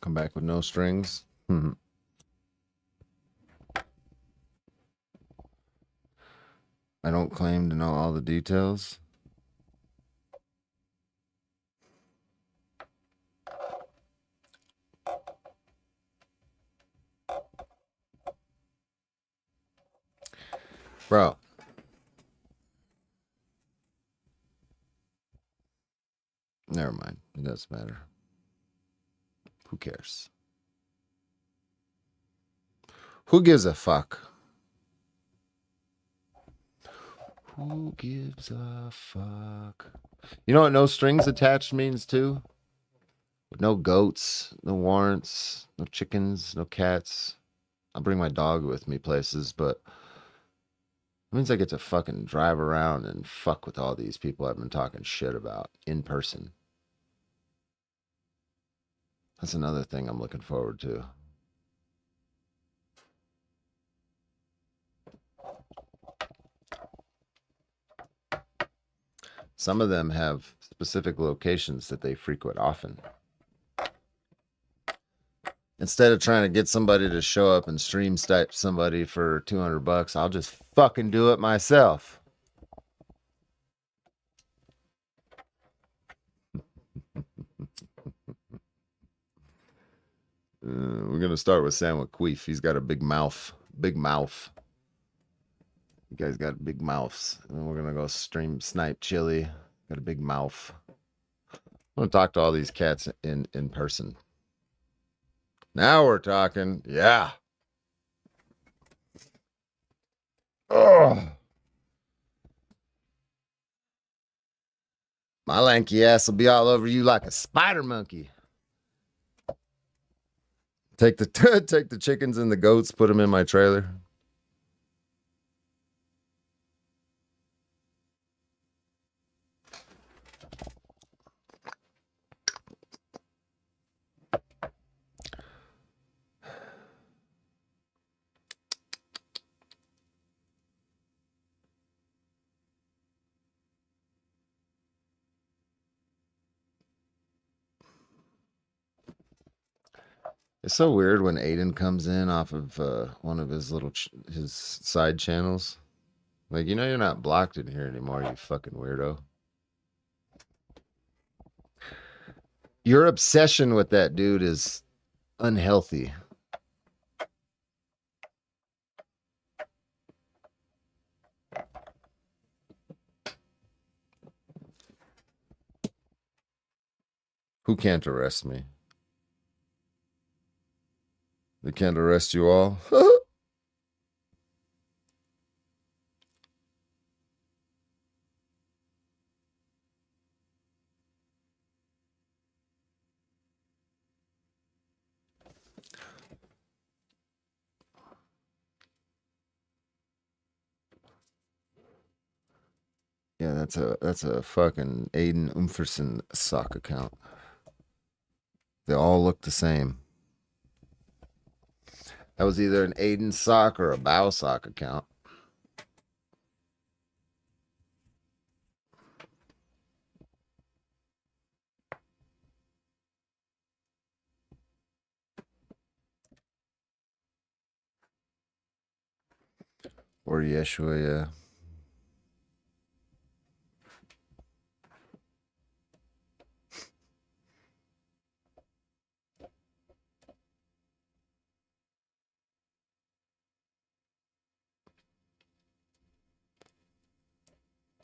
Come back with no strings. I don't claim to know all the details. Bro. Never mind. It doesn't matter. Who cares? Who gives a fuck? Who gives a fuck? You know what no strings attached means too? No goats, no warrants, no chickens, no cats. I'll bring my dog with me places, but it means I get to fucking drive around and fuck with all these people I've been talking shit about in person. That's another thing I'm looking forward to. Some of them have specific locations that they frequent often. Instead of trying to get somebody to show up and stream snipe somebody for $200, I'll just fucking do it myself. We're going to start with Sam Queef. He's got a big mouth. Big mouth. You guys got big mouths. And then we're going to go stream snipe Chili. Got a big mouth. I'm going to talk to all these cats in person. Now we're talking. Yeah. Oh. My lanky ass will be all over you like a spider monkey. Take the chickens and the goats, put them in my trailer. It's so weird when Aiden comes in off of one of his little his side channels. Like, you know, you're not blocked in here anymore, you fucking weirdo. Your obsession with that dude is unhealthy. Who can't arrest me? They can't arrest you all? Yeah, that's a fucking Aiden Umferson sock account. They all look the same. That was either an Aiden sock or a Bow sock account. Or Yeshua, yeah.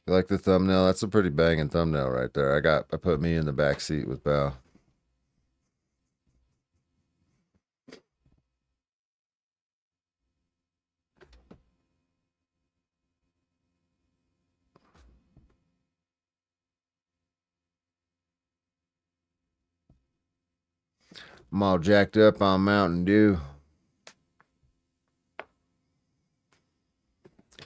You like the thumbnail? That's a pretty banging thumbnail right there. I put me in the back seat with Bow. I'm all jacked up on Mountain Dew.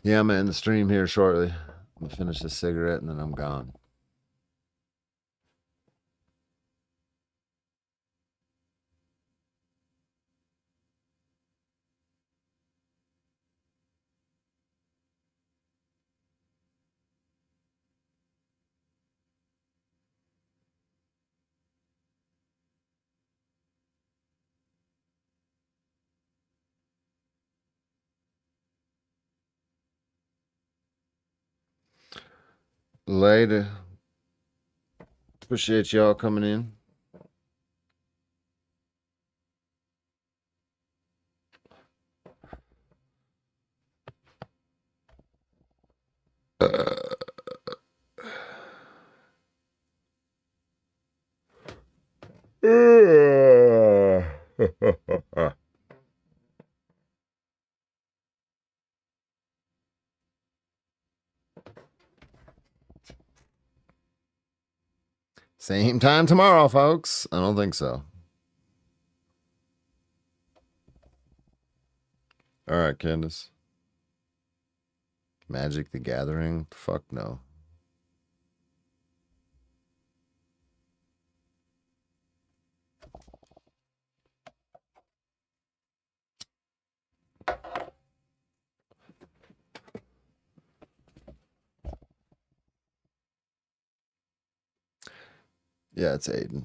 Yeah, I'm gonna end the stream here shortly. I'm gonna finish this cigarette and then I'm gone. Later. Appreciate y'all coming in. Same time tomorrow, folks. I don't think so. All right, Candace. Magic the Gathering? Fuck no. Yeah, it's Aiden.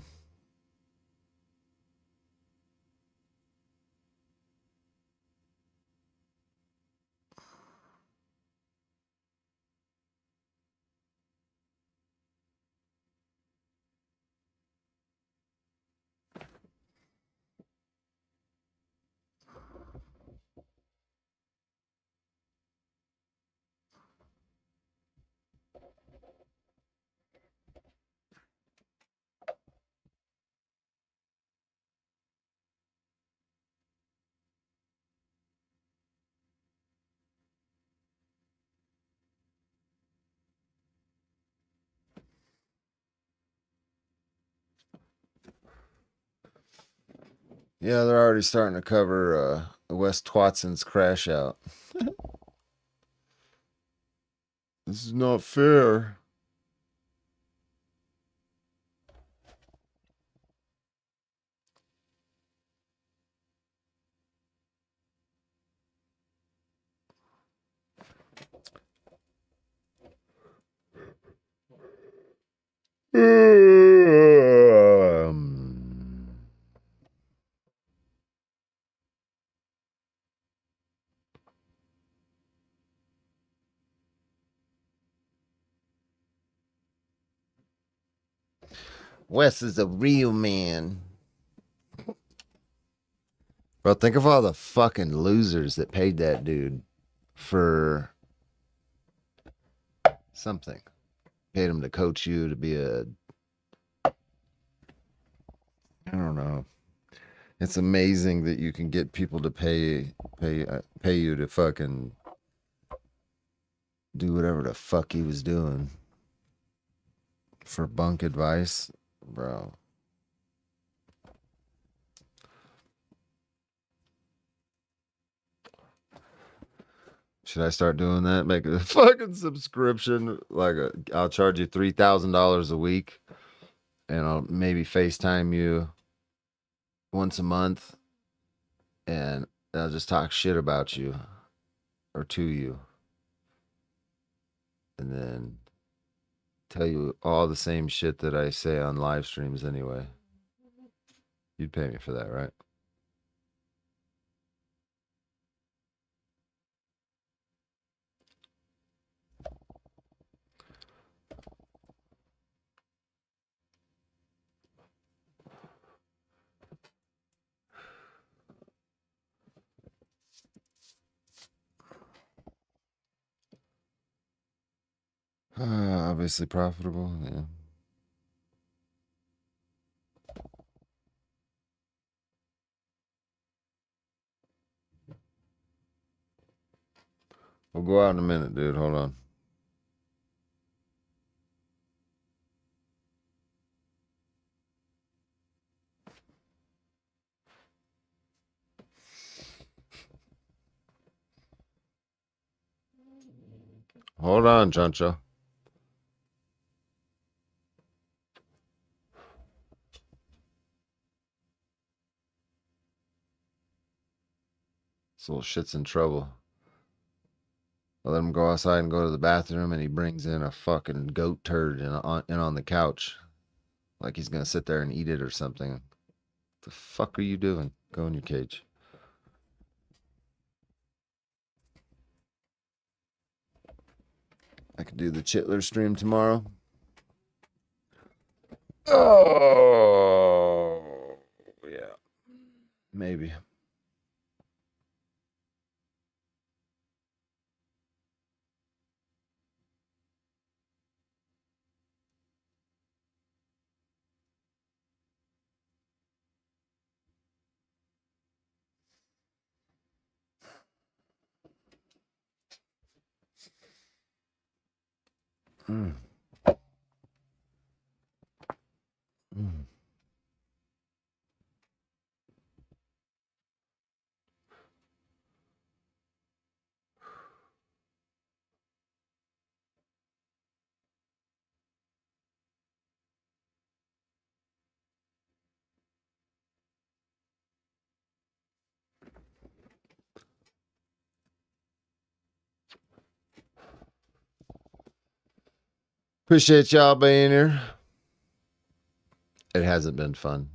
Yeah, they're already starting to cover Wes Twatson's Crash Out. This is not fair. Wes is a real man. Bro, think of all the fucking losers that paid that dude for something. Paid him to coach you, to be a... I don't know. It's amazing that you can get people to pay you to fucking do whatever the fuck he was doing for bunk advice, bro. Should I start doing that? Make a fucking subscription. Like I'll charge you $3,000 a week, and I'll maybe FaceTime you once a month, and I'll just talk shit about you or to you, and then tell you all the same shit that I say on live streams anyway. You'd pay me for that, right? Obviously profitable, yeah. We'll go out in a minute, dude. Hold on. Hold on, Chancho. This little shit's in trouble. I let him go outside and go to the bathroom, and he brings in a fucking goat turd in on the couch. Like he's gonna sit there and eat it or something. What the fuck are you doing? Go in your cage. I could do the Chitler stream tomorrow. Oh, yeah. Maybe. Mm. Mm. Appreciate y'all being here. It hasn't been fun.